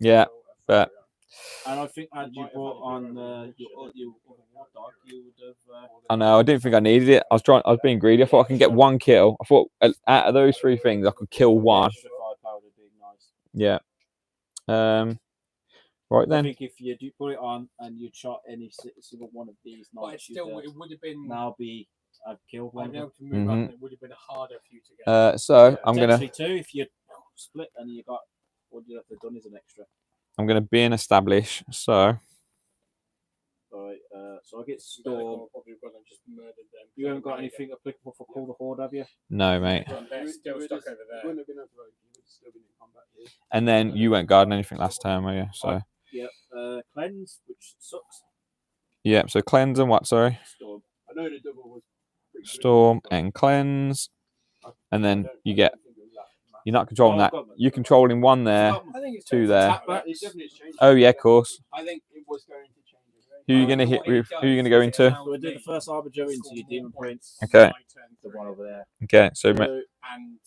Yeah, but And I think had you brought on your War Dog, you would have. I know I didn't think I needed it. I was being greedy. I thought I can get 1 kill. I thought out of those 3 things, I could kill 1. Yeah. Right I then. think if you do put it on and you shot any single one of these But knights, still, it would have been. now be I've killed I'd one. be able to move up, and it would have been harder for you to get. So I'm gonna. Potentially 2 if you split and you got what you have to done is an extra. I'm gonna be an establish. So Right, so I get Storm. Just murdered them. You haven't got anything applicable for Call the Horde, have you? no, mate. They're still stuck over there. Wouldn't have been able to vote. You would have still been in combat here. And then you weren't guarding anything last time, were you? So Yep. Cleanse, which sucks. yeah. So cleanse and what? Sorry. Storm. I know the double was pretty good. Storm and cleanse, and then you get. You're not controlling that. You're controlling 1 there, I think it's 2 there. It's definitely changed. Oh yeah, of course. I think it was going to change. Who are you gonna hit with? Who are you gonna go into? So we did the first Arbiter into your Demon Prince. Okay. The one over there. Okay. So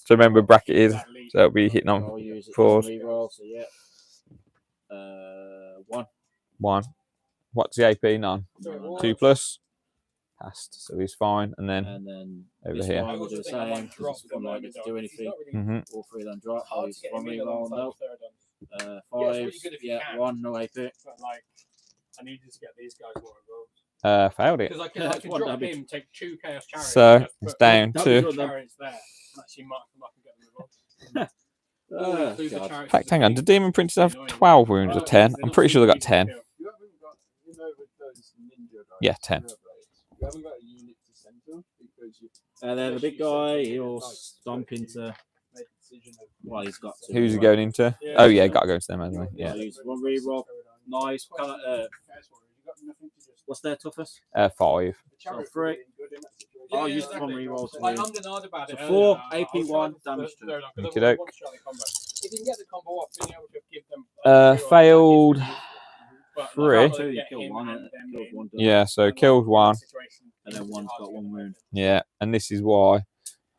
remember bracket is. So it'll be hitting on I'll use it 4s. to reroll, so yeah. 1. 1. What's the AP? None. 2 plus. Passed. So he's fine. And then And then over this here. one we'll do the same. Because it's unlikely to do anything. Mhm. All 3 of them drop. I'll use 1 reroll. No. 5. Yeah, 1. No AP. But like, I needed to get these guys more involved. Failed it. Because I can One drop damage. him, take 2 Chaos Chariots. So and just it's put down Damage to. on them. Chariots there. And actually mark them up and get them involved. Include the God. chariots In fact, hang on. as Do Demon Princes have 12 wounds or 10? I'm pretty sure they got 10. You haven't got, you know, with those ninja guys. Yeah, 10. You haven't got a unit to center because you And then the big guy, he'll stomp into. made a decision of Well, he's got to. Who's he going into? Oh yeah, got to go to them, hasn't he? Yeah. I'll use 1 reroll. Nice. What's their toughest? 5. So 3. I'll use 1 reroll. to Like win. I'm denied about it. So 4, earlier. AP I was 1, trying to damage 2. third on, 'cause I Okey-doke. want to shot in combat. If you can get the combo up, being able to give them. Failed But 3. 2, you get killed him 1, and and them killed in. 1. Yeah, so killed 1. And then 1's got 1 wound. Yeah, and this is why I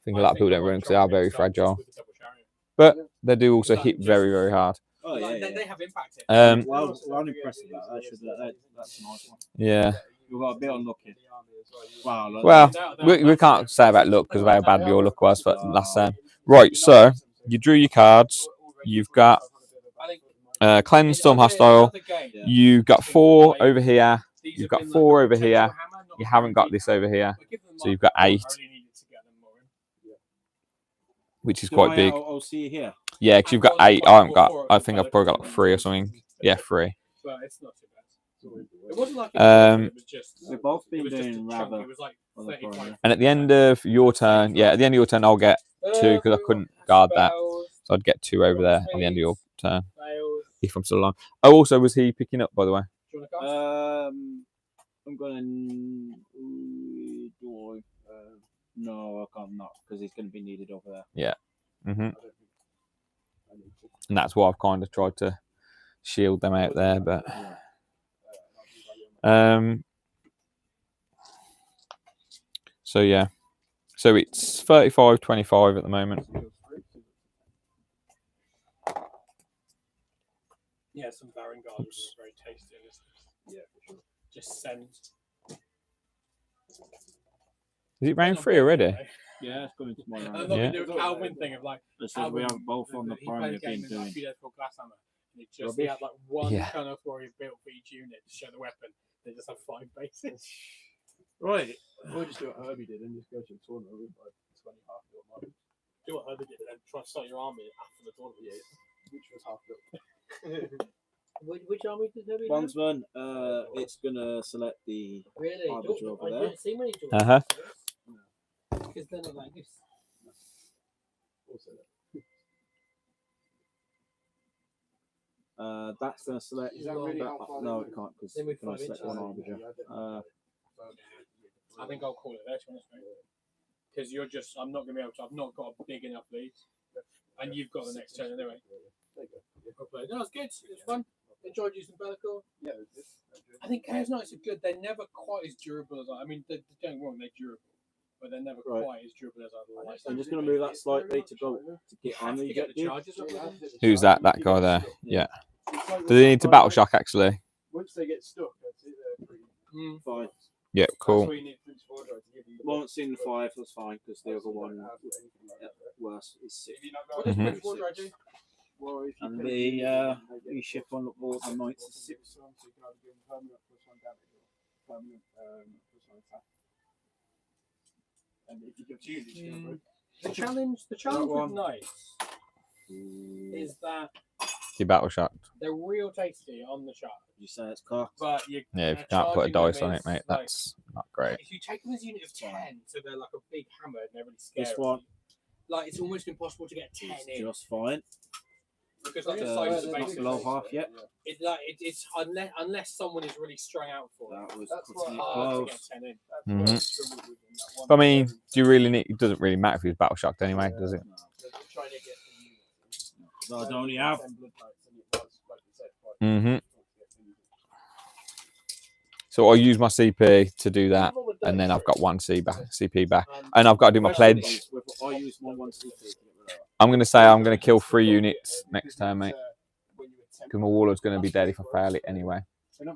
think a lot of people don't run because they are very fragile. But they do also hit very, very hard. Oh, yeah. Like, yeah. they have impact. Well, I'm impressed with that. That's a nice one. Yeah. You've got a bit unlucky. Wow. Look, Well, we can't say about luck because of how bad your luck was for last time. Right, so you drew your cards. You've got Cleanse, Storm, Hostile. You've got 4 over here. You've got 4 over here. You haven't got this over here. So you've got 8. which is quite big. I'll see you here. Yeah, because you've got 8. I haven't got. I think I've probably got like 3 or something. Yeah, 3. But it's not too bad. It wasn't like it was just. We've both It been was just a doing chunk. rather. It was like 35. And at the end of your turn, I'll get 2 because I couldn't guard that, so I'd get 2 over there at the end of your turn if I'm still alive. Oh, also, was he picking up, by the way? Do you want to cast? I'm gonna. No, I can't not because he's going to be needed over there. Yeah. And that's why I've kind of tried to shield them out there, but. So yeah, so it's 35-25 at the moment. Yeah, some Baron Guard was very tasty. Yeah, for sure. Just send. Is it round 3 already? Yeah, it's going to my round. I'm not going to do a Calvin thing of like. So we have both on the primary game been doing. He had like one kind of warrior built for each unit to show the weapon. They just have 5 bases. Right. We'll just do what Herbie did and just go to the tournament with like 20 half built models. Do what Herbie did and then try to start your army after the tournament. Yeah, which was half built. Which army did Herbie? Bondsman, it's gonna select the Really? arbiter over I there. didn't see many George. Because they're not like this. Also, That's gonna select. Is that really how far no, they it can't because Then we can I five select inches. one arbiter? I think I'll call it there, to be honest, because you're just. I'm not going to be able to. I've not got a big enough lead, and you've got the next turn anyway. No, it's good. It's fun. Enjoyed using Bellicor. Yeah, I think Chaos Knights are good. They're never quite as durable as I mean. Don't get me wrong, they're durable, but they're never Right. quite as durable as I'd like. I'm just gonna move that slightly to go to get Have on to the get the objective. charges up with them. Who's that? That guy there. Yeah. Do they need to battle shock actually? Once they get stuck, that's it. They're pretty. Fine. Yeah, cool. That's why you need Prince Fordra to give them the Won't see in the 5. That's fine because the other one worse is 6. What does Prince Fordra do? And the ship on the board on Knights is 6. So you can either give them permanent +1 damage or permanent +1 attack. And if you can choose, you can The challenge one. with Knights is that You battle shocked. they're real tasty on the charge. You say it's cocked. But you Yeah, if you can't put a charging them dice on it, is, mate, like, that's not great. if you take them as a unit of 10, so they're like a big hammer and they're really scary. This one Like it's almost impossible to get 10 is in just fine. because like the size of not the below half yet. it's unless someone is really strung out for it. That was That's pretty what- Hard to close. get 10 in. I mean, do you really need? It doesn't really matter if he's battle shocked anyway, does it? Trying to get the units. No, I only have. So I use my CP to do that, and then I've got 1 CP back, and I've got to do my pledge. I use one CP. I'm going to say I'm going to kill 3 units next turn, mate, because my warlord's going to be dead if I fail it anyway. And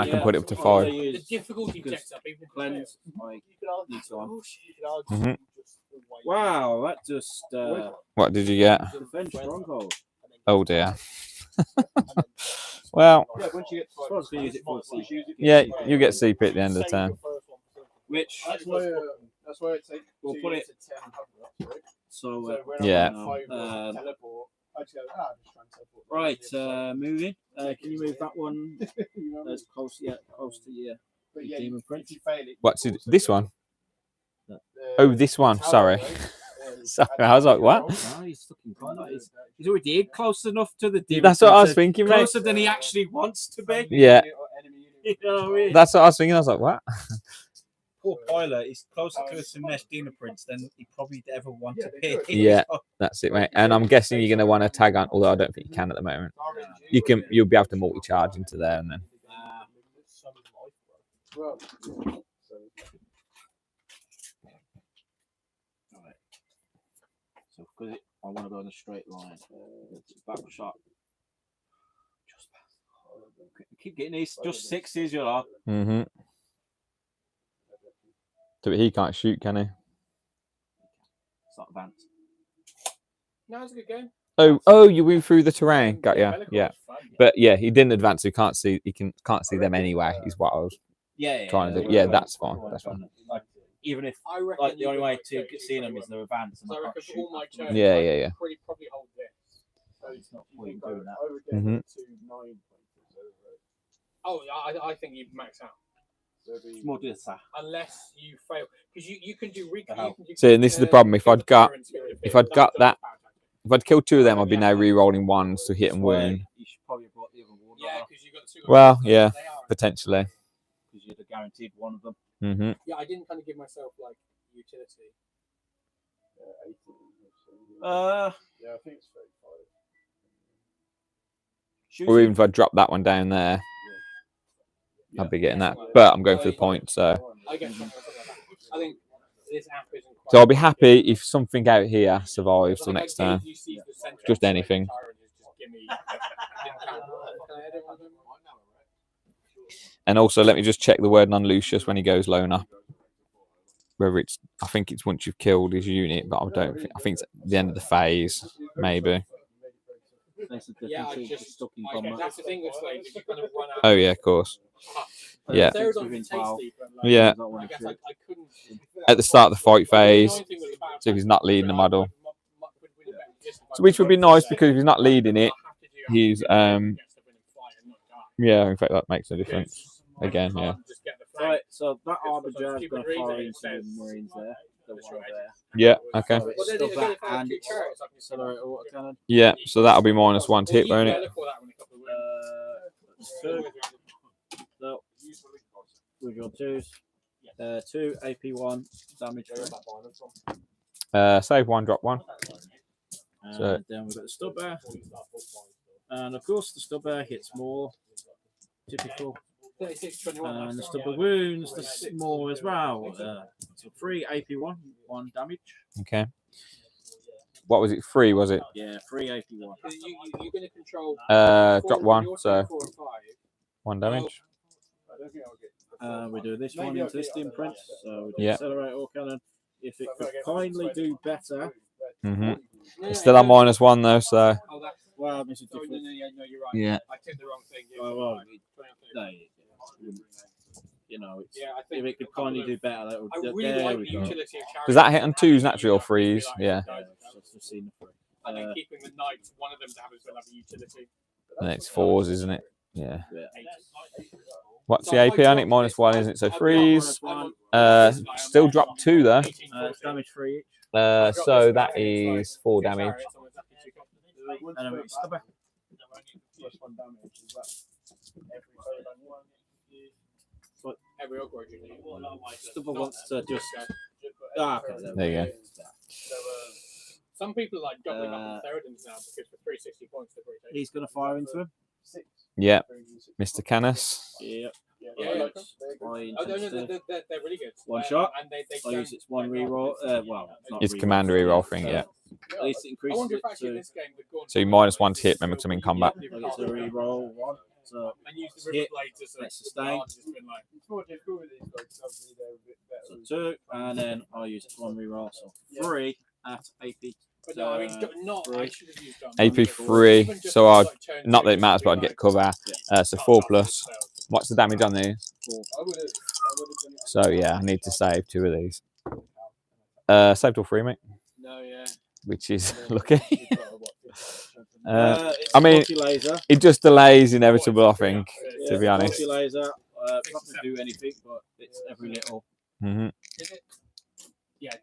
I can put it up to 5. The difficulty checks up even Cleanse. I need to on. Mhm. Wow, that just What did you get? defend stronghold. Oh dear. Well, Yeah, once you get to Suppose we use it for C. yeah, you get CP at the end of the turn. Which that's why it takes. We'll put it- 10 right? so So when Yeah. I'm at 5 teleport, I just go, just try and teleport. right, moving. Can you move that one You know what I mean? as close to your But yeah, Demon if Prince? you fail it, What's it? This one? the Oh, this one. tower, Sorry. right? Sorry, I was like, what? No, he's fucking gone. He's already close enough to the demon. That's what I was Prince, thinking, mate. closer than he actually wants to be. Yeah. You know what I mean? That's what I was thinking. I was like, what? Poor pilot. He's closer to a Sinesh Demon Prince than he probably ever want to be. Yeah. That's it, mate. And I'm guessing you're going to want to tag on, although I don't think you can at the moment. You'll be able to multi-charge into there, and then. Well, So because I want to go in a straight line, it's back shot. Just keep getting these just 6s, you know. Mm-hmm. So he can't shoot, can he? It's not advanced. No, it's a good game. Oh, you went through the terrain. Got ya. Bellicor Yeah. was fun, But yeah, he didn't advance. So he can't see them anyway. Is what I was Yeah. trying to do. Yeah, that's fine. That's fine. even if I reckon like the you only would, way like, to take get it seeing them straight is the advance, and So I I can't reckon for shoot. all my after turns, Yeah, I yeah, yeah. Probably hold this. So It's not you point think doing that. I would get Mhm. 2 9 pointers over it. Oh, I think you'd max out. So it'd be It's more just that. Unless you fail, because you can do recon. hell? See, and this is the problem. If I'd got that, if I'd killed 2 of them, I'd be now re-rolling 1s to hit and wound. You should probably have brought the other one. Yeah, because you got 2. Well, yeah, potentially. Because you'd have guaranteed one of them. Mm-hmm. Yeah, I didn't kind of give myself like utility. 18. Yeah, I think it's 35. Or even if I drop that one down there, I'd be getting that. But I'm going for the point, so. I guess something like that. I think this app isn't quite. So I'll be happy if something out here survives till next turn. Just anything. And also, let me just check the wording on Lucius when he goes loner. Whether it's, I think it's once you've killed his unit, but I don't think. I think it's at the end of the phase, maybe. Yeah, that's the thing with slaves. You kind of run out. Oh yeah, of course. Yeah. There's tasty, but like, Yeah. I guess I couldn't. At the start of the fight phase, so if he's not leading the model, so which would be nice because if he's not leading it, he's yeah. In fact, that makes a difference. Again, yeah. Right, so that Arbiter is going to fire into the Marines there. The one there. Yeah. Okay. So it's still that and it's accelerator auto cannon. Yeah. So that'll be -1 to hit, won't it? So with your 2s, 2 AP1 damage. Save 1, drop 1. And So- then we've got the stubber. And of course, the stubber hits more. Typical. 36-21. And the stubber wounds the more as well. So 3 AP1, 1 damage. Okay. What was it? 3, was it? Yeah, 3 AP1. You're going to control. Drop 1, so 1 damage. I don't think I'll get. We do this one into this imprint. So we do Yeah. accelerate or cannon. If it could kindly do better. Mhm. It's still on -1 though, so. Oh, that's. Well, this is No, different. no, you're right. Yeah. I did the wrong thing. Oh, well, no, you know, it's, Yeah, I if think it could kindly do better, that would. I really There like we the go. utility of chariots. Does that hit on 2s naturally or 3s? Yeah. Just seen the three. And then keeping the knights, one of them to have as well have a utility. And it's 4s, isn't it? Yeah. Yeah. What's the AP on it? -1, isn't it? So 3s. Still drop 2 there. It's damage 3 each. So that is 4 damage. And then it's stubber. +1 damage. Is that Every upgrade you need. Stubber wants to just. Okay, There you go. Some people are like doubling up on Theridans now because for 360 points they're pretty. He's going to fire into him. 6. Yeah. Mr. Canis. Yep. Yeah. Right. Oh, no, they're really good. One shot. And they I use its 1 reroll. Well, not It's reroll, commander reroll thing, yeah. At least it I increases wonder it if actually in to. this game we've gone. So you -1 to hit, remember to in combat. It's a reroll 1. So And use the hit, river blades as a let's sustain. just been like, It's more difficult with these guys. Obviously, they're a bit better. So 2, and then I'll use 1 reroll. So 3 at AP. but no, I mean, not. I should have used AP 3. So I'd, not that it matters, but I'd get cover. So 4+. What's the damage on these? 4. I would have done it. So yeah, I need to save 2 of these. Saved all 3, mate. No, yeah. Which is lucky. It's I mean, multi-laser. it just delays inevitable, I think, to be Yeah, honest. multi-laser. Not to do anything, but it's every little Hmm. Yeah.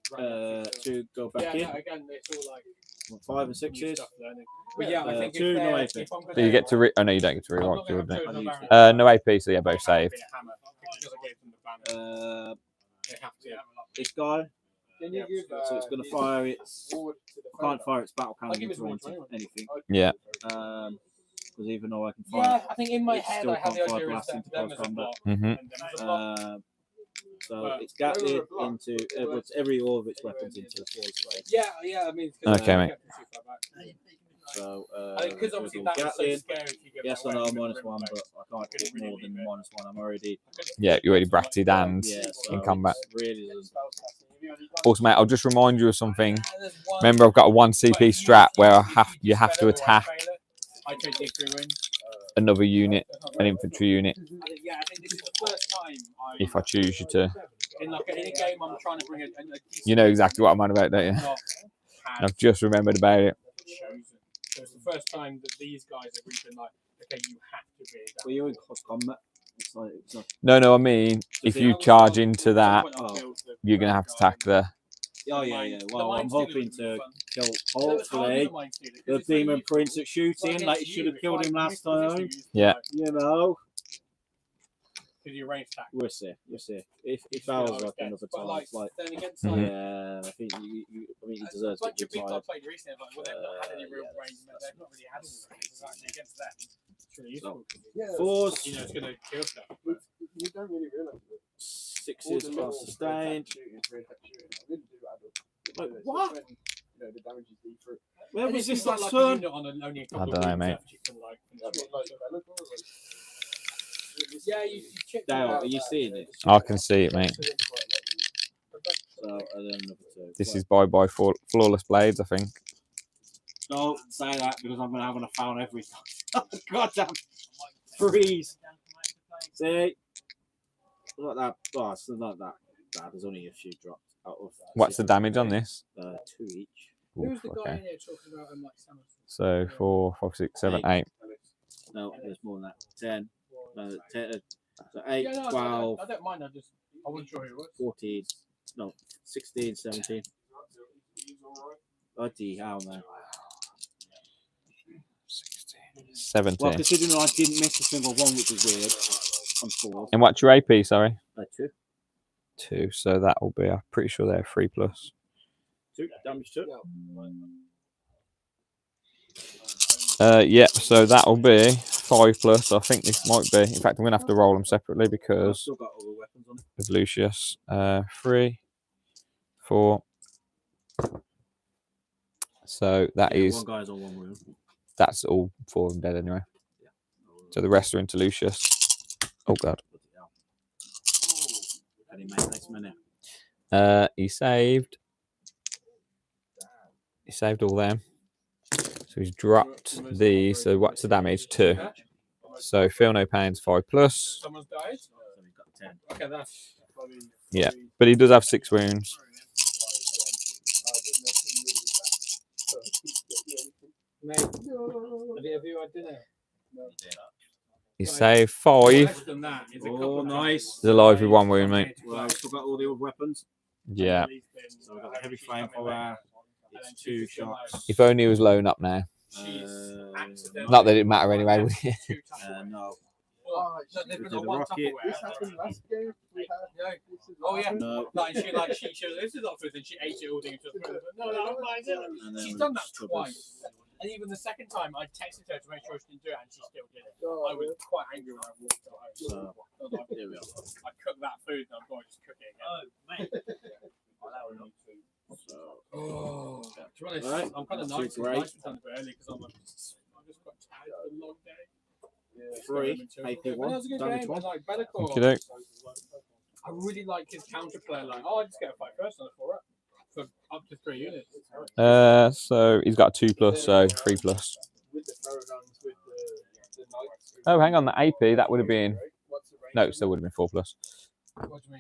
to go back Yeah, in. no, again, it's all like 5 and 6s. stuff learning. But yeah, I think 2 no AP. So you get to oh no, you don't get to I'm reroll, not do gonna wouldn't have it? chosen a Baron. No AP, so yeah, both saved. Be a hammer, because I gave them the banner. They have to. This guy. Can you give, So it's going to fire its. forward to the Can't fire its battle I'll cannon give it into more anything. 21. Yeah. Because even though I can fire, Yeah, I think in my it head still I have the can't fire idea of blast that into them close as a combat. block, Hmm. and them as a block. So it's gated into every all of its weapons into the forward space. Yeah, I mean, it's 'cause Okay, I mate. kept them too far back. So I think because obviously that was so Gatling. scary. If you get Yes, that I know way, -1, it's but I can't get more than -1. I'm already Yeah, you're already bracketed and so in combat. it's really Also, mate, I'll just remind you of something. Remember, I've got a 1 CP strat where you have to attack I take the 3 wins. another unit, an infantry unit, Yeah, I think this is the first time if I choose you to. in a game, I'm trying to bring a You know exactly what I'm on about, don't you? not had I've just remembered about it. chosen. So it's the first time that these guys have really been like, okay, you have to be that. Well, you're in close combat. It's like, it's not, No, I mean, if you charge into that, you're going to have to attack the... oh, yeah. Well, I'm hoping to kill, hopefully, the Demon Prince at shooting, like you should have killed him last time. Yeah. You know. Because you range attack. We'll see. If I was like another time, it's like, then against yeah, I think he deserves bunch to of get people I retired. played recently, like, well, they've not had any real range, they've not really had any range. It's actually against them. It's really useful. Force, You know, it's going to kill stuff. You don't really realise that. 6s plus sustained. Like, what? You know, the damage is deep for it. Where was this last like turn? Only a I couple don't know, of mate. Yeah, you check Dale, are you seeing it? I can see it, mate. So, and then number 2. This is bye-bye for Flawless Blades, I think. No, say that because I'm going to found everything. God damn. Freeze. See? Not that. Oh, it's not that bad. There's only a few drops out of. What's the damage on this? 2 each. Who's the guy Okay. in here talking about like Samus? So 4, 5, 6, 7, 8. No, there's more than that. 10. No, 10. So 8, Yeah, no, 12, I don't mind. I wasn't sure who it was. 14. No, 16, 17. Bloody hell, man. 17. Well, considering I didn't miss a single one, which is weird. I'm 4. And what's your AP, sorry? 2. 2. So that will be, I'm pretty sure they're 3 plus. 2. Damage 2. Yeah, so that'll be 5 plus. I think this might be. In fact, I'm going to have to roll them separately I've because still got all the weapons on. of Lucius. 3, 4. So that is, One guy's on 1 wound. that's all 4 of them dead anyway. So the rest are into Lucius. Oh, God. And he made nice money. He saved all them. So he's dropped these. So what's the damage? 2. So feel no pains 5 plus. Someone's died. So he's got 10. Okay, that's. Yeah, but he does have 6 wounds. Mate, have you had dinner? He saved 5. Less than that is a couple Oh, of nice. He's alive with 1 wound, mate. Well, I've still got all the old weapons. Yeah. So we've got the heavy flamethrower. It's 2 shots. If only he was lown up now. Not that it matter anyway. Would it? No. They've We been did on the one rocket. top of it. This happened last game. We had. Oh yeah. No. She this is not food, and she ate it all. No, I'm fine. And then She's we done that just twice. And even the second time, I texted her to make sure she didn't do it, and she still did it. I was quite angry when I walked her home. So, I was like, here we are. I cooked that food, and I'm going to just cook it again. Oh, to be honest, Right. I'm kind of That's nice. too great. Nice was done a bit early because I'm just quite tired. It's a long day. 3, AP1, That was a good damage game. 1. I like Bellacore. Okey-doke. I really like his counterplay. Like, oh, I just get a fight first on the 4 for up to 3 units. So he's got a 2 plus, so 3 plus. With the Pharaohs, with the Knights. Oh, hang on, the AP, that would have been... No, it still would have been 4 plus. What do you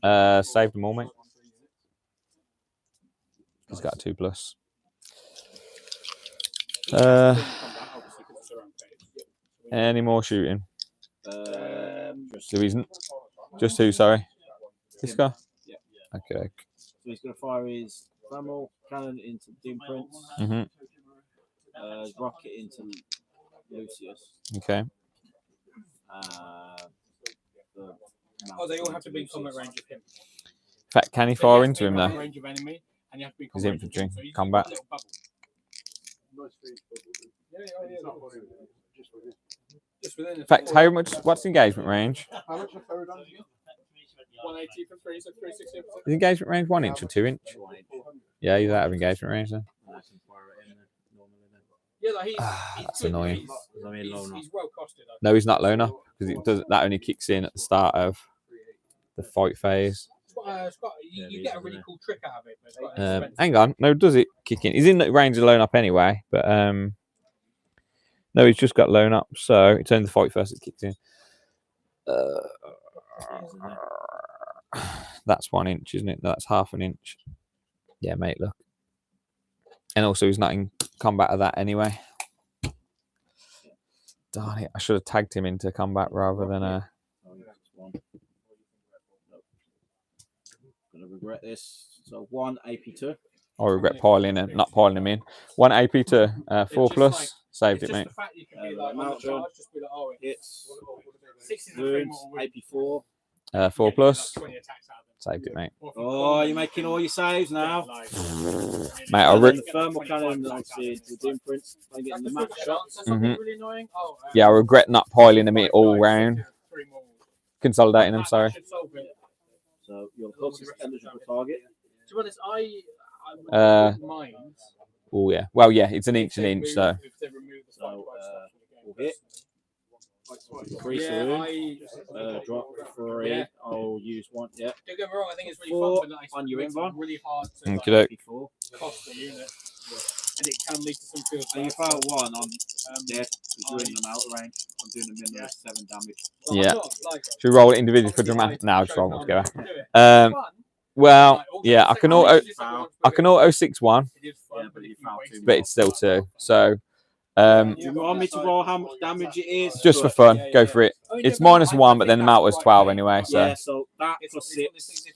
mean? Saved them all, mate. He's got a 2 plus. Any more shooting? There isn't. Just 2, sorry. This guy? Yeah. Okay. So he's going to fire his thermal cannon into Doom Prince. Mm-hmm. Rocket into Lucius. Okay. Oh, they all have to be in combat range of him. In fact, can he fire into him, though? Range of enemy, and you have to be in He's combat range of infantry. him, so he's Combat. got a little bubble. Just within In fact, how much... What's the engagement range? How much are Pharaohs again? 180 for 3, so 360. Is engagement range 1 inch or 2 inch? Yeah, he's out of engagement range then. Yeah, like he's That's good, annoying. He's well costed. No, he's not loner because it does. That only kicks in at the start of the fight phase. You get a really cool trick out of it. But it's quite expensive. Hang on, no, does it kick in? He's in the range of loan up anyway, but no, he's just got loan up, so it's only the fight first that kicks in. That's 1 inch, isn't it? That's half an inch. Yeah, mate, look. And also, he's not in combat of that anyway. Darn it. I should have tagged him into combat rather than... Gonna regret this. So 1 AP2. I regret piling him, not piling him in. 1 AP2, 4 plus. Saved it, mate. Hits. Wounds. AP4. 4 plus. Saved it, mate. Oh, you're making all your saves now. Mate, I the thermal cannon, obviously, with the imprints, I'm getting the max shots. Yeah, I regret not piling them in all round. Consolidating them, sorry. So your closest eligible target. To be honest, Oh, yeah. Well, yeah, it's an inch, so. We'll hit. Increase the wound. Drop 3. Yeah. I'll use 1. Yeah. Don't get me wrong, I think it's really fun, but on your invuln. Really hard to cost the unit. And it can lead to some field. So you fire 1 on death because you're in them out range. I'm doing a minimum of 7 damage. Yeah. Should we roll it individually for dramatic? No, just roll them together. Well, yeah, I can auto 6-1, but it's still 2. So, do you want me to roll how much damage it is? Just for fun, go for it. It's -1, but then the mount was 12 anyway. So, yeah, so that plus 6.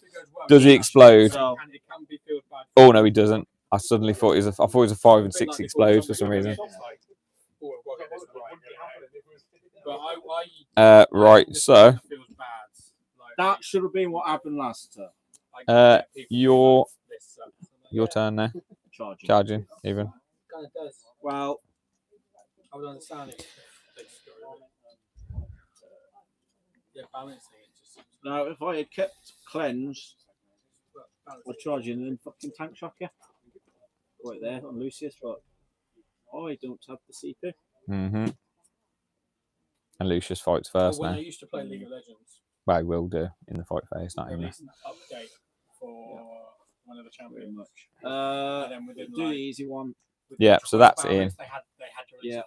Does he explode? Oh no, he doesn't. I suddenly thought it was a 5 and 6 explodes for some reason. Right, so that should have been what happened last turn. Your turn now. Charging even. Well, I would understand it. Yeah, balancing it. Now, if I had kept cleanse, I'd charge in and then fucking tank shock you. Right there on Lucius, but I don't have the CP. Mm-hmm. And Lucius fights first when now. I used to play League of Legends. Well, he will do in the fight phase, not even. An update for one of the champions. And then do the easy one. Yeah, so that's in. They had to release a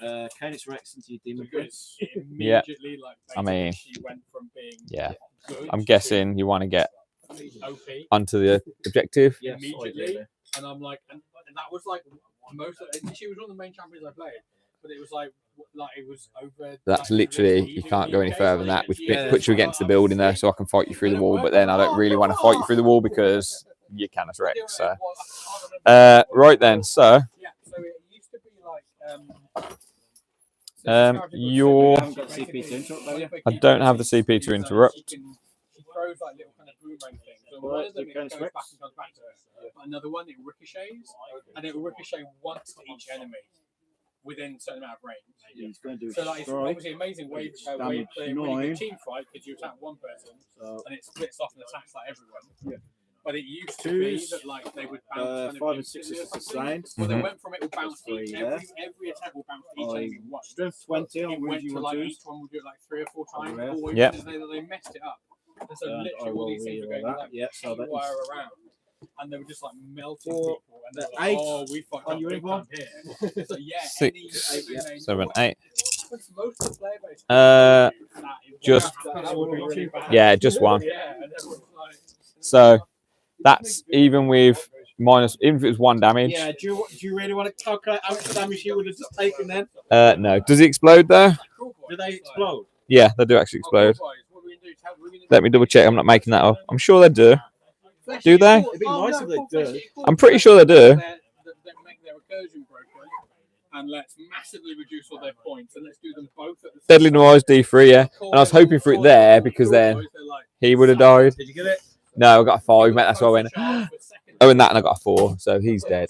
hotfix. Canis Rex into your demon prince. Yeah. Like, I mean, went from being good I'm guessing you want to get OP onto the objective. Yes, immediately. And I'm like, and that was like most of it. She was one of the main champions I played, but it was like it was over. That's literally, you can't go any further than that, which puts you against the building there, so I can fight you through the wall. But then I don't really want to fight you through the wall because you can as Rex. So, right then, so. Yeah, so it used to be like I don't have the CP to interrupt. She throws like little kind of boomerang things. So one of them it goes back and comes back to her. But another one it ricochets, and it will ricochet once to each enemy within a certain amount of range. He's going to do so like it's obviously amazing way when you team fight because you attack one person and it splits off and attacks like everyone. Yeah. But it used to be that like they would bounce 5 and 6 is sustained. Well, they went from it would bounce each every attack will bounce each enemy once. Strength 20 on it went to like each one would do it like 3 or 4 times. Or yeah. They messed it up. And so literally all these things were going like wire around. And they were just like melting people. And they're like, 8 oh, we fucked on up your big invuln. time here. So yeah, 6, 7, 8. Most of the player base Just that would be really bad. yeah, just 1. Yeah, and everyone's like, So that's even with minus, even if it was 1 damage. Yeah, do you really want to calculate how much damage you would have taken then? No. Does it explode though? Do they explode? Yeah, they do actually explode. Let me double check. I'm not making that up. I'm sure they do. Do they? It'd be nice if they do. I'm pretty sure they do. They make their recursion broken, and let's massively reduce all their points, and let's do them both at the same Deadly Noise D3, yeah. And I was hoping for it there because then he would have died. Did you get it? No, I got a 5, mate. That's why I went. Oh, and I got a 4, so he's dead.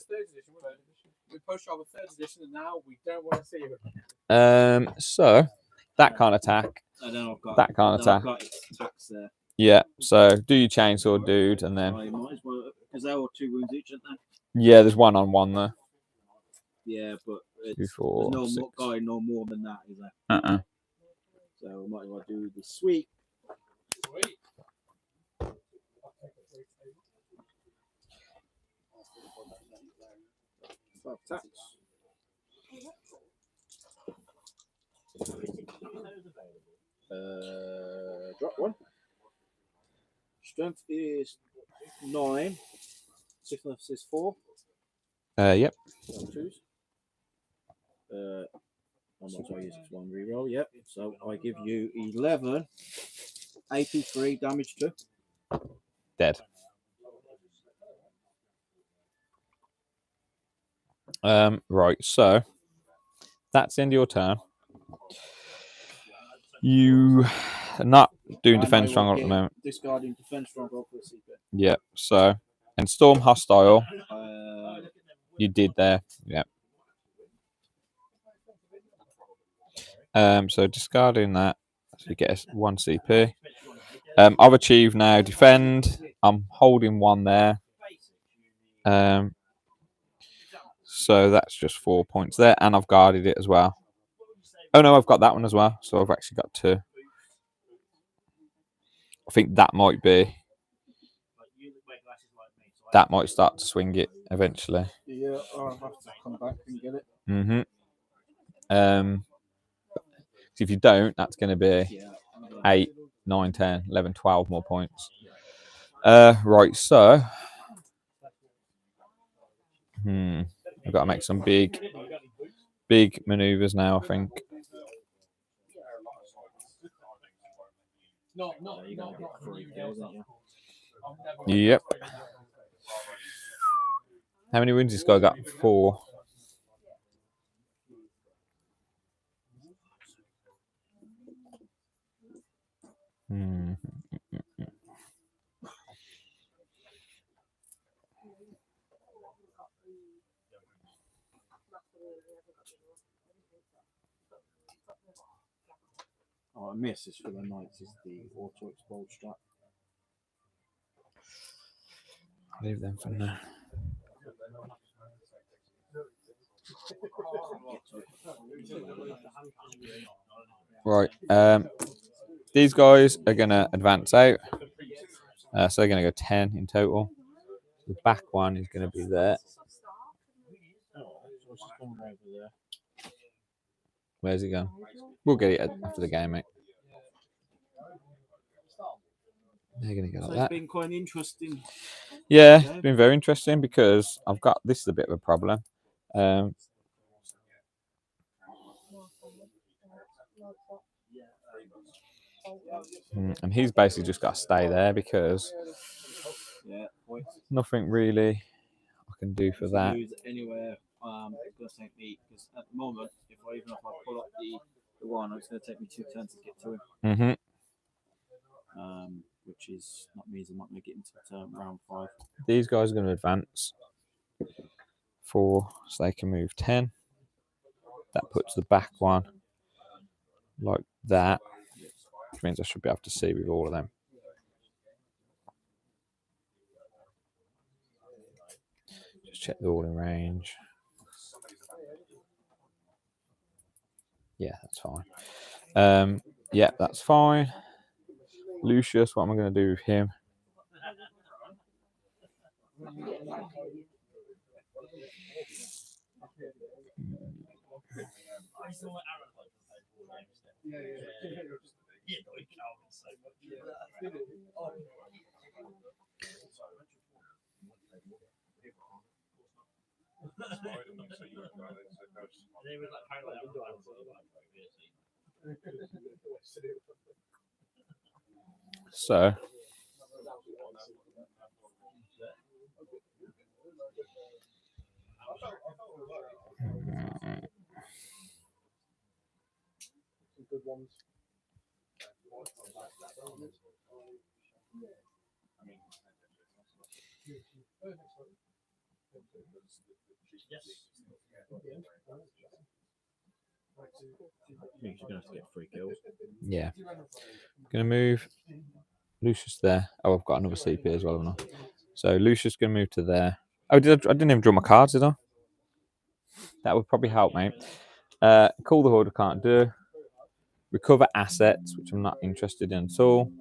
We pushed over 3rd edition, and now we don't want to see it. So that kind of attack. I know I've got That kind of attack. I've got attacks there. Yeah. So do your chainsaw, dude, and then I might as well because they're all 2 wounds each, aren't yeah, there's 1 on 1 there. they? Yeah, but it's, 2, 4, there's 6. no more than that, is there? So we might as well do the sweep. Sweet. 12 attacks. Drop 1. strength is 9. Stiffness is 4. Yep. So choose. How much I use this one reroll? Yep. So I give you 11, 83 damage to. Dead. Right, so that's the end of your turn. You are not doing defense strong at the moment. Discarding defense strong for CP. Yeah, so and storm hostile. You did there. Yeah. So discarding that, so you get 1 CP. I've achieved now defend. I'm holding 1 there. So that's just 4 points there, and I've guarded it as well. Oh no, I've got that one as well. So I've actually got 2. I think that might be. That might start to swing it eventually. Yeah, I'll have to come back and get it. So if you don't, that's going to be 8, 9, 10, 11, 12 more points. Right, so I've got to make some big maneuvers now, I think. Yep. How many wins this guy got? 4. Oh, I miss is for the Knights is the auto explode strat. Leave them for now. Right. These guys are going to advance out. So they're going to go 10 in total. The back one is going to be there. Where's he going? We'll get it after the game, mate. They're going to go like that. It's been quite interesting. Yeah, it's been very interesting because I've got this is a bit of a problem. And he's basically just got to stay there because nothing really I can do for that. Anywhere, it's going to take me because at the moment, if I pull up the one, it's going to take me 2 turns to get to him. Which is not means I'm not going to get into round 5. These guys are going to advance 4, so they can move 10. That puts the back one like that, which means I should be able to see with all of them. Just check they're all in range. Yeah, that's fine. Yeah, that's fine. Lucius, what am I going to do with him? So Good ones. You're going to have to get 3 kills. yeah, going to move Lucius there. Oh, I've got another CP as well, haven't I? So Lucius going to move to there. Oh, I didn't even draw my cards, did I? That would probably help, mate. Call the Horde, I can't do. Recover assets, which I'm not interested in at all.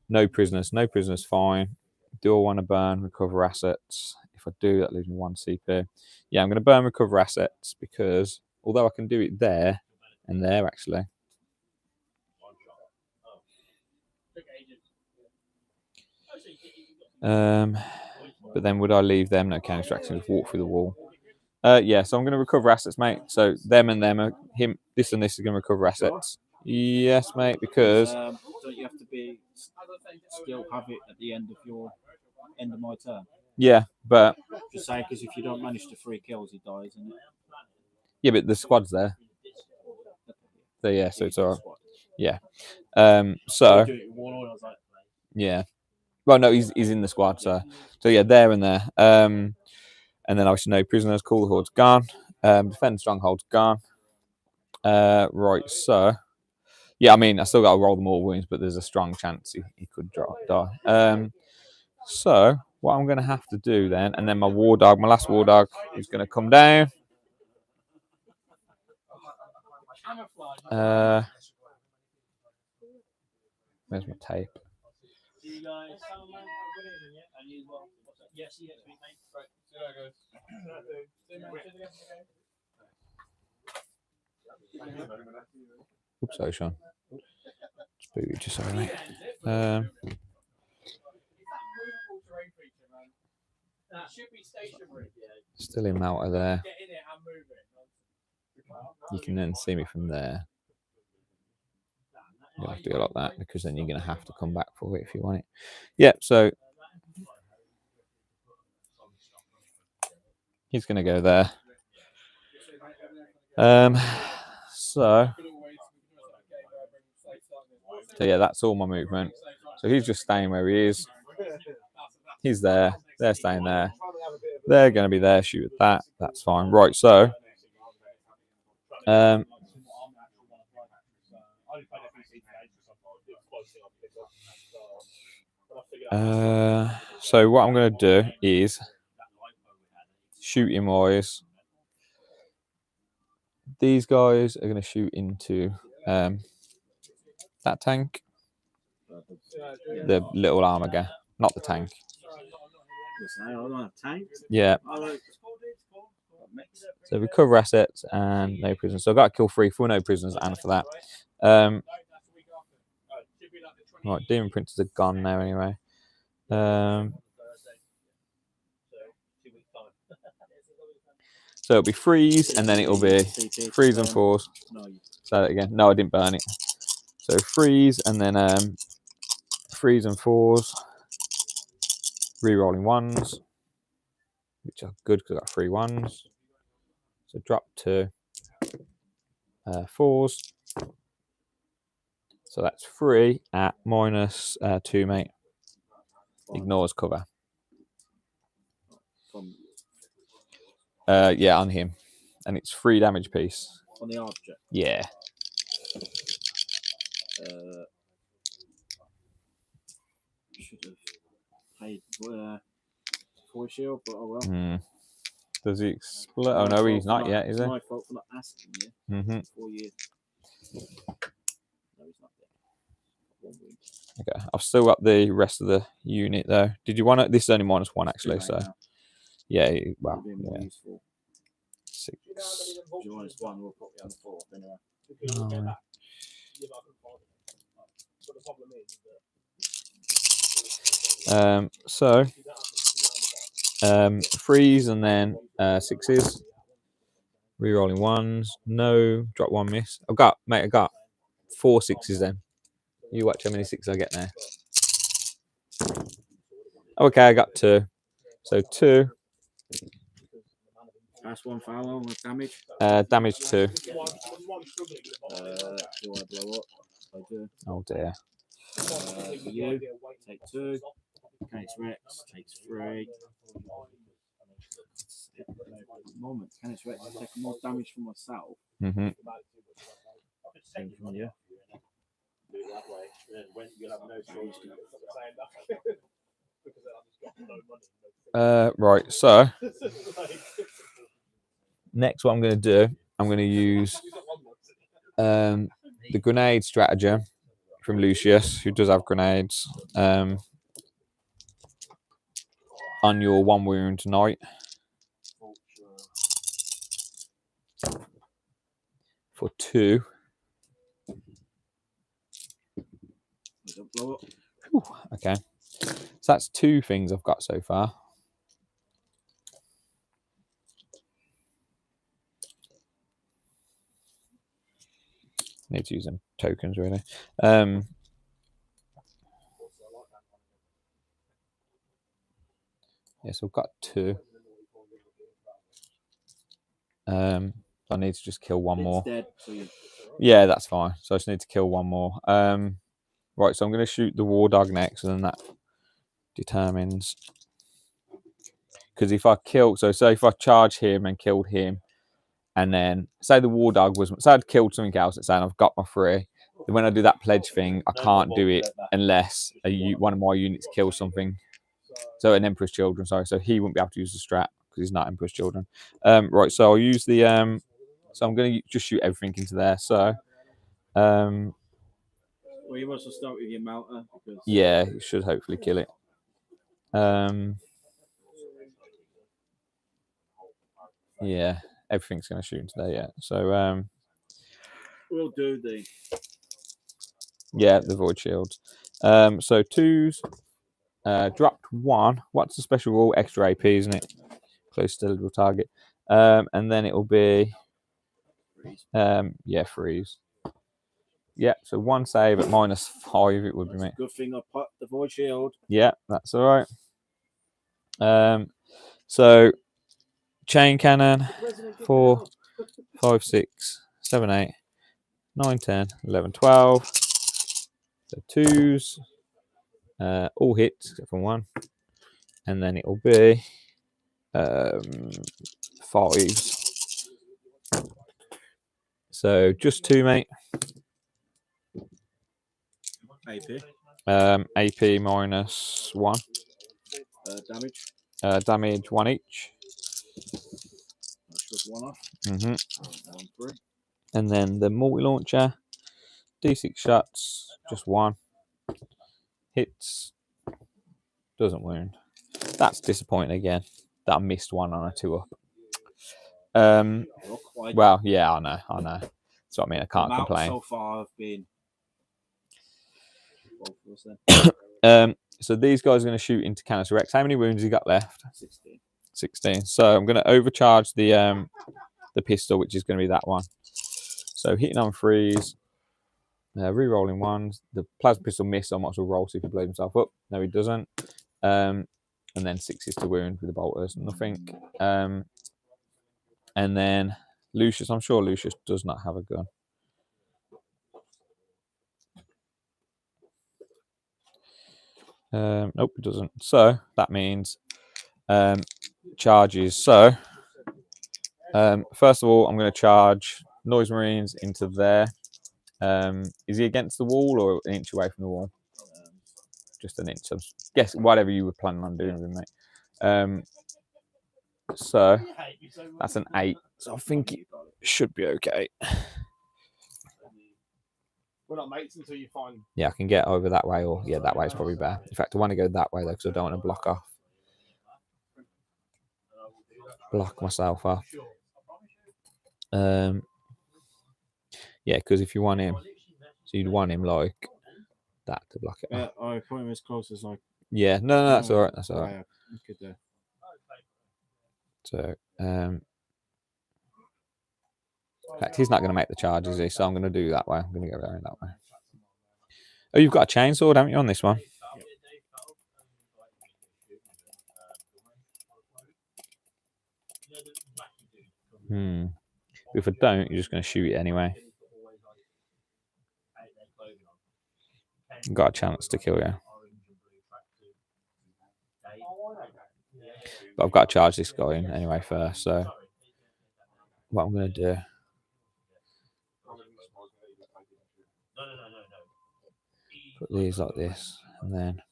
No prisoners. No prisoners, fine. Do I want to burn recover assets? If I do, that leaves me 1 CP. Yeah, I'm going to burn recover assets because although I can do it there and there, actually. But then would I leave them? No counter extraction, just walk through the wall. Yeah, so I'm going to recover assets, mate. So them and them, him, this and this is going to recover assets. Yes, mate, because don't you have to be still have it at the end of my turn? yeah, but Just say because if you don't manage to 3 kills, he dies, isn't it? yeah, but the squad's there. So yeah, so it's all right. Yeah. So yeah. Well, no, he's in the squad. So yeah, there and there. And then obviously no prisoners. Call the horde's gone. Defend strongholds gone. Right. So yeah, I mean, I still got to roll them all wounds, but there's a strong chance he could die. So what I'm going to have to do then, and then my war dog, my last war dog, is going to come down. Where's my tape? Oops, sorry, Sean. Just sorry, mate. Still in Malta there. You can then see me from there. You'll have to go like that because then you're going to have to come back for it if you want it. Yeah, so he's going to go there. So yeah, that's all my movement. So he's just staying where he is. He's there. They're staying there. They're going to be there. Shoot at that. That's fine. Right. So so what I'm going to do is shooting wise. These guys are going to shoot into that tank, the little armor guy, not the tank. Yeah. So recover assets and no prisoners. So I've got to kill 3 for no prisoners and for that. Right, demon princes are gone now anyway. So it'll be freeze and then it'll be freeze and force. Say that again. No, I didn't burn it. So freeze and then freeze and fours. Rerolling 1s, which are good because I got 3 1s. So drop 2 4s. So that's 3 at -2, mate. Ignores cover. Yeah, on him. And it's 3 damage piece. On the object? Yeah. Should have paid 4 shield, but oh well. Does he explode? Oh no, he's not yet, is he? It's my fault for not asking you. 4 years. No, he's not there. Okay, I've still got the rest of the unit though. Did you want it? This is only -1 actually, so yeah. Well, yeah. 6. -1 will put me on 4 anyway. So freeze and then 6s. Rerolling 1s. No, drop 1 miss. I got 4 6s then. You watch how many 6s I get now. Okay, I got 2. So 2. That's 1 foul with damage. Damage 2. Do I blow up? I do. Oh dear. You take 2. Canis Rex takes 3. Moment, Canis Rex is taking more damage from myself. From you. Right, so next what I'm going to do, I'm going to use the grenade stratagem from Lucius, who does have grenades, on your 1 wound knight. For 2. Okay. So that's 2 things I've got so far. Need to use them tokens really. Yes, I've got 2. I need to just kill one more. Dead, so you... Yeah, that's fine. So I just need to kill one more. Right, so I'm going to shoot the war dog next, and then that determines. Because if I kill, so say if I charge him and killed him, and then say the war dog was, say I'd killed something else and saying I've got my 3. Then when I do that pledge thing, I can't do it unless one of my units kills something. So an Emperor's Children, sorry. So he wouldn't be able to use the strat because he's not Emperor's Children. Right, so I'll use the. So I'm going to just shoot everything into there. So. Well, you must start with your mounter. Because... Yeah, it should hopefully kill it. Yeah, everything's going to shoot into there. Yeah, so we'll do the. Yeah, the void shields. So 2s, dropped 1. What's the special rule? Extra AP, isn't it? Close to the target. And then it'll be yeah, freeze. Yeah, so 1 save at -5 it would be, mate. Good thing I put the void shield. Yeah, that's all right. So chain cannon 4, 5, 6, 7, 8, 9, 10, 11, 12. So 2s, all hits except for 1, and then it'll be 5s. So just 2, mate. AP. AP -1. Damage. Damage 1 each. That's just 1 off. 1, 3. And then the multi-launcher, D6 shots, just 1. Hits, doesn't wound. That's disappointing again. That I missed 1 on a 2-up. Well, yeah, I know. That's what I mean. I can't complain. So far, I've been. So these guys are going to shoot into Canis Rex. How many wounds you got left? 16. 16. So I'm going to overcharge the pistol, which is going to be that one. So hitting on 3s, re-rolling 1s. The plasma pistol missed, so I might as well roll see if he blows himself up. No, he doesn't. And then 6s to wound with the bolters. Nothing. And then Lucius. I'm sure Lucius does not have a gun. Nope, it doesn't. So that means charges. So first of all, I'm going to charge Noise Marines into there. Is he against the wall or an inch away from the wall? Just an inch. So guess whatever you were planning on doing with me. So that's an 8. So I think it should be okay. We're not mates until you find. Yeah, I can get over that way, or yeah, that way is probably better. In fact, I want to go that way though because I don't want to block myself off. Yeah, because if you want him, so you'd want him like that to block it. Yeah, I put him as close as like. Yeah, no, that's all right. That's all right. Yeah, so, in fact, he's not going to make the charge, is he? So I'm going to do that way. I'm going to go there that way. Oh, you've got a chainsaw, haven't you, on this one? If I don't, you're just going to shoot it anyway. You've got a chance to kill you. But I've got to charge this guy in anyway first, so what I'm going to do... Put these like this, and then...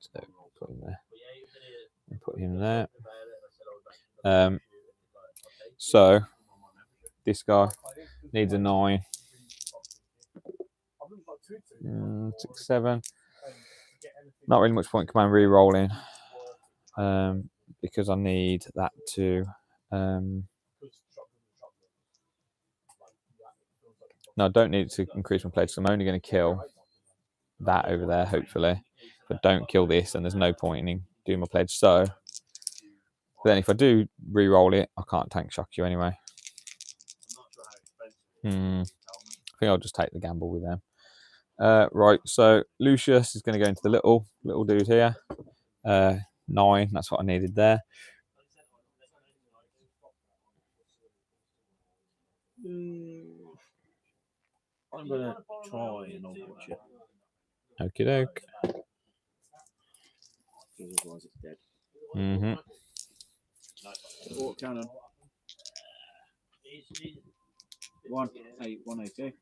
So, put him there. And put him there. So, this guy needs a 9. 6, 7. Not really much point command re-rolling. Because I need that to... No, I don't need to increase my pledge. So I'm only going to kill that over there, hopefully. If I don't kill this, then there's no point in doing my pledge. So then if I do re-roll it, I can't tank shock you anyway. I think I'll just take the gamble with them. Right, so Lucius is going to go into the little dude here. 9, that's what I needed there. I'm gonna try and not watch it. Okie doke. Otherwise, it's dead. Water cannon. 182.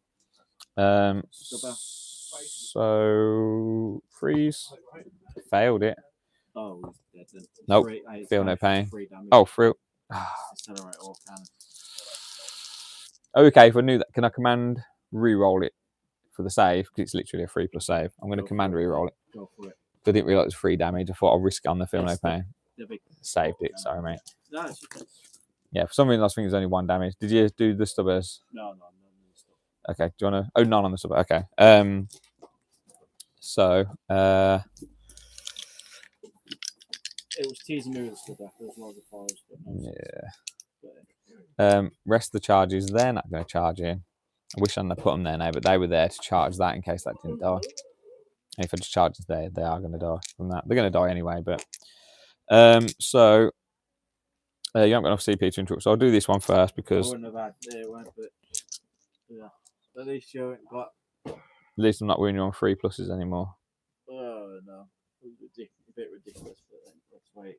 So freeze. Failed it. Oh, he's dead then. Nope. Feel no pain. Oh, through. Accelerate or cannon. Okay, if I knew that, can I command re-roll it for the save? Because it's literally a 3+ save. I'm going to command re-roll it. Go for it. I didn't realise it was 3 damage. I thought I'll risk it on the feel no pain. Saved it. Sorry, mate. No, it's okay. Yeah, for some reason I was thinking it was only 1 damage. Did you do the stubbers? No. Okay. Do you want to? Oh, none on the stubber. Okay. So. It was teasing me with the stubber. There was loads of fires, but no. Yeah. Rest of the charges, they're not going to charge in. I wish I hadn't put them there now, but they were there to charge that in case that didn't die. And if I just charge it there, they are going to die from that. They're going to die anyway, but so you haven't got enough CP to interrupt. So I'll do this one first because I wouldn't have had it, but yeah. At least you haven't got. At least I'm not winning on 3+ anymore. Oh no, a bit ridiculous, but let's wait.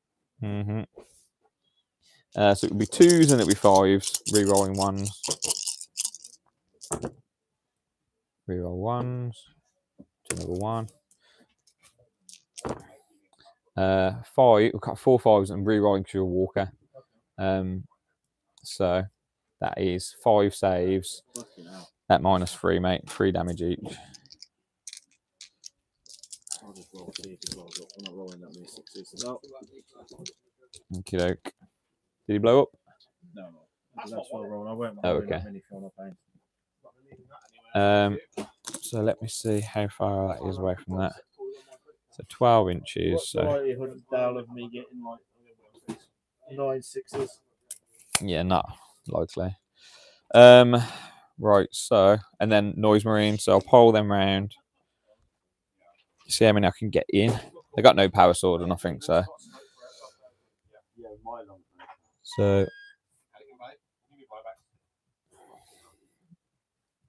So it would be 2s and it would be 5s. Re-rolling 1s. Re-roll 1s. Do another 1. 5. We've got 4 5s and re-rolling to a walker. So that is 5 saves at -3, mate. 3 damage each. I'll just roll 3 as well. I'm not rolling that many 6s. No. Okie doke. Did he blow up? No. That's what I roll. I won't Oh, roll okay. that many feel no pain. So let me see how far that is away from that. So 12 inches. What's the So likelihood Dale of me getting like 9 6s? yeah, not likely. Right. So and then noise marine. So I'll pole them round. See how many I can get in. They got no power sword or nothing. So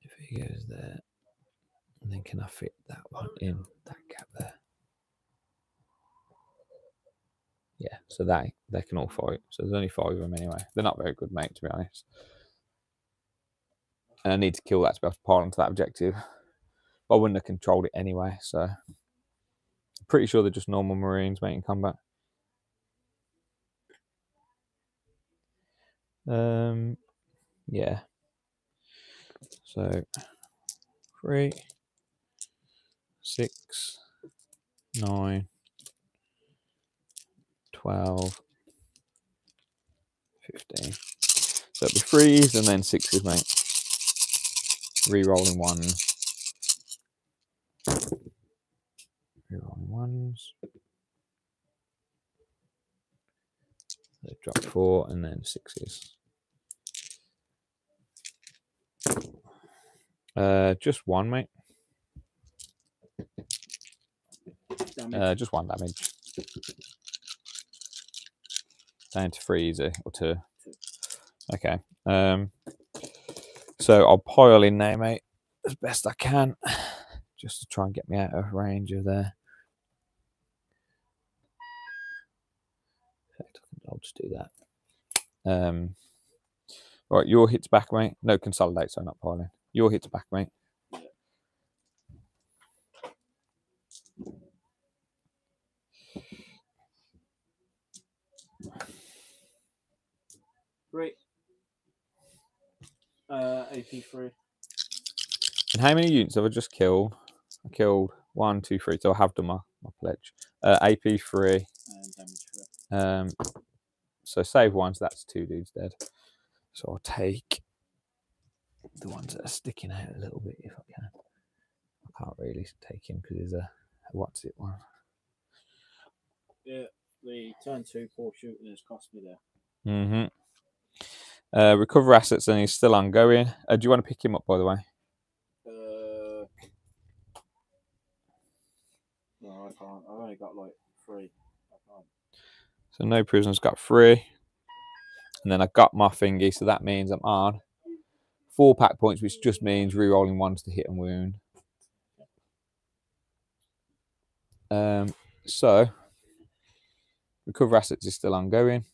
if he goes there, and then can I fit that one in that gap there? Yeah, so they can all fight. So there's only 5 of them anyway. They're not very good, mate, to be honest. And I need to kill that to be able to pile onto that objective. But I wouldn't have controlled it anyway, so I'm pretty sure they're just normal Marines, mate, in combat. Yeah. So 3, 6, 9, 12, 15. So it'll be 3s and then 6s, mate. Re-rolling 1s. Re-rolling 1s. So drop 4 and then 6s. Just 1, mate. Just 1 damage. Down to 3 easy, or 2. Okay. So I'll pile in now, mate, as best I can, just to try and get me out of range of there. I'll just do that. Right, your hits back, mate. No, consolidate, so not piling. Your hits back, mate. Great. AP3. And how many units have I just killed? I killed 1, 2, 3. So I have done my pledge. AP3. And damage 3. So save 1, so that's 2 dudes dead. So I'll take the ones that are sticking out a little bit if I can. I can't really take him because there's a what's it one. Yeah, the turn 2 4 shooting has cost me there. Recover assets and he's still ongoing. Do you want to pick him up, by the way? No, I can't. I've only got like 3. I can't. So no prisoners, got 3. And then I got my thingy, so that means I'm on 4 pack points, which just means re-rolling ones to hit and wound. So recover assets is still ongoing.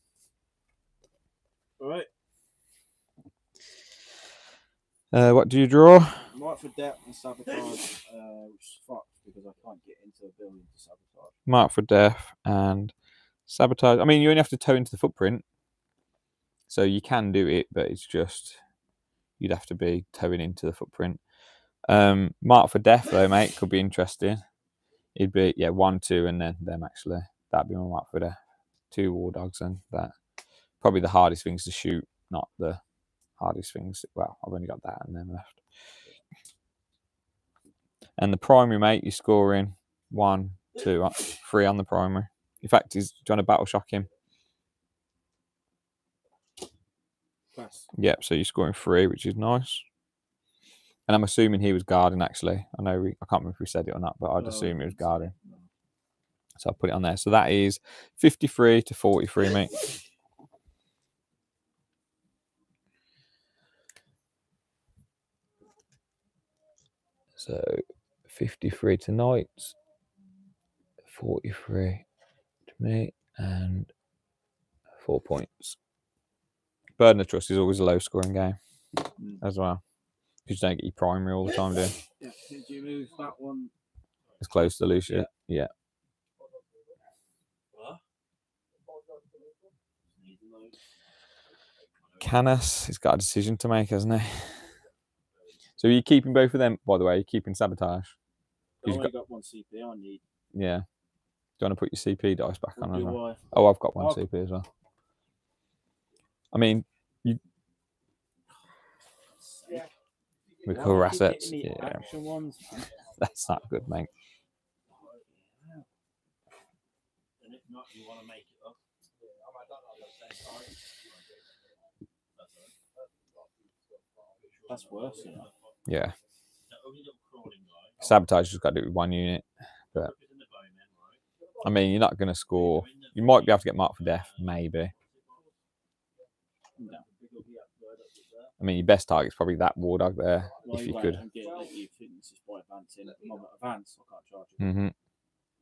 All right. What do you draw? Mark for depth and sabotage, which is fucked because I can't get into a building to sabotage. Mark for death and sabotage. I mean, you only have to toe into the footprint, so you can do it, but it's just you'd have to be towing into the footprint. Mark for death, though, mate, could be interesting. It'd be 1, 2, and then them actually. That'd be my mark for death. 2 war dogs, and that probably the hardest things to shoot, not the hardest things. Well, I've only got that and then left. And the primary, mate, you're scoring 1, 2, 3 on the primary. In fact, he's trying to battle shock him. Class. Yep, so you're scoring 3, which is nice. And I'm assuming he was guarding, actually. I can't remember if we said it or not, but I'd assume he was guarding. So I'll put it on there. So that is 53 to 43, mate. So 53 to Knights, 43 to me, and 4 points. Burden of Trust is always a low scoring game as well. Because you don't get your primary all the time, do you? Yeah. Did you move that one? It's close to Lucius. Yeah. Canis, he's got a decision to make, hasn't he? So are you keeping both of them, by the way? You're keeping sabotage? I've only got 1 CP I need. Yeah. Do you want to put your CP dice back on as Do well? I? Oh, I've got 1 CP as well. I mean, you recover assets. Yeah. Action ones. That's not good, mate. And if not, you want to make it up. That's worse, you know. Yeah. Sabotage just got to do it with 1 unit. But I mean, you're not going to score. You might be able to get marked for death, maybe. I mean, your best target's probably that war dog there, if you could. You think this is by advancing. At the moment, advance, I can't charge you. Mm-hmm.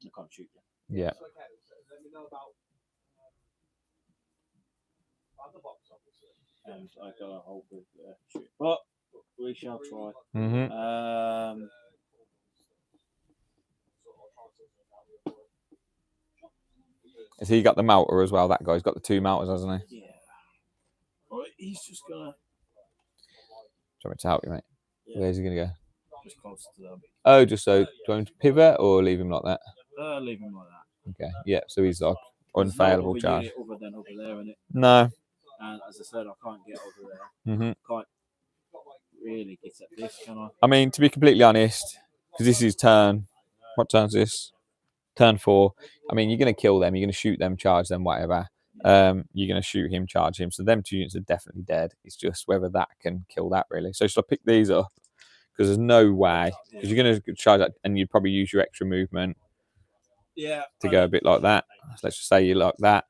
I can't shoot you. Yeah. And I got a hold with shoot. But we shall try. Mm-hmm. Has he got the melter as well? That guy's got the 2 melters, hasn't he? Yeah. Well, he's just gonna. Do you want me to help you, mate? Yeah. Where's he gonna go? Just close to them. Oh, just so. Do you want him to pivot or leave him like that? Leave him like that. Okay. Yeah. So he's like There's unfailable no charge. other than over there, innit? No. And as I said, I can't get over there. Mm-hmm. Can't really get at this, can I? I mean, to be completely honest, because this is turn. What turn's this? Turn 4. I mean, you're going to kill them. You're going to shoot them, charge them, whatever. You're going to shoot him, charge him. So them 2 units are definitely dead. It's just whether that can kill that, really. So should I pick these up? Because there's no way. Because you're going to charge that, and you'd probably use your extra movement. Yeah. To go a bit like that. So let's just say you like that.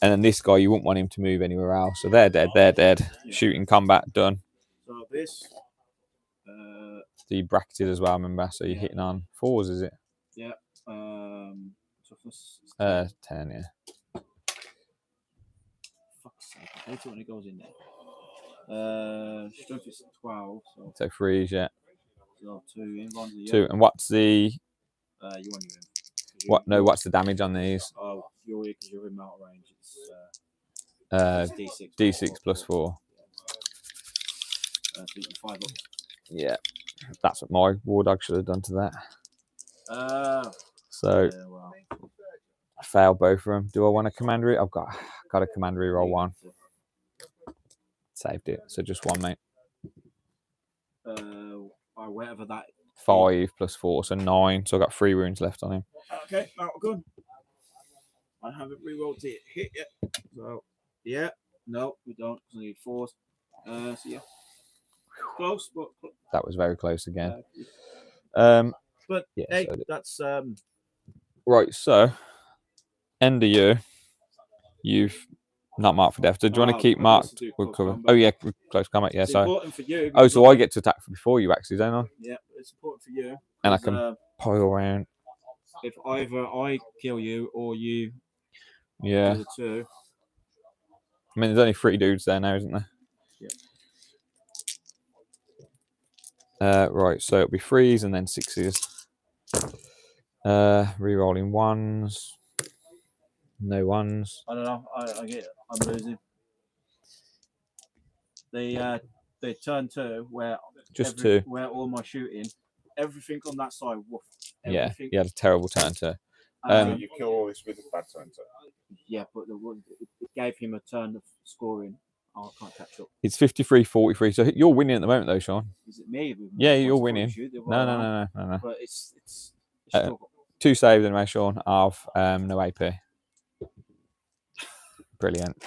And then this guy, you wouldn't want him to move anywhere else. So they're dead. They're dead. Yeah. Shooting combat done. So this. So you bracketed as well, remember? So you're hitting on 4s, is it? Yeah. Toughness. 10, yeah. Fuck's sake! I hate it when it goes in there. Strength is 12. So 3s, yeah. So 2 in one. 2. And what's the? You want you in. What? No. What's the damage on these? Oh, because you're in mount range. It's D6 plus 4. So you 5 up. Yeah, that's what my war dog should have done to that. So well. I failed both of them. Do I want a commander? I've got a commander roll 1. Saved it. So just 1, mate. or whatever that. 5 plus 4, so 9. So I've got 3 wounds left on him. Okay, now we're good. I haven't rerolled it hit yet. So, yeah. No, we don't. We need 4s. So, yeah. Close, but. That was very close again. But, yeah, hey, so that's. Right, so. End of you. You've not marked for death. So do you want to keep marked with cover? Combat. Oh, yeah, close combat. Yeah, It's so. important for you. Oh, so I get to attack before you, actually, don't I? Yeah, it's important for you. And I can pile around. If either I kill you or you. Yeah. Do the 2. I mean, there's only 3 dudes there now, isn't there? Yeah. Right, so it'll be 3s and then 6s. Rerolling 1s. No 1s. I don't know. I get it. I'm losing. They turn 2 where Just 2. Where all my shooting, everything on that side. Woof, Yeah, you had a terrible turn to. So you kill all this with a bad turn to. Yeah, but it gave him a turn of scoring. Oh, I can't catch up. It's 53-43. So you're winning at the moment, though, Sean. Is it me? Yeah, you're winning. No. But it's 2 saves anyway, Sean. Of no AP. Brilliant.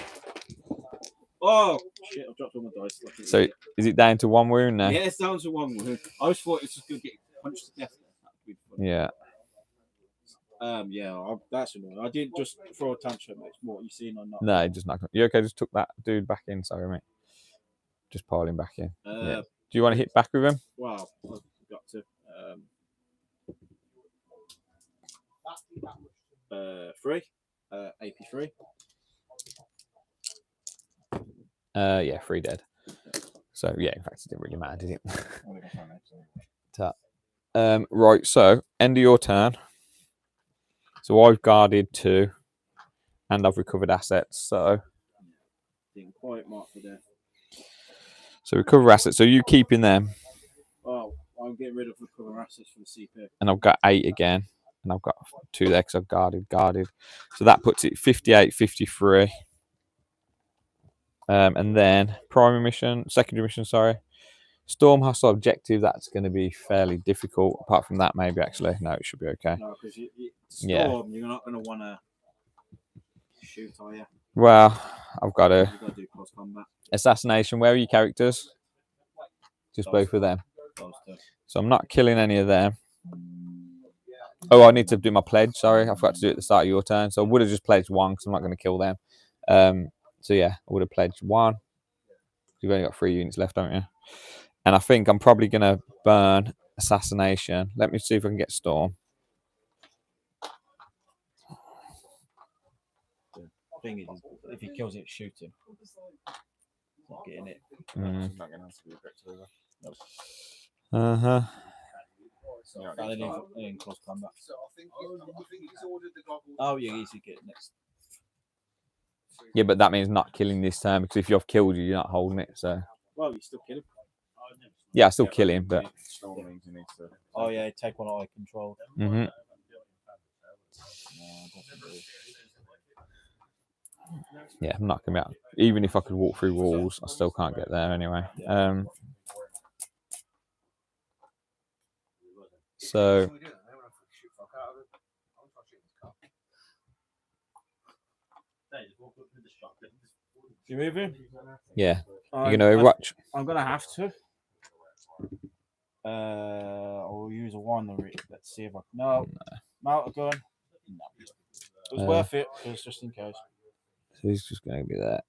Oh shit! I dropped all my dice. So is it down to 1 wound now? Yeah, it's down to 1 wound. I always thought it was just going to get punched to death. Yeah. Yeah, that's annoying. I didn't just throw a tantrum. It's what you seen or not. No, just not. You okay? Just took that dude back in. Sorry, mate. Just pile him back in. Yeah. Do you want to hit back with him? Wow, I've got to. 3, AP 3. Yeah, 3 dead. So yeah, in fact, it didn't really matter, did it? Right. So end of your turn. So I've guarded 2, and I've recovered assets. So Didn't quite mark for death. So recover assets. So you keeping them? Oh, I'm getting rid of recover assets for the CP. And I've got 8 again, and I've got 2 there because I've guarded. So that puts it 58-53. And then secondary mission, sorry. Storm hostile objective, that's going to be fairly difficult. Apart from that, maybe actually. No, it should be okay. No, because Storm, you're not going to want to shoot, are you? Well, I've got to. You've got to do close combat. Assassination, where are your characters? Just both of them. So I'm not killing any of them. Oh, I need to do my pledge. Sorry, I forgot to do it at the start of your turn. So I would have just pledged 1 because I'm not going to kill them. So yeah, I would have pledged 1. You've only got 3 units left, don't you? And I think I'm probably going to burn Assassination. Let me see if I can get Storm. The thing is, if he kills it, shoot him. Not getting it. Mm. Not going to have to be effective. Uh-huh. In close combat. Oh, yeah, easy get next. Yeah, but that means not killing this turn because if you've killed you, you're not holding it. So. Well, you still kill him. Yeah, I still kill him, but. Oh yeah, take 1 I control. Mm-hmm. Yeah, I'm not gonna be. Even if I could walk through walls, I still can't get there anyway. So. You moving? Yeah. You're gonna watch. I'm gonna have to. I'll use a 1. Let's see if I no. Mount a gun. No. It was worth it, just in case. So he's just going to be there.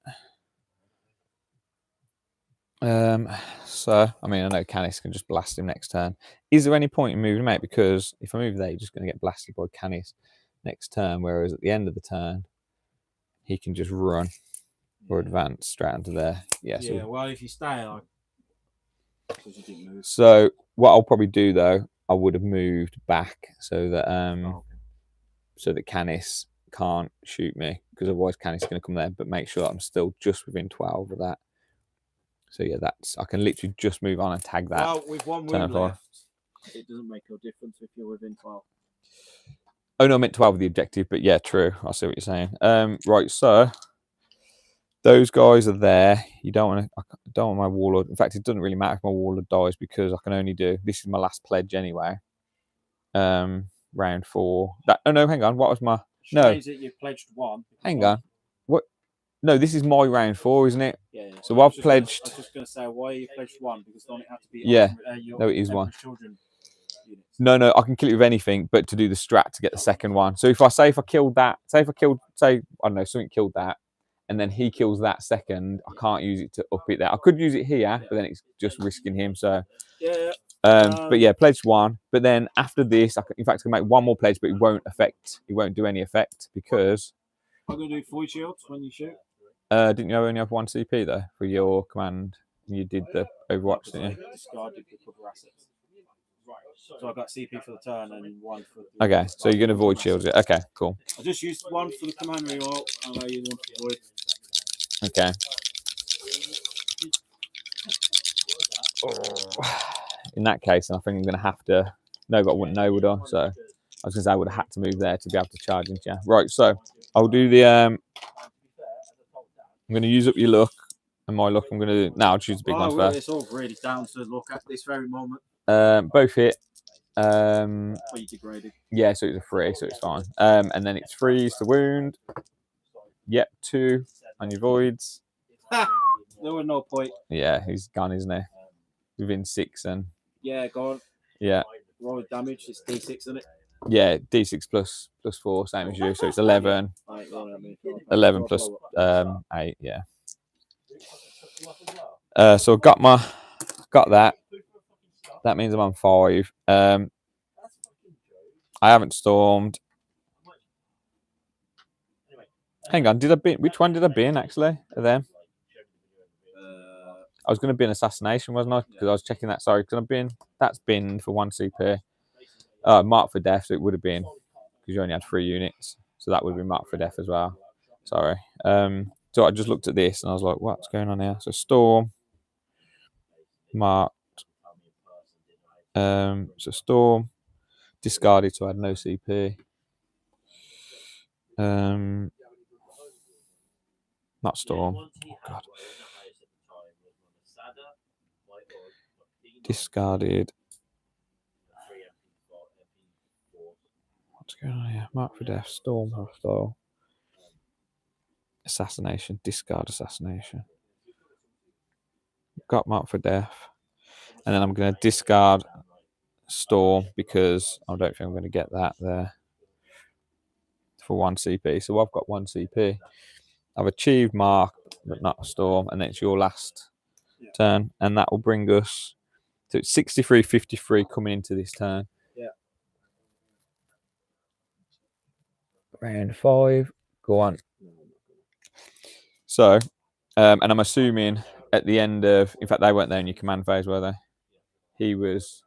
So I mean, I know Canis can just blast him next turn. Is there any point in moving, mate? Because if I move there, you're just going to get blasted by Canis next turn. Whereas at the end of the turn, he can just run or advance straight into there. Yeah. Yeah. Well, if you stay, because you didn't move. So what I'll probably do though, I would have moved back so that so that Canis can't shoot me because otherwise Canis is going to come there. But make sure I'm still just within 12 of that. So yeah, I can literally just move on and tag that. Well, with 1 wound left, it doesn't make no difference if you're within 12. Oh no, I meant 12 of the objective, but yeah, true. I see what you're saying. Right, so Those guys are there. You don't want to. I don't want my warlord. In fact, it doesn't really matter if my warlord dies because I can only do. This is my last pledge anyway. Round 4. That. Oh no, hang on. What was my? No. Strange that you pledged 1. Hang on. What? No, this is my round 4, isn't it? Yeah. So I've pledged. I was just going to say, why you pledged 1? Because don't it have to be? Yeah. Your No, it is 1. Children units. No, I can kill it with anything, but to do the strat to get the second one. So if I killed that, say I don't know, something killed that, and then he kills that second, I can't use it to up it there. I could use it here, but then it's just risking him. So yeah. But yeah, pledged 1. But then after this, in fact, I can make 1 more pledge, but it won't do any effect because I'm going to do void shields when you shoot. Didn't you only have 1 CP though for your command? You did the Overwatch, didn't you? Discarded the cover assets. So I got CP for the turn and 1 for the Okay, so you're gonna void shields it. Okay, cool. I just used 1 for the command reroll and I used 1 for void. Okay. Oh. In that case, I think I'm gonna have to. No, but I wouldn't know, would I? So I was gonna say I would have had to move there to be able to charge into you. Right. So I'll do the. I'm gonna use up your luck and my luck. I'm gonna now. I'll choose the big ones first. It's all really down to look at this very moment. Both hit. Well, you degraded. Yeah, so it's a 3, so it's fine. And then it's 3s to wound. Yep, 2 on your voids. There was no point. Yeah, he's gone, isn't he? Within 6 and. Yeah, go on. Yeah. Roll damage. It's D6, isn't it? Yeah, D6 plus 4, same as you. So it's 11. 11 plus 8. Yeah. So got that. That means I'm on 5. I haven't stormed. Hang on, did I bin? Which one did I bin actually? Of them? I was going to bin assassination, wasn't I? Because I was checking that. Sorry, because I bin. That's binned for 1 CP. Marked for death, so it would have been because you only had 3 units, so that would have been marked for death as well. Sorry. So I just looked at this and I was like, what's going on here? So storm marked. So storm discarded, so I had no CP. Not storm. Oh, God. Discarded. What's going on here? Mark for death. Storm hostile. Assassination. Discard assassination. Got mark for death. And then I'm going to discard storm because I don't think I'm going to get that there for 1 CP. So I've got 1 CP. I've achieved mark, but not storm. And then it's your last turn. And that will bring us to 63-53 coming into this turn. Yeah. Round 5. Go on. So, and I'm assuming at the end of, in fact, they weren't there in your command phase, were they? He was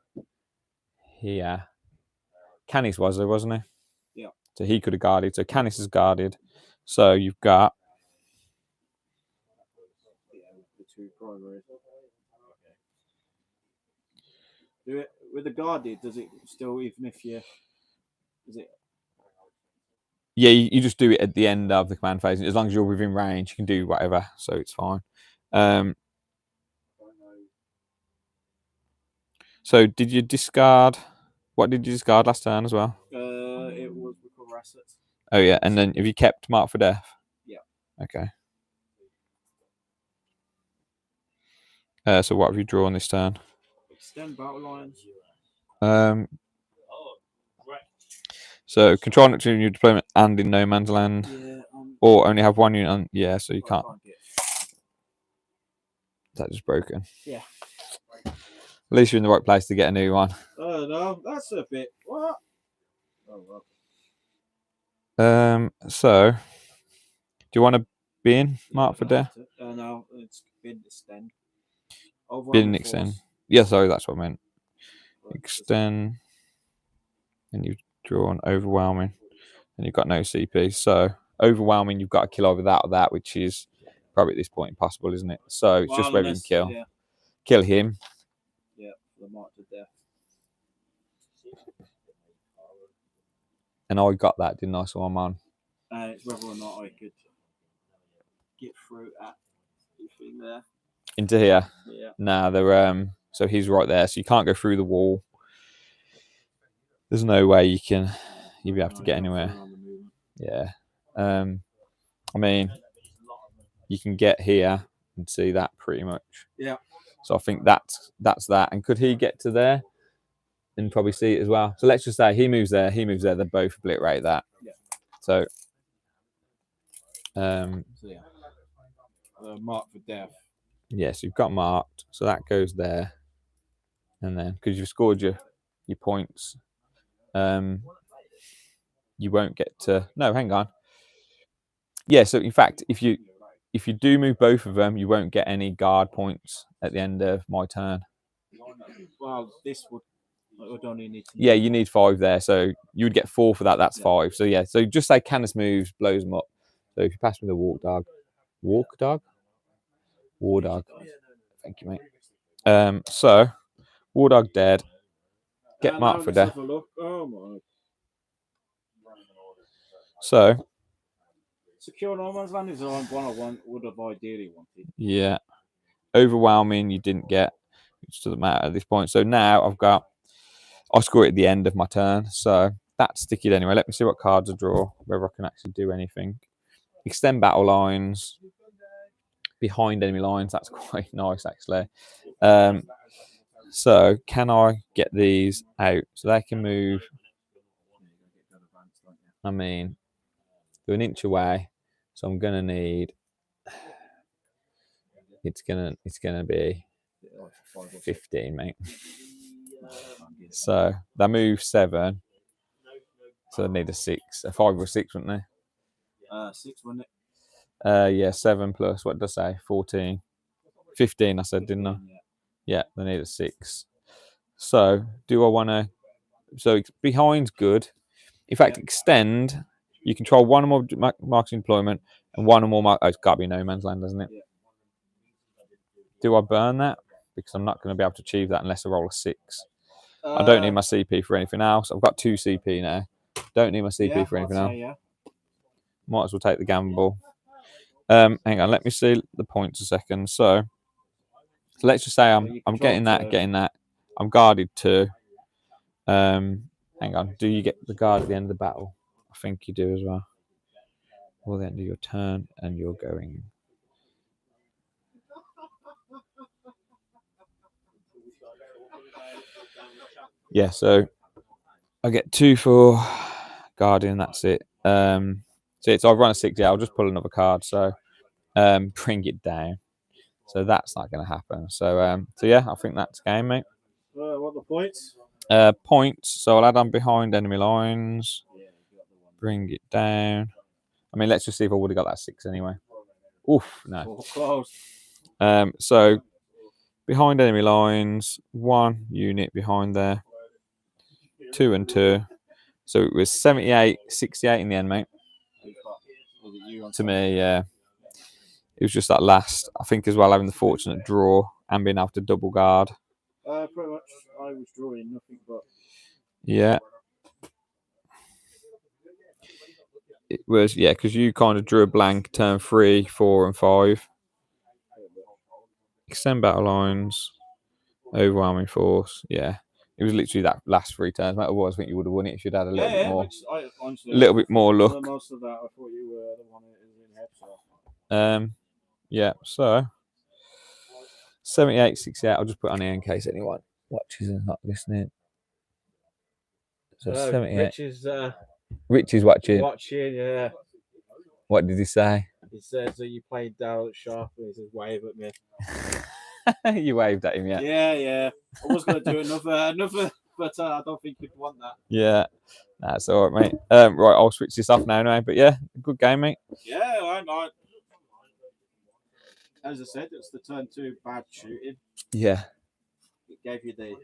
here. Canis was there, wasn't he? Yeah. So he could have guarded. So Canis is guarded. So you've got. The 2 primaries. Do it with the guarded. Does it still, even if you? Is it? Yeah, you just do it at the end of the command phase. As long as you're within range, you can do whatever. So it's fine. So did you discard? What did you discard last turn as well? It was recover assets. Oh yeah, and then have you kept mark for death? Yeah. Okay. So what have you drawn this turn? Extend battle lines. So control next to your deployment and in no man's land, or only have 1 unit on. Yeah, so you can't. Is that just broken? Yeah. At least you're in the right place to get a new one. Oh no, that's a bit. What? Oh well. So do you want to bin mark for death? No, it's bin extend. Bin extend. Yeah, sorry, that's what I meant. Extend, and you've drawn overwhelming, and you've got no CP. So overwhelming, you've got to kill over that or that, which is probably at this point impossible, isn't it? So it's just whether you can kill him. Yeah, the mark to death. And I got that, didn't I? So I'm on. It's whether or not I could get through at you think there. Into here. Yeah. Nah, they're so he's right there, so you can't go through the wall. There's no way you'll be able to get anywhere. Yeah. I mean, you can get here and see that pretty much. Yeah. So I think that's that. And could he get to there and probably see it as well? So let's just say he moves there, they both obliterate that. Yeah. So yeah. Mark for death. Yeah, so you've got marked, so that goes there. And then because you've scored your points, you won't get to hang on. Yeah, so in fact if you do move both of them, you won't get any guard points at the end of my turn. Well, this would only need to Yeah, you need 5 there, so you would get 4 for that. That's 5. So yeah, so just say Canis moves, blows them up. So if you pass me the war dog. Thank you, mate. So war dog dead. Get marked for death. Oh my. So Secure no man's land is the one I would have ideally wanted. yeah, overwhelming. You didn't get, which doesn't matter at this point. So now I score it at the end of my turn. So that's sticky anyway. Let me see what cards I draw, whether I can actually do anything. Extend battle lines behind enemy lines. That's quite nice actually. So can I get these out so they can move? I mean, they're an inch away, so I'm gonna need. It's gonna be 15, mate. So they move 7, so they need a 6, a 5 or 6, wouldn't they? 6, wouldn't it? Yeah, 7 plus what did I say? 14, 15. I said, didn't I? Yeah, they need a 6. So do I want to? So behind's good. In fact, extend. You control one or more marks employment and one or more. Oh, it's got to be no man's land, doesn't it? Yeah. Do I burn that? Because I'm not going to be able to achieve that unless I roll a 6. I don't need my CP for anything else. I've got 2 CP now. Don't need my CP for anything else. Yeah. Might as well take the gamble. Hang on, let me see the points a second. So let's just say I'm getting that. I'm guarded 2. Hang on. Do you get the guard at the end of the battle? I think you do as well. Or the end of your turn, and you're going. Yeah, so I get 2 for guardian. That's it. So it's I've run a 6. Yeah, I'll just pull another card. So bring it down. So that's not going to happen. So yeah, I think that's game, mate. What are the points? Points. So I'll add on behind enemy lines. Bring it down. I mean, let's just see if I would have got that 6 anyway. Oof, no. Close. So behind enemy lines, 1 unit behind there. 2 and 2. So it was 78, 68 in the end, mate. To me, yeah. It was just that last, I think as well, having the fortunate draw and being able to double guard. Pretty much, I was drawing nothing but. Yeah. It was, yeah, because you kind of drew a blank turn 3, 4, and 5. Extend battle lines, overwhelming force. Yeah, it was literally that last 3 turns. Otherwise, I think you would have won it if you'd had a little bit more. Honestly, a little bit more luck. Most of that, I thought you were the one that was in head. So. Yeah. So 78, 68. I'll just put it on here in case anyone watches and not listening. So 78. Rich is watching. Yeah. What did he say? He says that you played Daryl at Sharp and he says wave at me. You waved at him, yeah. Yeah. I was going to do another, but I don't think you'd want that. Yeah, that's all right, mate. Right, I'll switch this off now. But yeah, good game, mate. Yeah, I as I said, it's the turn 2 bad shooting. Yeah. It gave you the